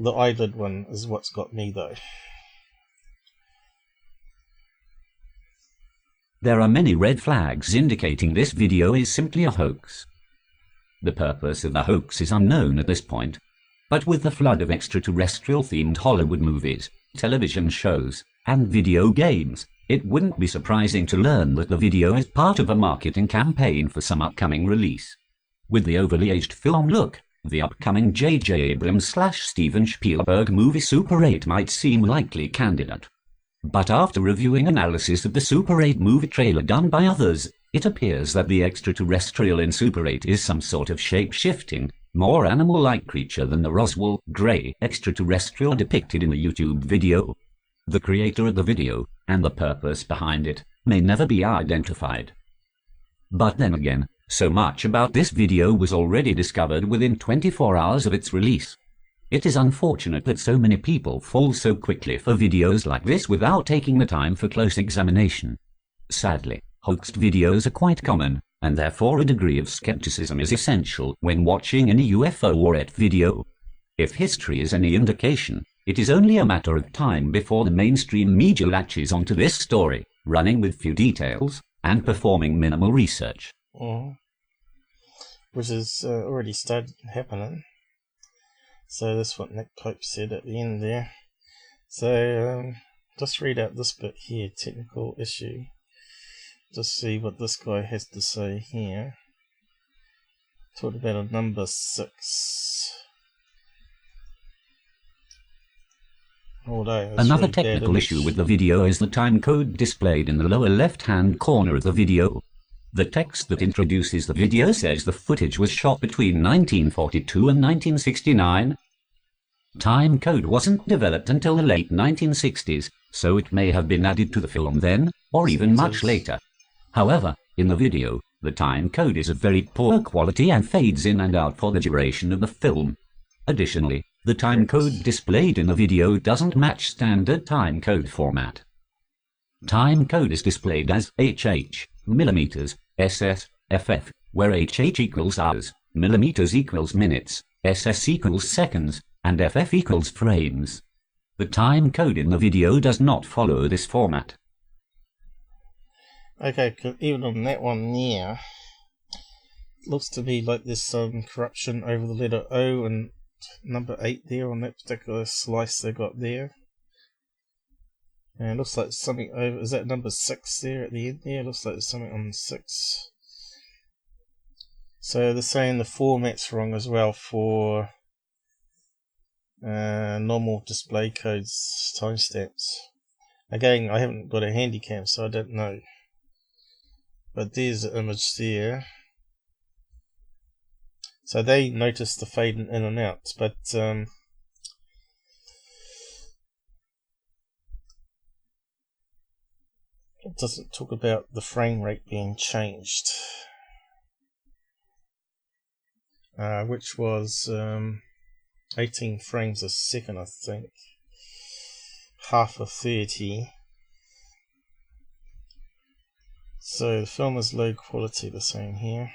eyelid one is what's got me though. There are many red flags indicating this video is simply a hoax. The purpose of the hoax is unknown at this point, but with the flood of extraterrestrial-themed Hollywood movies, television shows, and video games, it wouldn't be surprising to learn that the video is part of a marketing campaign for some upcoming release. With the overly aged film look, the upcoming J.J. Abrams/Steven Spielberg movie Super 8 might seem likely candidate. But after reviewing analysis of the Super 8 movie trailer done by others, it appears that the extraterrestrial in Super 8 is some sort of shape-shifting, more animal-like creature than the Roswell Gray extraterrestrial depicted in the YouTube video. The creator of the video, and the purpose behind it, may never be identified. But then again, so much about this video was already discovered within 24 hours of its release. It is unfortunate that so many people fall so quickly for videos like this without taking the time for close examination. Sadly, hoaxed videos are quite common, and therefore a degree of skepticism is essential when watching any UFO or ET video. If history is any indication, it is only a matter of time before the mainstream media latches onto this story, running with few details, and performing minimal research. Which has already started happening. So that's what Nick Pope said at the end there. So just read out this bit here, technical issue. Just see what this guy has to say here. Talked about a number 6. Another technical issue with the video is the time code displayed in the lower left-hand corner of the video. The text that introduces the video says the footage was shot between 1942 and 1969. Time code wasn't developed until the late 1960s, so it may have been added to the film then, or even much later. However, in the video, the time code is of very poor quality and fades in and out for the duration of the film. Additionally, the time code displayed in the video doesn't match standard time code format. Time code is displayed as HH, millimeters, SS, FF, where HH equals hours, millimeters equals minutes, SS equals seconds, and FF equals frames. The time code in the video does not follow this format. Okay, 'cause even on that one there, it looks to be like there's some corruption over the letter O and number 8 there on that particular slice they got there. And it looks like something over, is that number 6 there at the end there? It looks like there's something on 6. So they're saying the format's wrong as well for normal display codes timestamps. Again, I haven't got a handy cam, so I don't know. But there's the image there. So they noticed the fading in and out, but it doesn't talk about the frame rate being changed, which was 18 frames a second, I think, half of 30. So the film is low quality, they're saying here.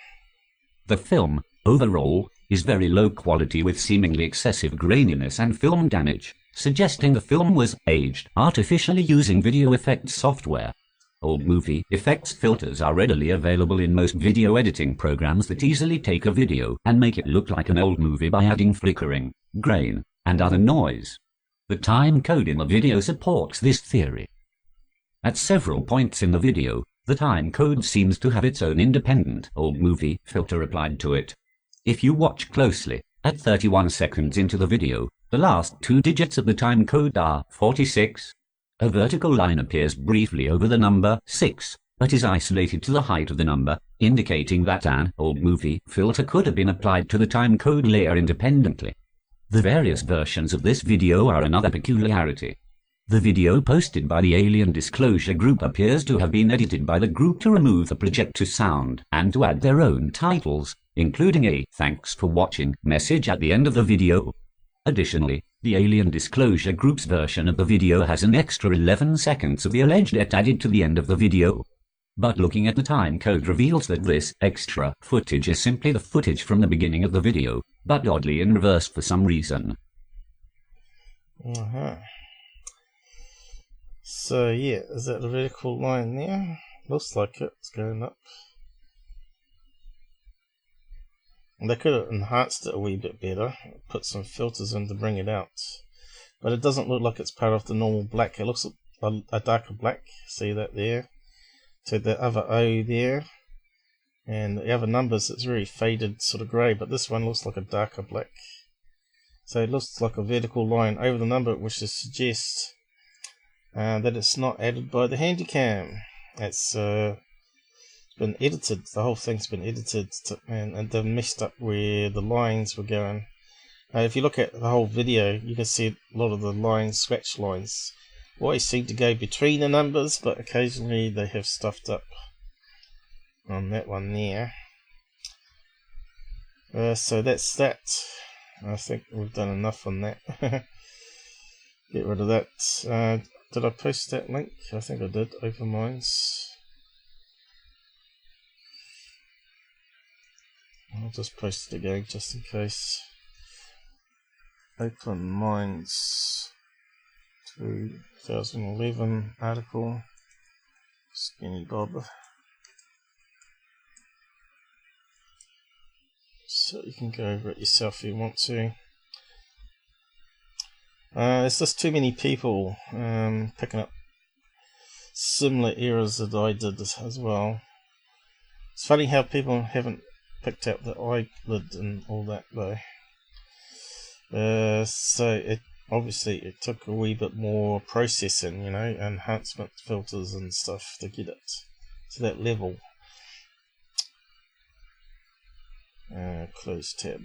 The film, overall, is very low quality with seemingly excessive graininess and film damage, suggesting the film was aged artificially using video effects software. Old movie effects filters are readily available in most video editing programs that easily take a video and make it look like an old movie by adding flickering, grain, and other noise. The time code in the video supports this theory. At several points in the video, the time code seems to have its own independent old movie filter applied to it. If you watch closely, at 31 seconds into the video, the last 2 digits of the time code are 46. A vertical line appears briefly over the number 6, but is isolated to the height of the number indicating that an old movie filter could have been applied to the timecode layer independently. The various versions of this video are another peculiarity. The video posted by the Alien Disclosure group appears to have been edited by the group to remove the projector sound and to add their own titles, including a "Thanks for watching" message at the end of the video. Additionally, the Alien Disclosure group's version of the video has an extra 11 seconds of the alleged edit added to the end of the video. But looking at the timecode reveals that this extra footage is simply the footage from the beginning of the video, but oddly in reverse for some reason. So yeah, is that the vertical line there? Looks like it. It's going up. They could have enhanced it a wee bit better, put some filters in to bring it out. But it doesn't look like it's part of the normal black. It looks a darker black. See that there? So the other O there, and the other numbers, it's very faded sort of grey, but this one looks like a darker black. So it looks like a vertical line over the number, which suggests that it's not added by the Handycam. It's been edited. The whole thing's been edited, and they've messed up where the lines were going. If you look at the whole video, you can see a lot of the lines, scratch lines, always seem to go between the numbers, but occasionally they have stuffed up on that one there. So that's that. I think we've done enough on that. Get rid of that. Did I post that link? I think I did. OpenMinds. I'll just post it again just in case. OpenMinds 2011 article. SkinnyBob. So you can go over it yourself if you want to. It's just too many people picking up similar errors that I did as well. It's funny how people haven't picked out the eyelid and all that though. So it obviously took a wee bit more processing, you know, enhancement filters and stuff to get it to that level. Close tab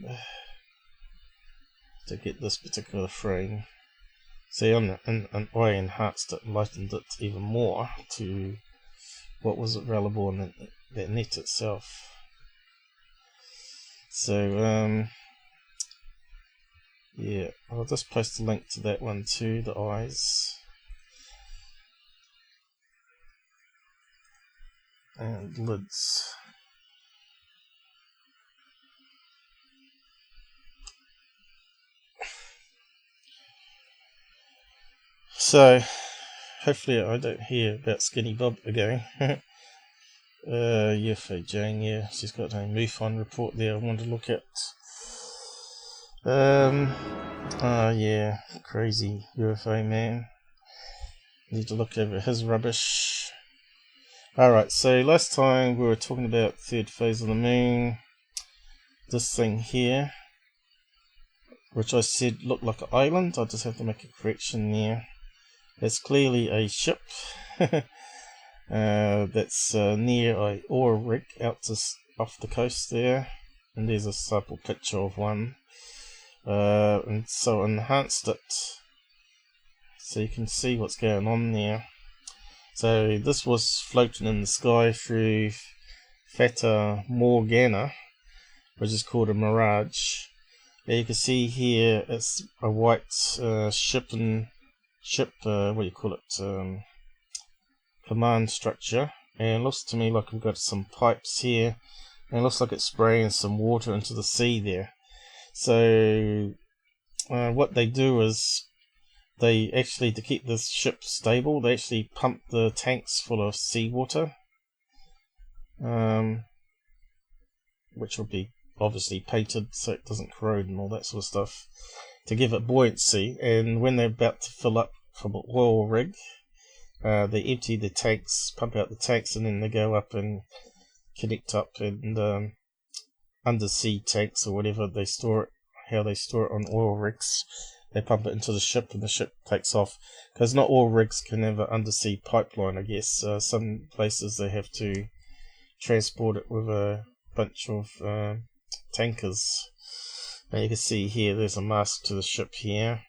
to get this particular frame. See, I enhanced it, lightened it even more to what was available on the net itself. So yeah, I'll just post a link to that one too, the eyes and lids. So hopefully I don't hear about SkinnyBob again. UFO Jane, yeah, she's got a MUFON report there I want to look at. Yeah, crazy UFO man. Need to look over his rubbish. Alright, so last time we were talking about third phase of the moon. This thing here, which I said looked like an island. I just have to make a correction there. It's clearly a ship that's near a oil rig out off the coast there, and there's a sample picture of one. And so I enhanced it so you can see what's going on there. So this was floating in the sky through Fata Morgana, which is called a mirage. You can see here it's a white ship, what do you call it, command structure, and it looks to me like we've got some pipes here, and it looks like it's spraying some water into the sea there. So what they do is they actually, to keep this ship stable, they actually pump the tanks full of seawater, which will be obviously painted so it doesn't corrode and all that sort of stuff, to give it buoyancy. And when they're about to fill up from an oil rig, they empty the tanks, pump out the tanks, and then they go up and connect up and undersea tanks or whatever they store it, how they store it on oil rigs. They pump it into the ship and the ship takes off, because not all rigs can have an undersea pipeline, I guess. Some places they have to transport it with a bunch of tankers. And you can see here there's a mask to the ship here,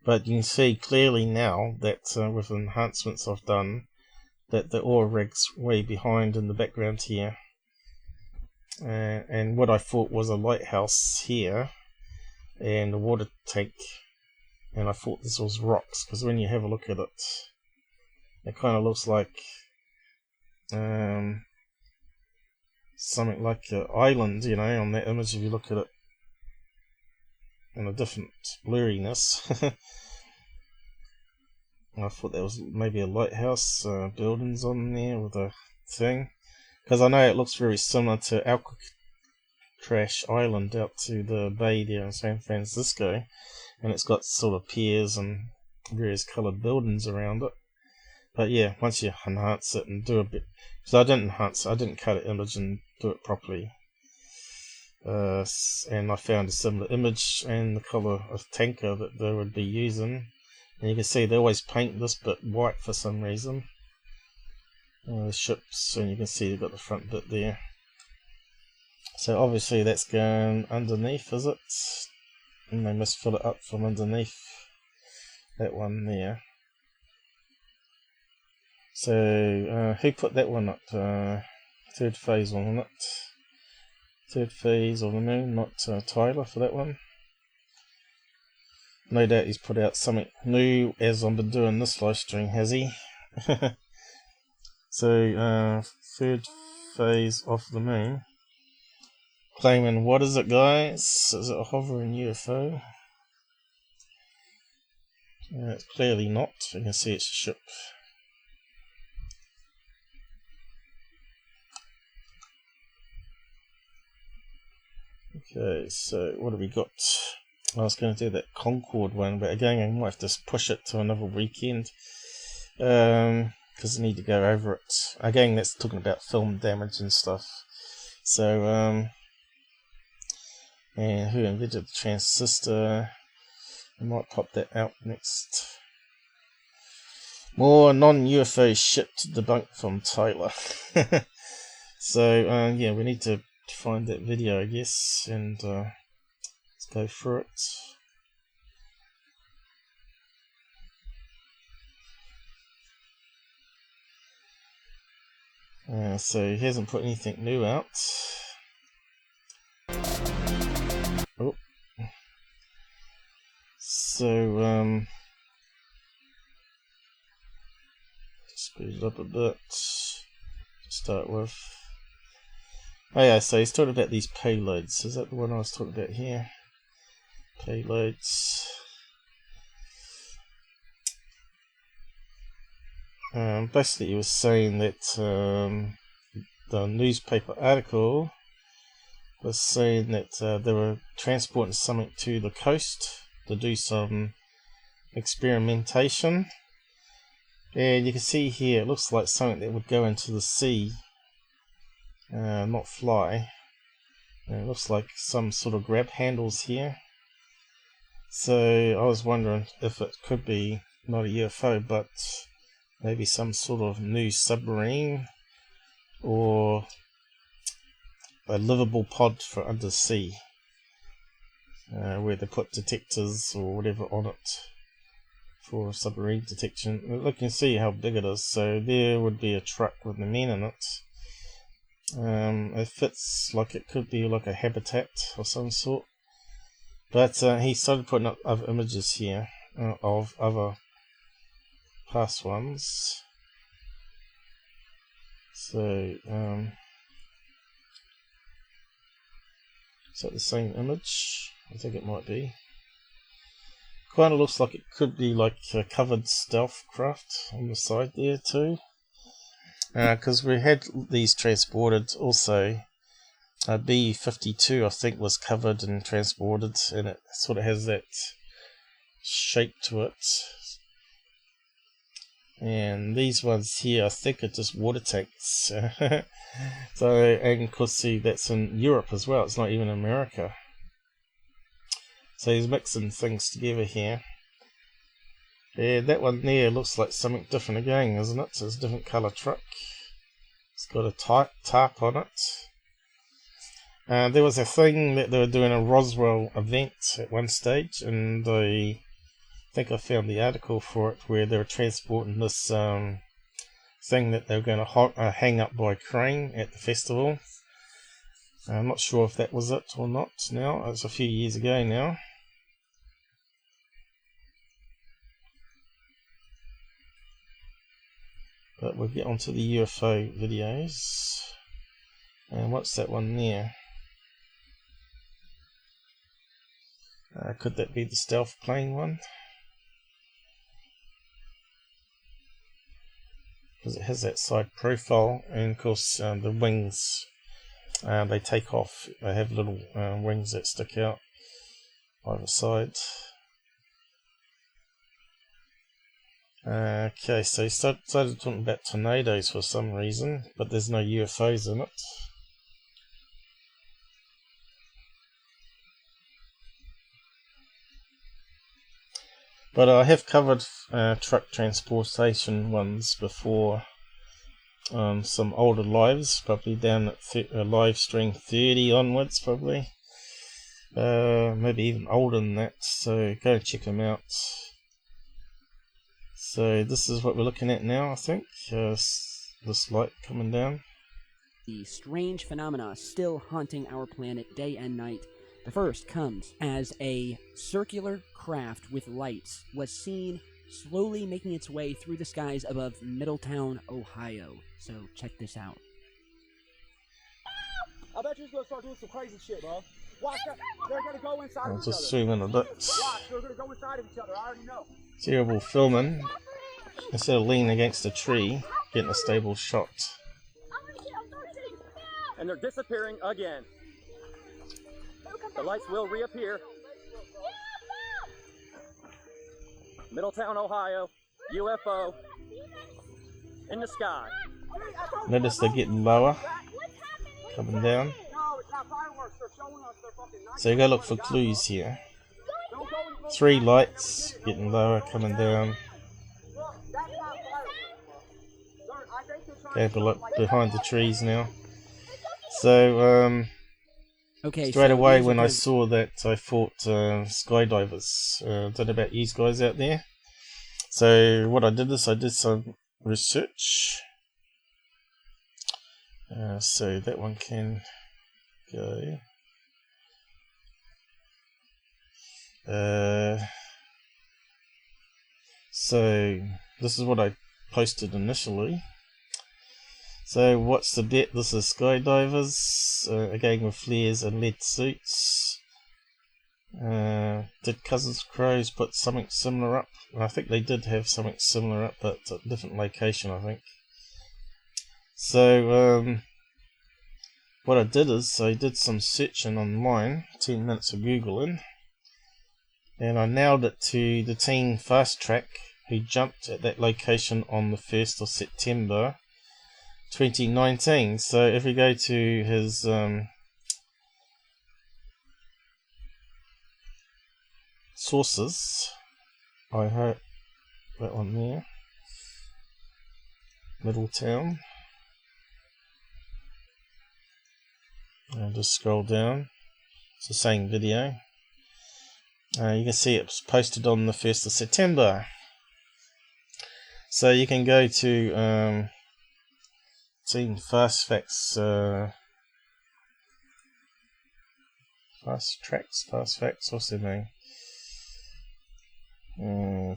but you can see clearly now that with enhancements I've done that the oil rig's way behind in the background here, and what I thought was a lighthouse here and a water tank, and I thought this was rocks, because when you have a look at it, it kind of looks like something like an island, you know, on that image if you look at it in a different blurriness. I thought that was maybe a lighthouse, buildings on there with a thing, because I know it looks very similar to Alcatraz Island out to the bay there in San Francisco, and it's got sort of piers and various coloured buildings around it. But yeah, once you enhance it and do a bit, so I didn't cut an image and do it properly, and I found a similar image and the colour of tanker that they would be using. And you can see they always paint this bit white for some reason. The ships, and you can see they've got the front bit there. So obviously that's going underneath, is it? And they must fill it up from underneath that one there. So who put that one up? Third phase, wasn't it? Third phase of the moon, not Tyler for that one. No doubt he's put out something new as I've been doing this live stream, has he? So, third phase of the moon. Claiming, what is it, guys? Is it a hovering UFO? It's clearly not. You can see it's a ship. Okay, so what have we got? I was going to do that Concorde one, but again I might have to push it to another weekend, because I need to go over it. Again, that's talking about film damage and stuff. So, and who invented the transistor? I might pop that out next. More non-UFO shit to debunk from Tyler. So, yeah, we need to find that video, I guess, and let's go through it. So he hasn't put anything new out. Oh. So speed it up a bit to start with. Oh yeah, so he's talking about these payloads. Is that the one I was talking about here? Payloads. Basically he was saying that the newspaper article was saying that they were transporting something to the coast to do some experimentation. And you can see here it looks like something that would go into the sea, not fly. And it looks like some sort of grab handles here. So I was wondering if it could be not a UFO, but maybe some sort of new submarine or a livable pod for undersea, where they put detectors or whatever on it for submarine detection. Look, you can see how big it is. So there would be a truck with the men in it. It fits like it could be like a habitat of some sort. But he started putting up other images here of other past ones. So is that the same image? I think it might be. Kind of looks like it could be like a covered stealth craft on the side there too. Because we had these transported also. B-52 I think was covered and transported, and it sort of has that shape to it. And these ones here I think are just water tanks. So, and of course see that's in Europe as well, it's not even America. So he's mixing things together here. Yeah, that one there looks like something different again, isn't it? So it's a different colour truck. It's got a tarp on it. There was a thing that they were doing a Roswell event at one stage, and I think I found the article for it where they were transporting this thing that they were going to hang up by crane at the festival. I'm not sure if that was it or not now. It's a few years ago now. But we'll get onto the UFO videos. And what's that one there? Could that be the stealth plane one? Because it has that side profile, and of course the wings, they take off. They have little wings that stick out either side. Okay, so he started talking about tornadoes for some reason, but there's no UFOs in it. But I have covered truck transportation ones before, some older lives, probably down at live stream 30 onwards, probably. Maybe even older than that, so go and check them out. So this is what we're looking at now, I think. This light coming down. The strange phenomena still haunting our planet day and night. The first comes as a circular craft with lights was seen slowly making its way through the skies above Middletown, Ohio. So check this out. I bet you're gonna start doing some crazy shit, bro. Watch that. They're gonna go inside I'll of each just other. zoom in a bit. Watch, they're gonna go inside of each other. I already know. Terrible filming. Instead of leaning against a tree, getting a stable shot. And they're disappearing again. The lights will reappear. Middletown, Ohio. UFO. In the sky. Notice they're getting lower, coming down. So you gotta look for clues here. 3 lights, getting lower, coming down. Okay, behind the trees now. So, Okay, straight so away these are when I kind of- saw that, I thought skydivers. Don't know about you guys out there. So what I did is I did some research. So that one can go. So this is what I posted initially. So what's the bet? This is skydivers, a gang of flares and lead suits. Did Cousins Crows put something similar up? I think they did have something similar up, but at a different location, I think. So what I did is I did some searching online, 10 minutes of Googling, and I nailed it to the Team Fast Track who jumped at that location on the 1st of September 2019. So if we go to his sources, I heard that one there, Middletown. I'll just scroll down. It's the same video. You can see it was posted on the 1st of September. So you can go to Team Fast Facts, Fast Facts, what's their name?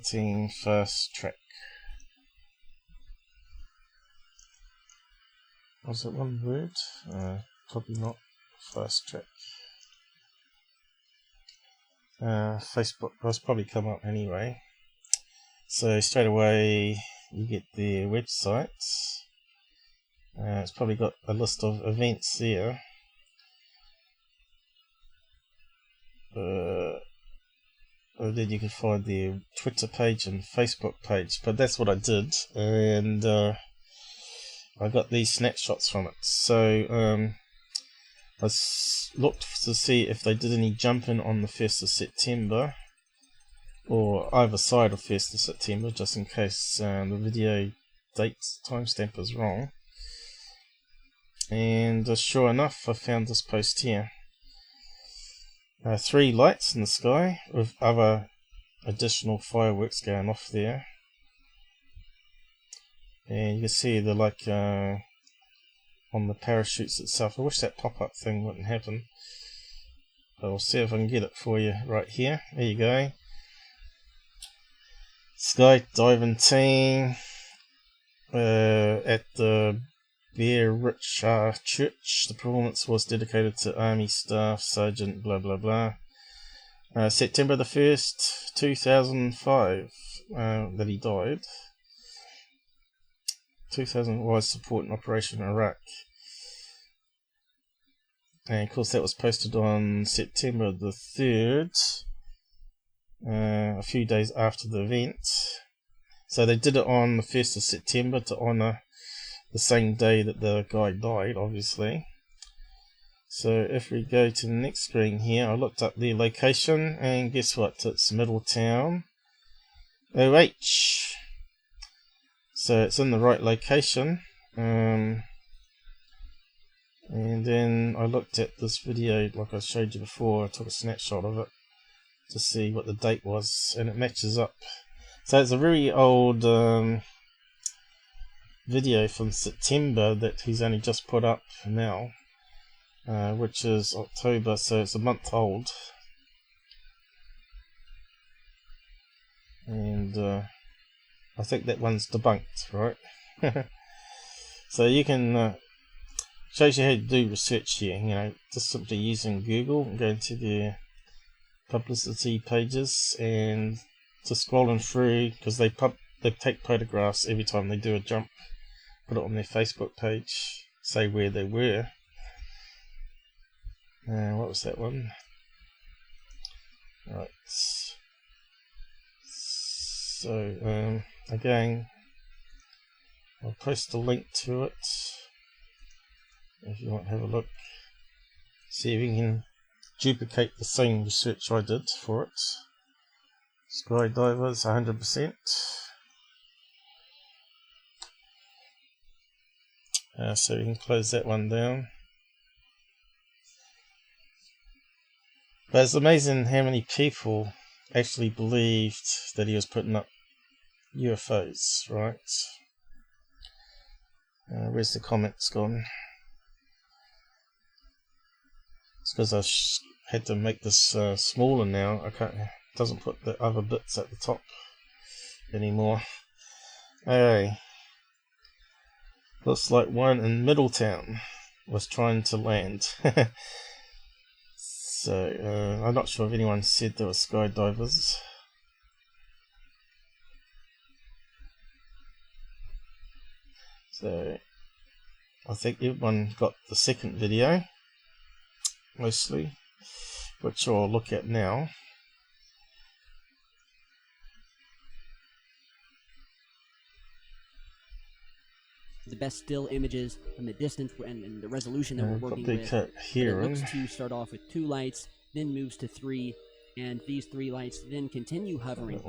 Team Fast Track. Was it one word? Probably not. Fast Track. Facebook has probably come up anyway. So straight away you get their websites. It's probably got a list of events there. And then you can find their Twitter page and Facebook page. But that's what I did, and I got these snapshots from it. So I looked to see if they did any jumping on the 1st of September, or either side of 1st of September, just in case the video date timestamp is wrong. and sure enough, I found this post here. 3 lights in the sky with other additional fireworks going off there, and you can see the on the parachutes itself. I wish that pop-up thing wouldn't happen, but I'll see if I can get it for you right here. There you go. Skydiving team at the Bear Church. The performance was dedicated to Army Staff Sergeant blah blah blah. September the 1st, 2005, that he died. 2000 was supporting Operation Iraq. And of course that was posted on September the 3rd, a few days after the event. So they did it on the 1st of September to honour the same day that the guy died, obviously. So if we go to the next screen here, I looked up the location, and guess what? It's Middletown, OH. So it's in the right location. And then I looked at this video like I showed you before. I took a snapshot of it to see what the date was, and it matches up. So it's a very old video from September that he's only just put up now, which is October, so it's a month old. And I think that one's debunked, right? So you can shows you how to do research here, you know, just simply using Google and going to their publicity pages and just scrolling through, because they take photographs every time they do a jump, put it on their Facebook page, say where they were. What was that one? Right. So again, I'll post a link to it if you want to have a look. See if you can duplicate the same research I did for it. Skydivers 100%. So we can close that one down. But it's amazing how many people actually believed that he was putting up UFOs, right? Where's the comments gone? It's because I had to make this smaller now. I can't. It doesn't put the other bits at the top anymore. Okay. Looks like one in Middletown was trying to land. So I'm not sure if anyone said there were skydivers. So I think everyone got the second video mostly, which I'll look at now. The best still images from the distance and the resolution that we're working with. Here, it looks to start off with 2 lights, then moves to 3, and these 3 lights then continue hovering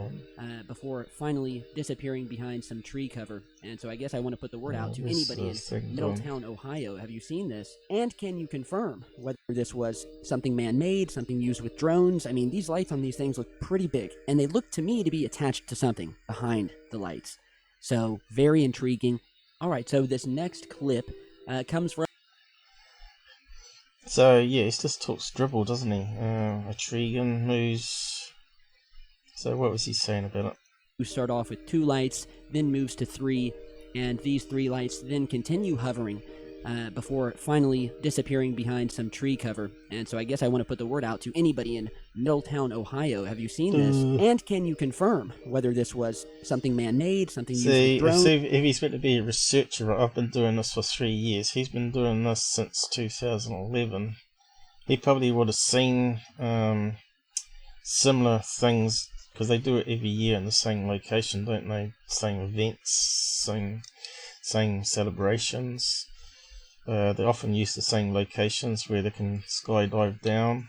before finally disappearing behind some tree cover. And so I guess I want to put the word out to anybody in Middletown, Ohio. Have you seen this? And can you confirm whether this was something man-made, something used with drones? I mean, these lights on these things look pretty big, and they look to me to be attached to something behind the lights. So very intriguing. Alright, so this next clip comes from... So, yeah, he just talks dribble, doesn't he? A Trigan moves... So what was he saying about it? You start off with 2 lights, then moves to 3, and these 3 lights then continue hovering before finally disappearing behind some tree cover. And so I guess I want to put the word out to anybody in Middletown, Ohio. Have you seen this? And can you confirm whether this was something man-made, something used with drones? See, if he's meant to be a researcher, I've been doing this for 3 years. He's been doing this since 2011. He probably would have seen similar things, because they do it every year in the same location, don't they? Same events, same celebrations. They often use the same locations where they can skydive down.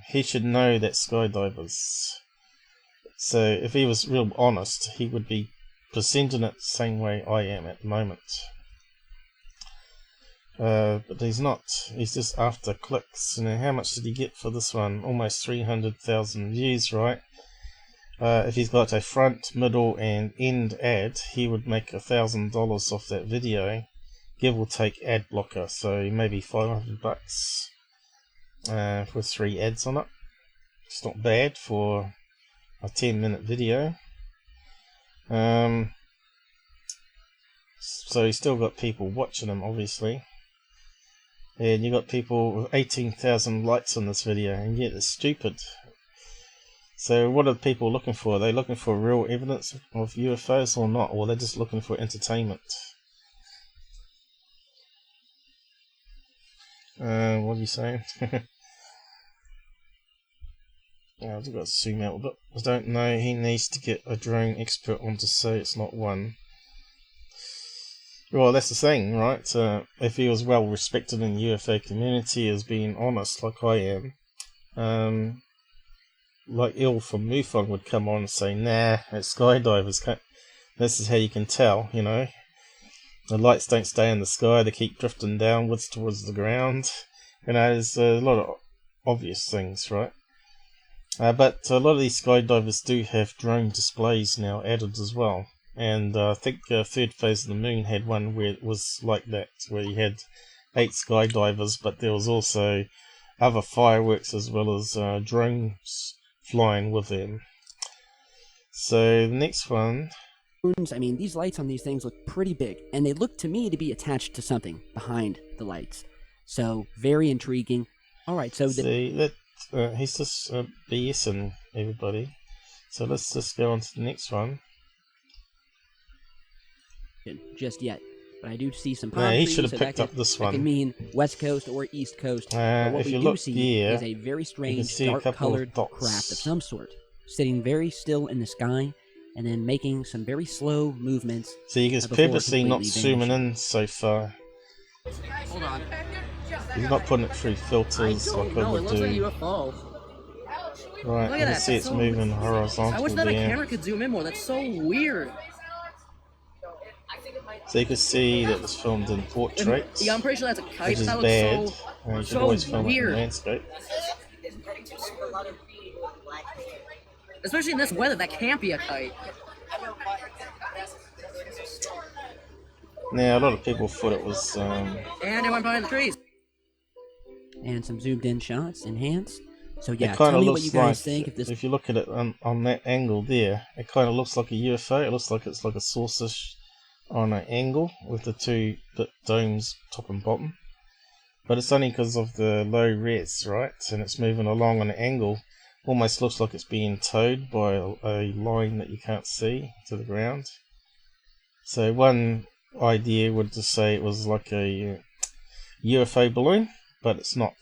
He should know that skydivers. So if he was real honest, he would be presenting it the same way I am at the moment. but he's not. He's just after clicks. And how much did he get for this one? Almost 300,000 views, right? If he's got a front, middle, and end ad, he would make $1,000 off that video, give or take ad blocker. So maybe $500 with 3 ads on it. It's not bad for a 10-minute video. So he's still got people watching him, obviously. And you got people with 18,000 likes on this video, and yet it's stupid. So what are people looking for? Are they looking for real evidence of UFOs or not? Or they're just looking for entertainment? What are you saying? I've got to zoom out a bit. I don't know. He needs to get a drone expert on to say it's not one. Well, that's the thing, right? If he was well respected in the UFO community as being honest, like I am, like Il from MUFON would come on and say, nah, it's skydivers. This is how you can tell, you know. The lights don't stay in the sky, they keep drifting downwards towards the ground. You know, there's a lot of obvious things, right? But a lot of these skydivers do have drone displays now added as well. And I think Third Phase of the Moon had one where it was like that, where you had 8 skydivers, but there was also other fireworks as well as drones flying with them. So the next one. I mean, these lights on these things look pretty big, and they look to me to be attached to something behind the lights. So very intriguing. All right, so see that he's just BSing everybody. So let's just go on to the next one. Just yet, but I do see some palm Yeah, he trees, should have so picked up this one. That can mean West Coast or East Coast. But what if we you do look see here, is a very strange, see a couple dark-colored of dots. craft of some sort, sitting very still in the sky, and then making some very slow movements. So you can purposely not zooming in so far. Hold on. He's not putting it through filters like I No, it would looks like a do. UFO. Right, Look you at can that. see it's That's so moving horizontal I wish that a there. camera could zoom in more. That's so weird. So you can see that it was filmed in portrait, Yeah, I'm pretty sure that's a kite. which is That bad. looks You can so always film it weird. in landscape. Especially in this weather, that can't be a kite. Now, a lot of people thought it was... And it went behind the trees. And some zoomed-in shots, enhanced. So yeah, it kind tell of me what looks you guys like, think of this. if you look at it on that angle there, it kind of looks like a UFO. It looks like it's like a saucer on an angle with the 2 domes top and bottom. But it's only because of the low res, right? And it's moving along on an angle. Almost looks like it's being towed by a line that you can't see to the ground. So one idea would just say it was like a UFO balloon, but it's not.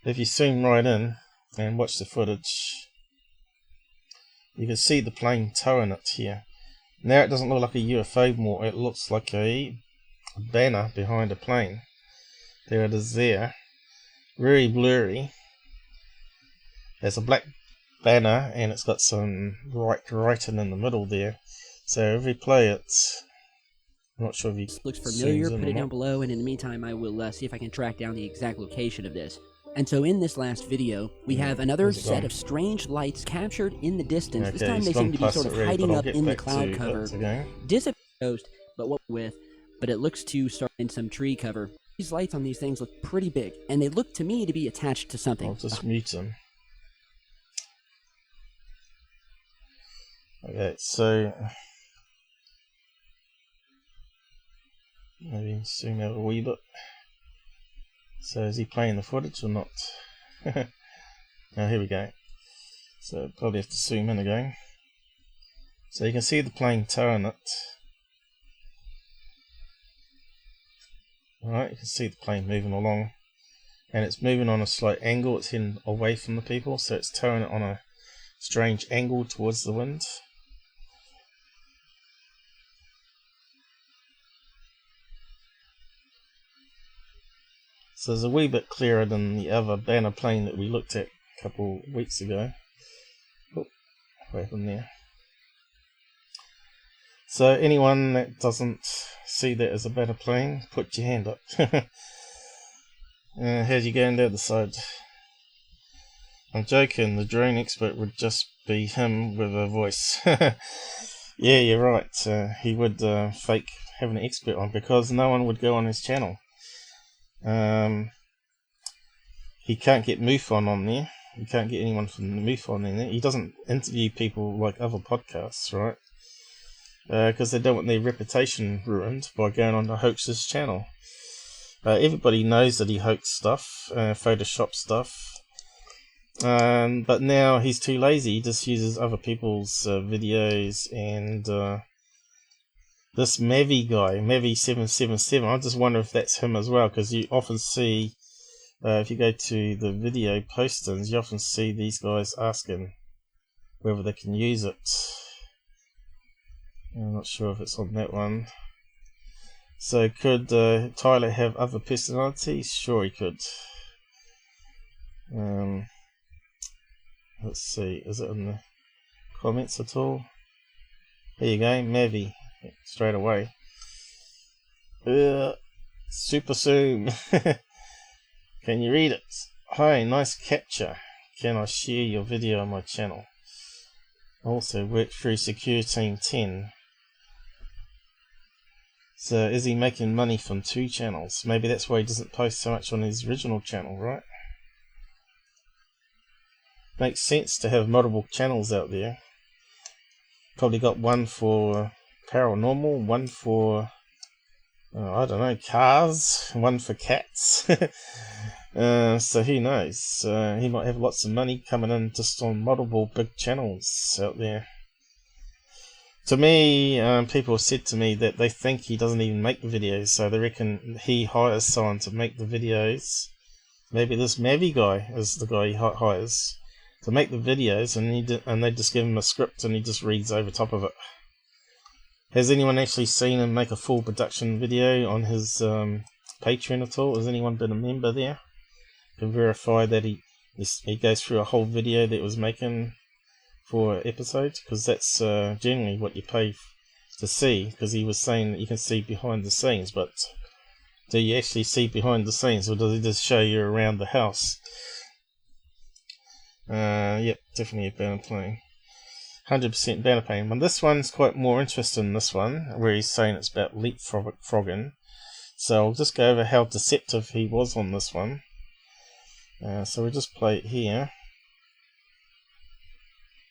If you zoom right in and watch the footage, you can see the plane towing it here. Now it doesn't look like a UFO more, it looks like a banner behind a plane. There it is there. Very blurry. There's a black banner and it's got some writing in the middle there. So if we play it, I'm not sure if you Looks familiar, put it down below, and in the meantime I will see if I can track down the exact location of this. And so in this last video, we have another set of strange lights captured in the distance. Okay, This time they seem to be sort of hiding up in the cloud cover. Disappeared, but what with? But it looks to start in some tree cover. These lights on these things look pretty big, and they look to me to be attached to something. I'll just mute them. Okay, so maybe zoom out a wee bit. So is he playing the footage or not? Now here we go. So probably have to zoom in again. So you can see the plane towing it. Alright, you can see the plane moving along. And it's moving on a slight angle, it's heading away from the people, so it's towing it on a strange angle towards the wind. So it's a wee bit clearer than the other banner plane that we looked at a couple weeks ago. Oh, what happened there? So anyone that doesn't see that as a better plane, put your hand up. How's you going the other side? I'm joking, the drone expert would just be him with a voice. Yeah, you're right. He would fake having an expert on because no one would go on his channel. He can't get MUFON on there. You can't get anyone from the MUFON in there. He doesn't interview people like other podcasts, right? Because they don't want their reputation ruined by going on the hoax's channel. Everybody knows that he hoaxed stuff, Photoshop stuff. But now he's too lazy. He just uses other people's videos. And this Mavi guy, Mavi777, I just wonder if that's him as well, because you often see, if you go to the video postings, you often see these guys asking whether they can use it. I'm not sure if it's on that one. So could Tyler have other personalities? Sure he could. Let's see, is it in the comments at all? There you go, Mavi, straight away. Super soon. Can you read it? Hi, nice capture. Can I share your video on my channel? Also work through Secureteam 10. So is he making money from 2 channels? Maybe that's why he doesn't post so much on his original channel, right? Makes sense to have multiple channels out there. Probably got one for paranormal, one for, I don't know, cars, one for cats. So who knows? He might have lots of money coming in just on multiple big channels out there. To me, people have said to me that they think he doesn't even make the videos, so they reckon he hires someone to make the videos. Maybe this Mavi guy is the guy he hires to make the videos, and they just give him a script and he just reads over top of it. Has anyone actually seen him make a full production video on his Patreon at all? Has anyone been a member there? Can verify that he goes through a whole video that he was making for an episode, because that's generally what you pay to see, because he was saying that you can see behind the scenes, but do you actually see behind the scenes, or does he just show you around the house? Yep, definitely a banner plane. 100% banner plane. But this one's quite more interesting, this one, where he's saying it's about leapfrogging. So I'll just go over how deceptive he was on this one. So we'll just play it here.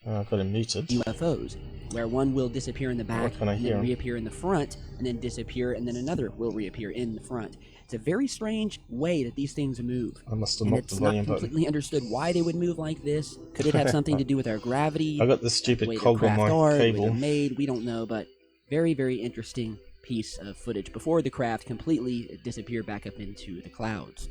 I've got him muted. UFOs, where one will disappear in the back can I and hear then him? reappear in the front, and then disappear, and then another will reappear in the front. It's a very strange way that these things move. I must have And knocked the it's not volume button. completely understood why they would move like this. Could it have something to do with our gravity? I got this the stupid way their cog on craft my are, the way cable. they're made, we don't know, but very, very interesting piece of footage before the craft completely disappeared back up into the clouds.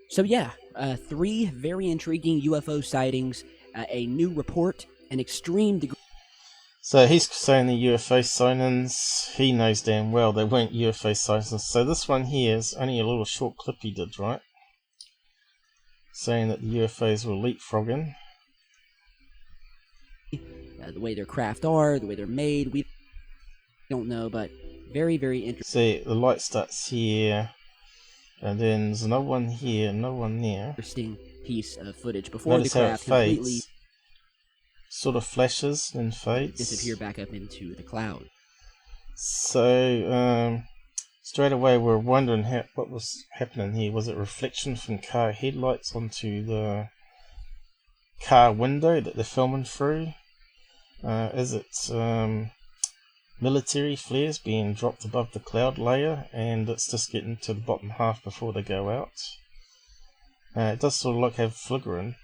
So yeah, 3 very intriguing UFO sightings, a new report, an extreme degree. So he's saying the UFO sightings, he knows damn well they weren't UFO sightings. So this one here is only a little short clip he did, right? Saying that the UFOs were leapfrogging. The way their craft are, the way they're made, we don't know, but very, very interesting. See, the light starts here, and then there's another one here, another one there. Interesting piece of footage before Notice the how it craft completely fades. Sort of flashes and fades. disappear back up into the cloud. So, straight away we're wondering what was happening here. Was it reflection from car headlights onto the car window that they're filming through? Is it military flares being dropped above the cloud layer and it's just getting to the bottom half before they go out? It does sort of have flickering.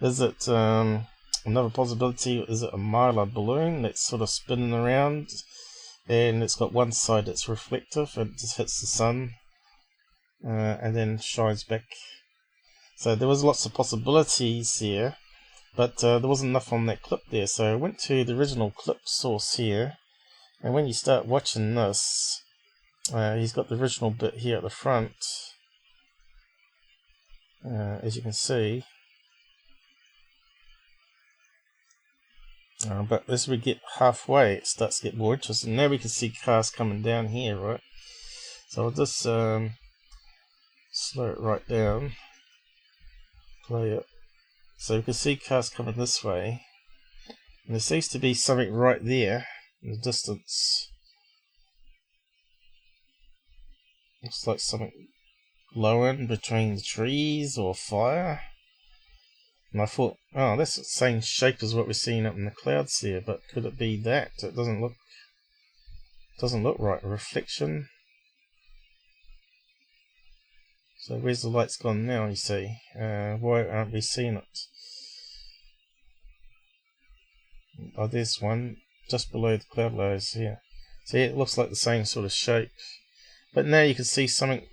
Is it another possibility? Is it a mylar balloon that's sort of spinning around and it's got one side that's reflective and it just hits the sun and then shines back? So there was lots of possibilities here, but there wasn't enough on that clip there, so I went to the original clip source here, and when you start watching this, he's got the original bit here at the front, as you can see. But as we get halfway, it starts to get more interesting. Now we can see cars coming down here, right? So I'll just slow it right down, play it. So we can see cars coming this way, and there seems to be something right there in the distance. Looks like something glowing between the trees or fire. And I thought, oh, that's the same shape as what we're seeing up in the clouds here, but could it be that? It doesn't look right. A reflection. So where's the lights gone now, you see? Why aren't we seeing it? Oh, there's one just below the cloud layers here. See, it looks like the same sort of shape. But now you can see something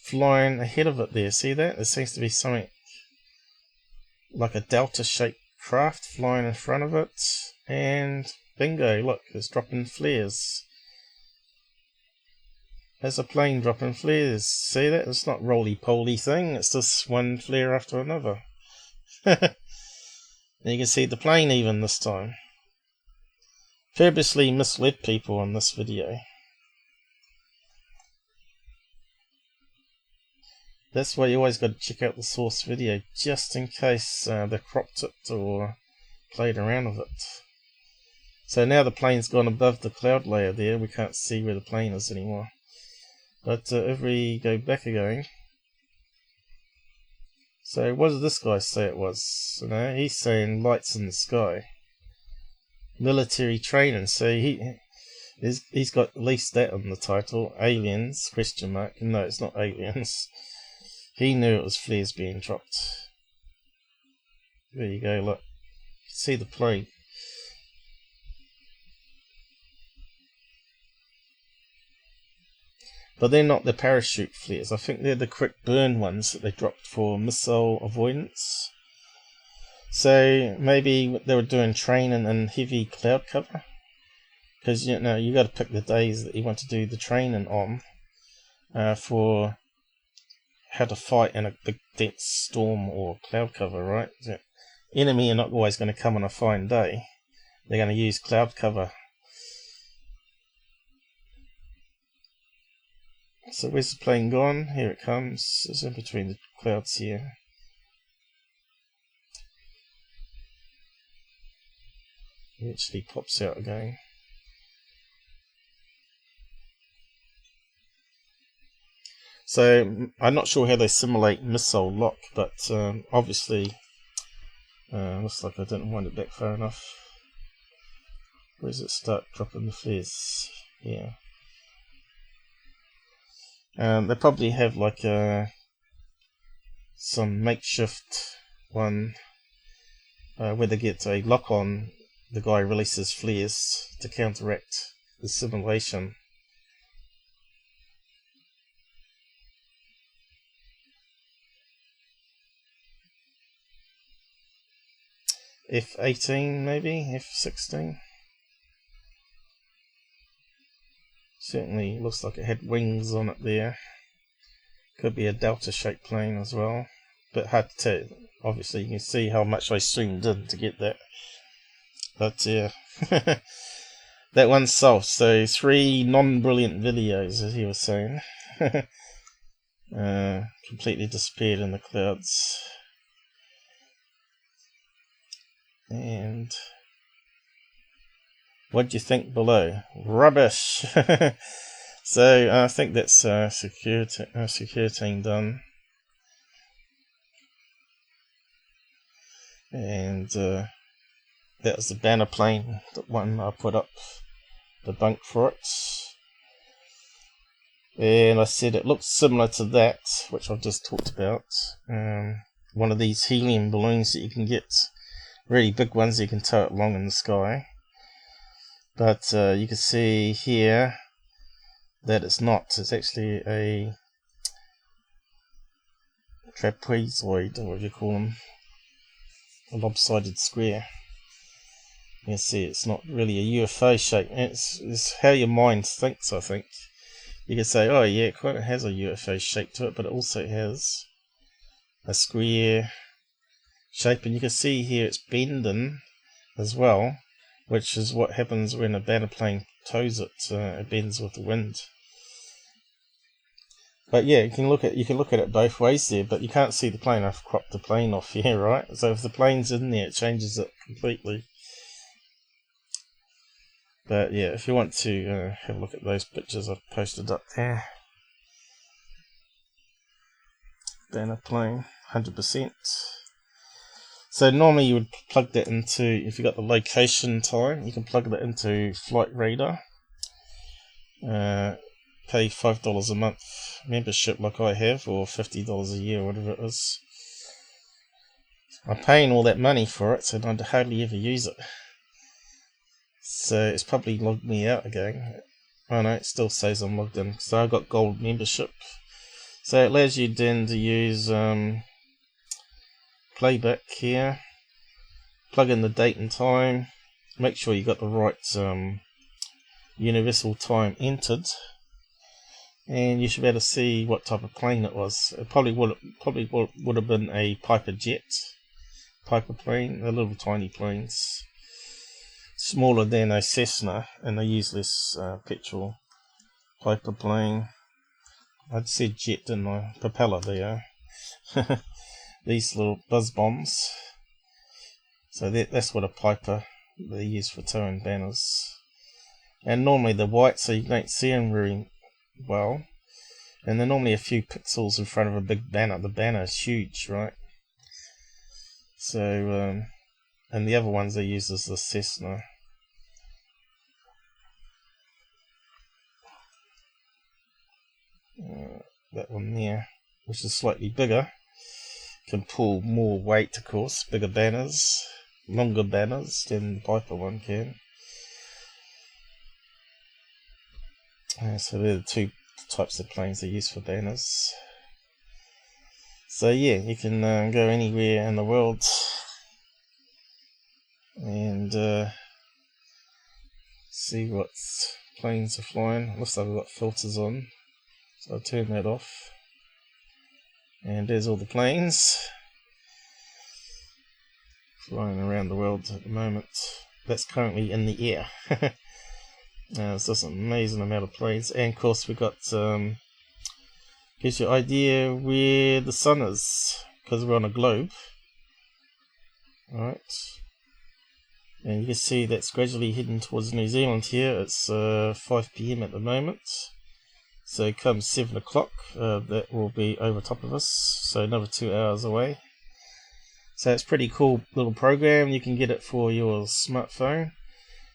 flying ahead of it there. See that? There seems to be something like a delta-shaped craft flying in front of it. And bingo, look, it's dropping flares. There's a plane dropping flares. See that? It's not roly-poly thing. It's just one flare after another. And you can see the plane even this time. Purposely misled people on this video. That's why you always got to check out the source video, just in case they cropped it or played around with it. So now the plane's gone above the cloud layer there. We can't see where the plane is anymore. But if we go back again, so what did this guy say it was? You know, he's saying lights in the sky, military training. So he's got at least that on the title. Aliens ? No, it's not aliens. He knew it was flares being dropped. There you go. Look, you can see the plane. But they're not the parachute flares. I think they're the quick burn ones that they dropped for missile avoidance. So maybe they were doing training in heavy cloud cover. Because you know, you got to pick the days that you want to do the training on for how to fight in a big dense storm or cloud cover, right? The enemy are not always going to come on a fine day. They're going to use cloud cover. So where's the plane gone? Here it comes. It's in between the clouds here. It actually pops out again. So I'm not sure how they simulate missile lock, but obviously looks like I didn't wind it back far enough. Where does it start dropping the flares? Yeah. They probably have like some makeshift one where they get a lock on, the guy releases flares to counteract the simulation. F-18 maybe? F-16? Certainly looks like it had wings on it there. Could be a delta-shaped plane as well. But hard to tell. Obviously you can see how much I zoomed in to get that. But yeah. That one's solved. So 3 non-brilliant videos, as he was saying. Completely disappeared in the clouds. And what do you think below? Rubbish! So I think that's Secureteam done. And that was the banner plane, the one I put up, Debunked for it. And I said it looks similar to that, which I've just talked about. One of these helium balloons that you can get, really big ones, you can tow it along in the sky. But you can see here that it's not. It's actually a trapezoid, or what do you call them? A lopsided square. You can see it's not really a UFO shape. It's how your mind thinks, I think. You can say, oh yeah, it quite has a UFO shape to it, but it also has a square shape. And you can see here it's bending as well, which is what happens when a banner plane tows it. It bends with the wind. But yeah, you can look at it both ways there, but you can't see the plane. I've cropped the plane off here, right? So if the plane's in there, it changes it completely. But yeah, if you want to have a look at those pictures I've posted up there. Banner plane, 100%. So normally you would plug that into, if you got the location time, you can plug that into Flight Radar. Pay $5 a month membership like I have, or $50 a year, whatever it is. I'm paying all that money for it, so I hardly ever use it. So it's probably logged me out again. Oh no, it still says I'm logged in. So I've got gold membership. So it allows you then to use playback here. Plug in the date and time. Make sure you got the right universal time entered. And you should be able to see what type of plane it was. It probably would have been a Piper plane. They're little tiny planes, smaller than a Cessna, and they use less petrol. Piper plane. I'd said jet, didn't I? Propeller, there you are. These little buzz bombs. So that's what a Piper they use for towing banners. And normally they're white, so you don't see them very well. And they're normally a few pixels in front of a big banner. The banner is huge, right? So, and the other ones they use is the Cessna. That one there, which is slightly bigger, can pull more weight, of course, bigger banners, longer banners than the Piper one can. So they're the two types of planes they use for banners. So yeah, you can go anywhere in the world and see what planes are flying. Looks like I've got filters on, so I'll turn that off. And there's all the planes flying around the world at the moment. That's currently in the air. It's just an amazing amount of planes. And of course we've got gives you an idea where the sun is, because we're on a globe. Alright. And you can see that's gradually heading towards New Zealand here. It's 5 PM at the moment. So come 7 o'clock, that will be over top of us. So another 2 hours away. So it's a pretty cool little program. You can get it for your smartphone.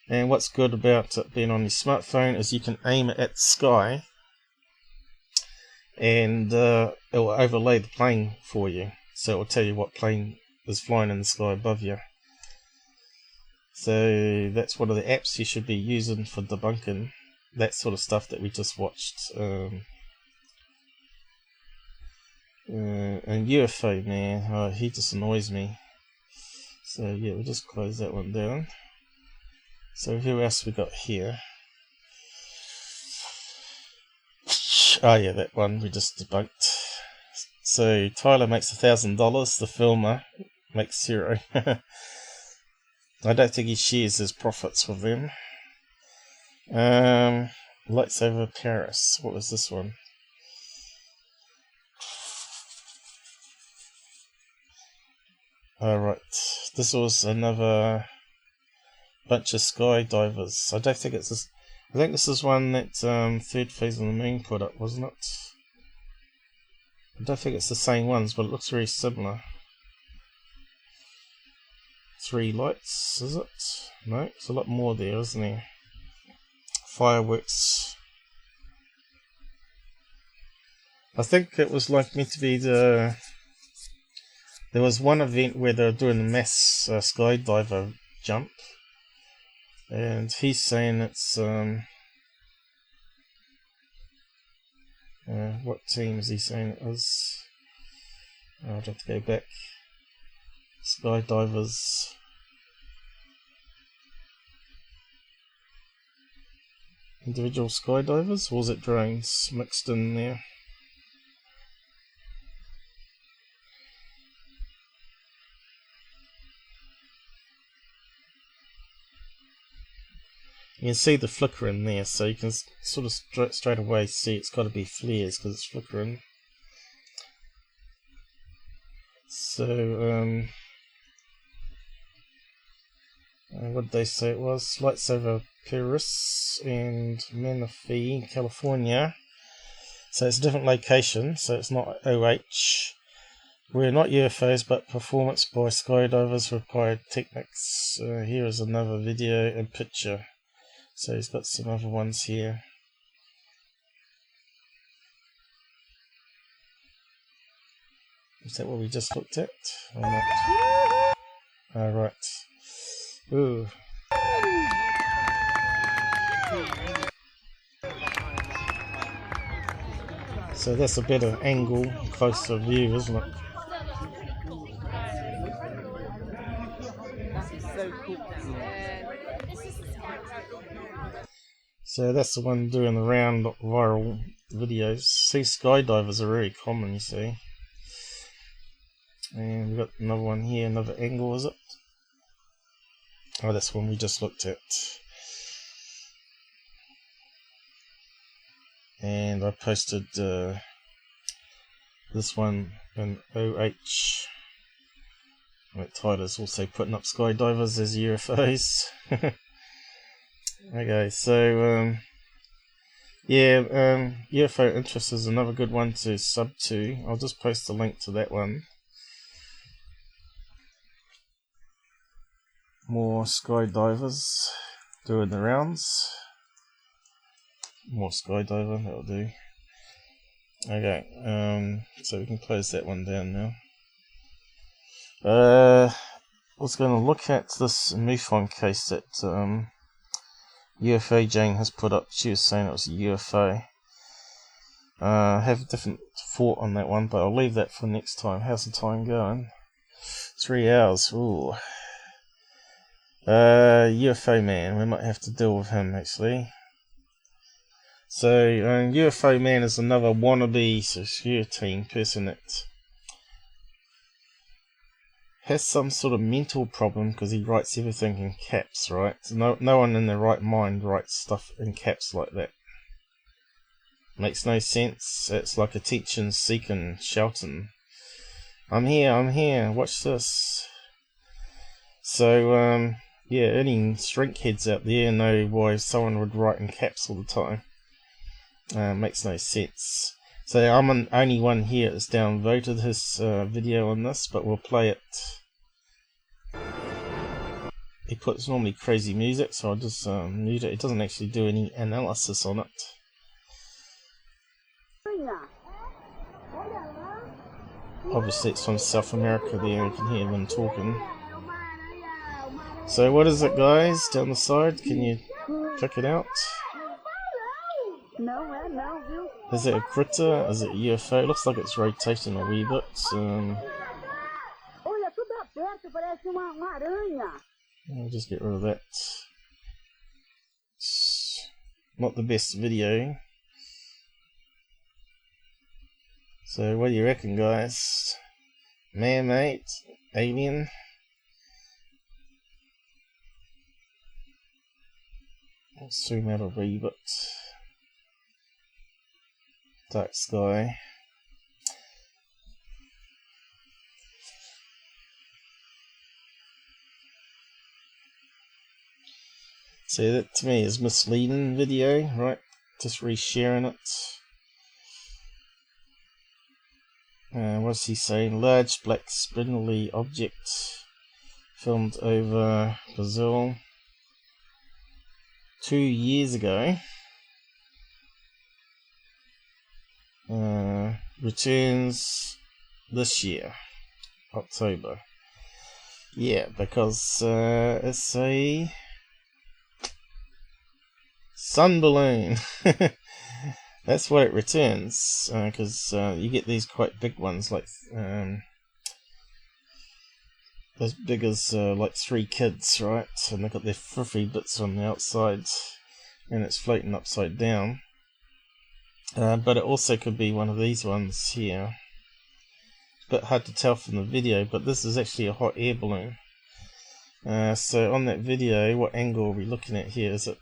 And what's good about it being on your smartphone is you can aim it at the sky. And it will overlay the plane for you. So it will tell you what plane is flying in the sky above you. So that's one of the apps you should be using for debunking that sort of stuff that we just watched. And UFO, man, he just annoys me. So yeah, we'll just close that one down. So who else we got here? Oh yeah, that one we just debunked. So Tyler makes $1,000. The filmer makes 0. I don't think he shares his profits with them. Lights over Paris. What was this one? Alright, this was another bunch of skydivers. I don't think it's this. I think this is one that Thirdphaseofmoon put up, wasn't it? I don't think it's the same ones, but it looks very similar. 3 lights, is it? No, it's a lot more there, isn't there? Fireworks. I think it was like meant to be the. There was one event where they were doing a mass skydiver jump, and he's saying it's what team is he saying it was? I'd have to go back. Skydivers. Individual skydivers, or was it drones mixed in there? You can see the flicker in there, so you can sort of straight away see it's got to be flares because it's flickering. So, what did they say it was? Lights over Paris and Menifee, California. So it's a different location, so it's not OH. We're not UFOs, but performance by skydivers required techniques. Here is another video and picture. So he's got some other ones here. Is that what we just looked at? Or not? Oh, right. Ooh. So that's a better angle, closer view, isn't it? So that's the one doing the round viral videos. See, skydivers are very common, you see. And we've got another one here, another angle, is it? Oh, that's one we just looked at. And I posted this one in OH. That Tyler's also putting up skydivers as UFOs. Okay, so yeah, UFO interest is another good one to sub to. I'll just post the link to that one. More skydivers doing the rounds. More skydiver, that'll do. Okay, so we can close that one down now. I was going to look at this MUFON case that UFO Jane has put up. She was saying it was a UFO. I have a different thought on that one, but I'll leave that for next time. How's the time going? 3 hours. Ooh. UFO man, we might have to deal with him actually. So UFO man is another wannabe Secureteam person that has some sort of mental problem because he writes everything in caps, right? No one in their right mind writes stuff in caps like that. Makes no sense. It's like attention seeking, shouting. I'm here, watch this. So, yeah, any shrink heads out there know why someone would write in caps all the time. Makes no sense. So I'm the only one here that's downvoted his video on this, but we'll play it. He puts normally crazy music, so I'll just mute it. It doesn't actually do any analysis on it. Obviously it's from South America there, you can hear them talking. So what is it, guys, down the side? Can you check it out? Is it a critter? Is it a UFO? It looks like it's rotating a wee bit. I'll just get rid of that. It's not the best video. So what do you reckon, guys? Man-made? Alien? I'll zoom out a wee bit. Dark sky. So that to me is misleading video, right? Just resharing it. What's he saying? Large black spindly object filmed over Brazil 2 years ago. Returns this year, October. Yeah, because it's a sun balloon. That's why it returns, because you get these quite big ones, like as big as like 3 kids, right? And they've got their fluffy bits on the outside, and it's floating upside down. But it also could be one of these ones here. It's a bit hard to tell from the video, but this is actually a hot air balloon. So on that video, what angle are we looking at here? Is it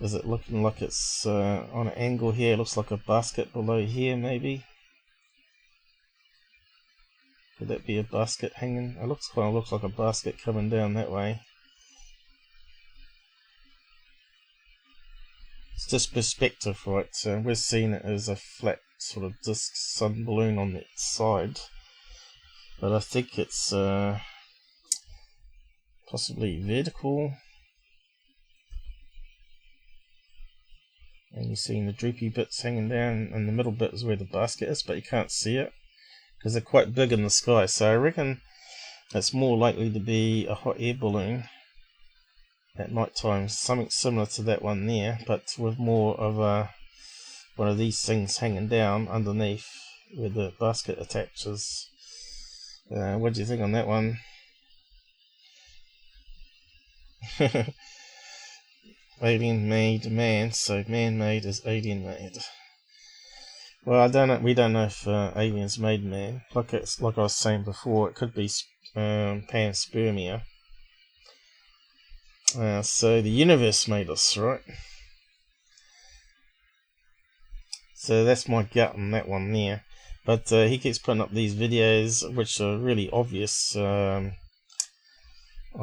Is it looking like it's on an angle here? It looks like a basket below here, maybe. Could that be a basket hanging? It kind of looks like a basket coming down that way. It's just perspective, right? So we're seeing it as a flat sort of disc sun balloon on the side, but I think it's possibly vertical. And you're seeing the droopy bits hanging down, and the middle bit is where the basket is, but you can't see it because they're quite big in the sky. So I reckon it's more likely to be a hot air balloon at night time, something similar to that one there, but with more of a one of these things hanging down underneath where the basket attaches. What do you think on that one? Alien made man, so man made is alien made. Well, I don't know. We don't know if aliens made man. Like I was saying before, it could be panspermia. So the universe made us, right? So that's my gut on that one there. But he keeps putting up these videos which are really obvious on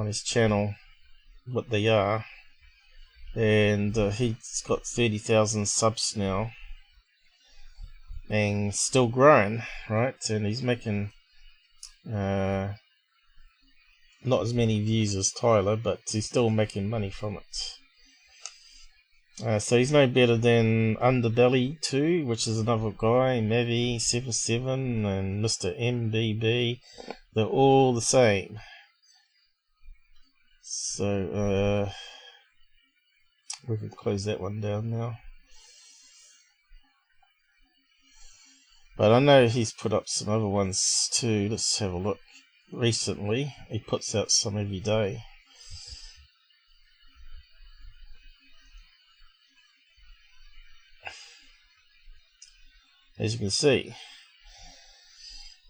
his channel what they are. And he's got 30,000 subs now. And still growing, right? And he's making not as many views as Tyler, but he's still making money from it. So he's no better than Underbelly 2, which is another guy, Mavi77 and Mr. MBB. They're all the same. So we can close that one down now. But I know he's put up some other ones too. Let's have a look. Recently, he puts out some every day. As you can see,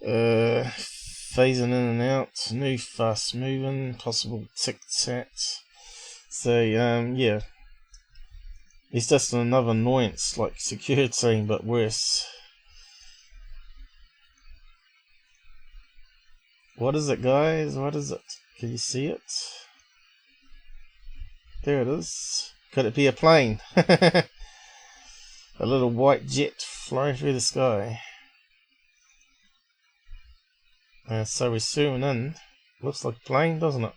phasing in and out, new fast moving, possible tic-tac. So yeah, he's just another annoyance like Secureteam, but worse. What is it, guys? What is it? Can you see it? There it is. Could it be a plane? A little white jet flying through the sky. So we're zooming in. Looks like a plane, doesn't it?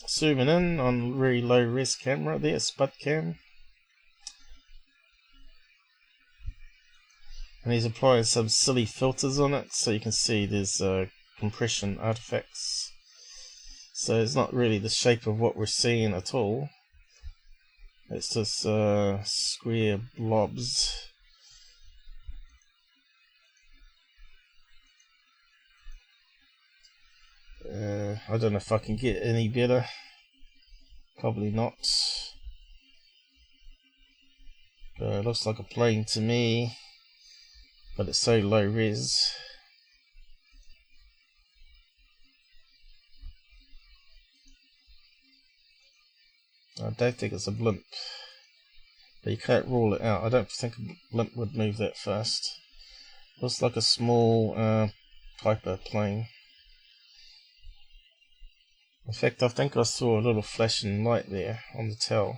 Zooming in on very low res camera there, spud cam. And he's applying some silly filters on it, so you can see there's compression artifacts. So it's not really the shape of what we're seeing at all. It's just square blobs. I don't know if I can get any better. Probably not. It looks like a plane to me, but it's so low res. I don't think it's a blimp, but you can't rule it out. I don't think a blimp would move that fast. Looks like a small Piper plane. In fact, I think I saw a little flashing light there on the tail.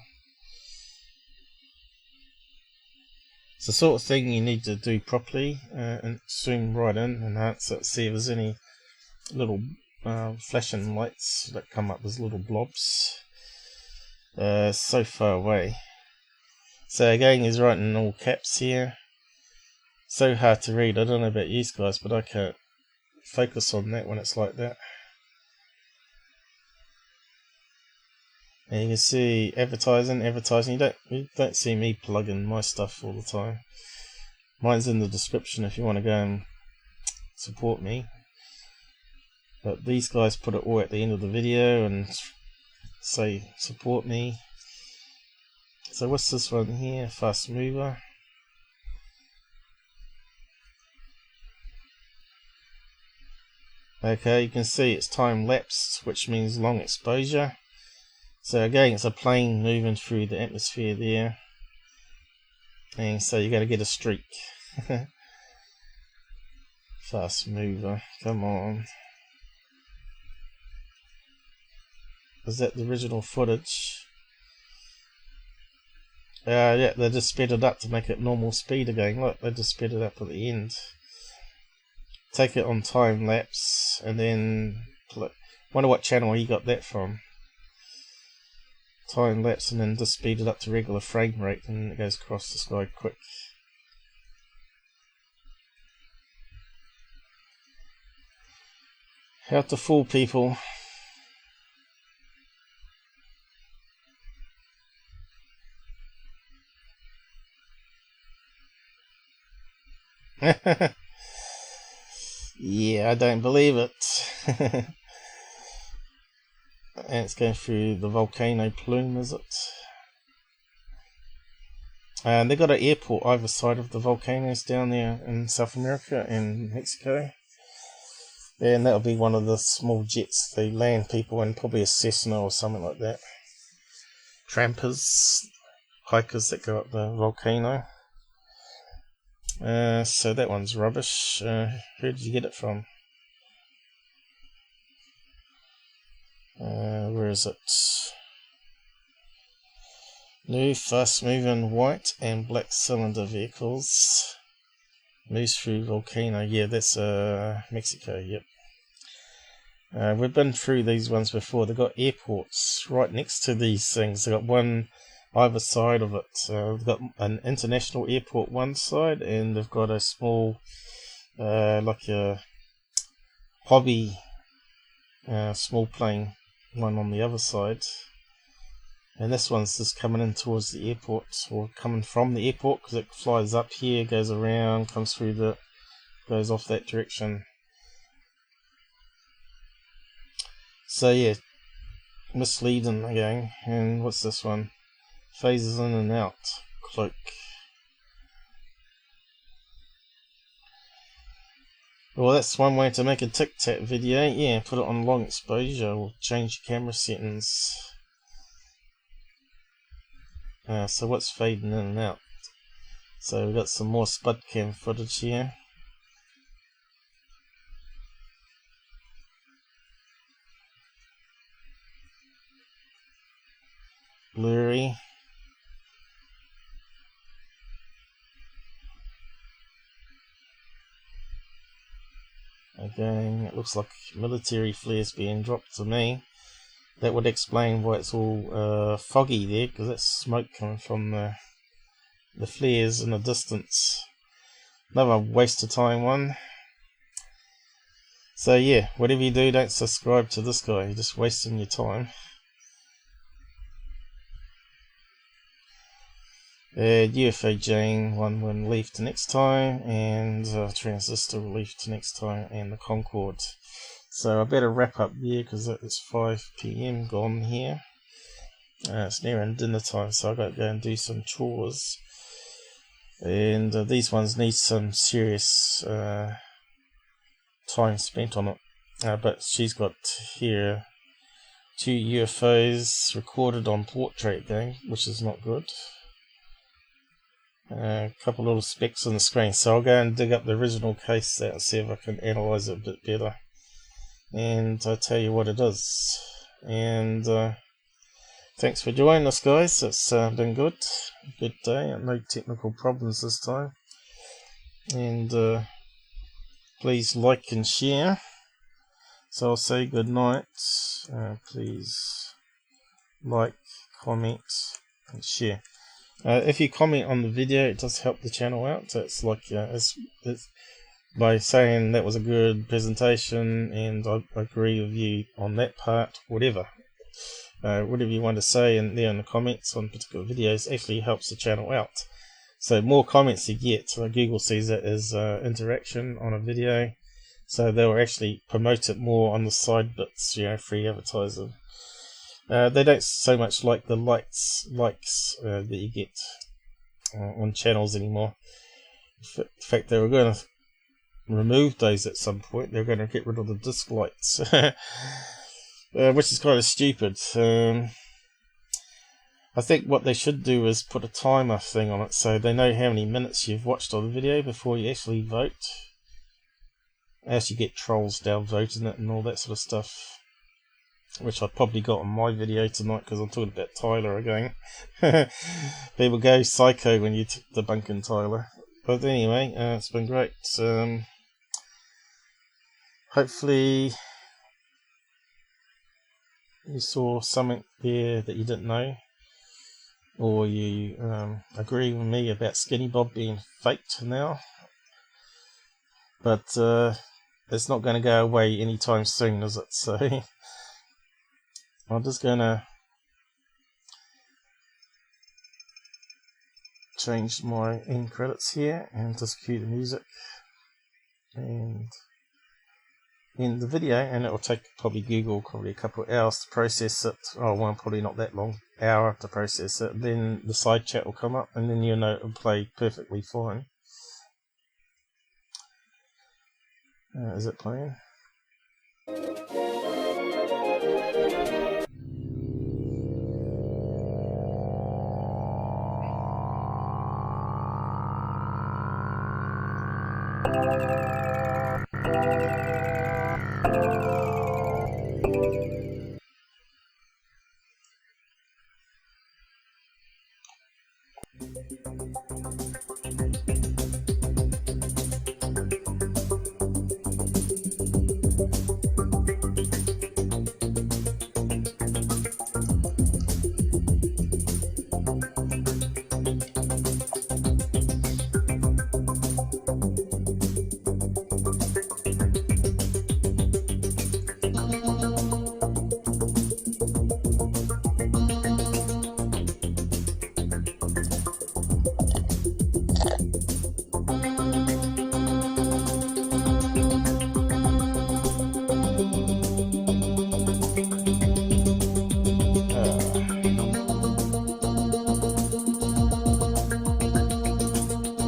It's the sort of thing you need to do properly and zoom right in, enhance it, see if there's any little flashing lights that come up as little blobs. So far away. So again, he's writing in all caps here. So hard to read. I don't know about you guys, but I can't focus on that when it's like that. And you can see advertising. You don't see me plugging my stuff all the time. Mine's in the description if you want to go and support me. But these guys put it all at the end of the video and say support me. So what's this one here? Fast mover. Okay, you can see it's time lapsed, which means long exposure. So again, it's a plane moving through the atmosphere there, and so you got to get a streak. Fast mover, come on. Is that the original footage? Yeah, they just sped it up to make it normal speed again. Look, they just sped it up at the end. Take it on time lapse, and then wonder what channel he got that from. Time lapse, and then just speed it up to regular frame rate, and it goes across the sky quick. How to fool people. Yeah, I don't believe it. And it's going through the volcano plume, is it? And they got an airport either side of the volcanoes down there in South America and Mexico. And that'll be one of the small jets they land people in, probably a Cessna or something like that. Trampers, hikers that go up the volcano. So that one's rubbish. Who did you get it from? Where is it? New fast moving white and black cylinder vehicles. Moves through volcano. Yeah, that's Mexico, yep. We've been through these ones before. They've got airports right next to these things. They've got one either side of it. They've got an international airport one side, and they've got a small, like a hobby small plane one on the other side. And this one's just coming in towards the airport, or coming from the airport, because it flies up here, goes around, comes through the, goes off that direction. So yeah, misleading again. And what's this one? Phases in and out, cloak. Well, that's one way to make a TICTAC video. Yeah, put it on long exposure, or change your camera settings. So what's fading in and out? So we've got some more spud cam footage here. Blurry. Again, it looks like military flares being dropped to me. That would explain why it's all foggy there, because that's smoke coming from the flares in the distance. Another waste of time one. So yeah, whatever you do, don't subscribe to this guy. You're just wasting your time. UFO Jane, one leave to next time, and transistor relief to next time, and the Concorde. So I better wrap up there because it's 5 PM gone here. It's nearing dinner time, so I've got to go and do some chores. And these ones need some serious time spent on it. But she's got here 2 UFOs recorded on portrait again, which is not good. A couple little specks on the screen, so I'll go and dig up the original case and see if I can analyze it a bit better. And I'll tell you what it is. And thanks for joining us, guys. It's been good. Good day. No technical problems this time. And please like and share. So I'll say good night. Please like, comment, and share. If you comment on the video, it does help the channel out. So it's like it's by saying that was a good presentation and I agree with you on that part, whatever you want to say in there in the comments on particular videos actually helps the channel out. So more comments you get, Google sees it as interaction on a video, so they'll actually promote it more on the side bits, free advertising. They don't so much like the likes that you get on channels anymore. In fact, they were going to remove those at some point. They're going to get rid of the dislikes, which is kind of stupid. I think what they should do is put a timer thing on it so they know how many minutes you've watched on the video before you actually vote. As you get trolls downvoting it and all that sort of stuff. Which I've probably got on my video tonight because I'm talking about Tyler again. People go psycho when you debunking Tyler. But anyway, it's been great. Hopefully you saw something there that you didn't know. Or you agree with me about SkinnyBob being faked now. But it's not going to go away anytime soon, is it? So I'm just going to change my end credits here and just cue the music and end the video, and it will take probably Google probably a couple of hours to process it. Oh, well, probably not that long, hour to process it. Then the side chat will come up and then you'll know it will play perfectly fine. Is it playing?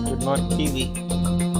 Good night, Kiwi.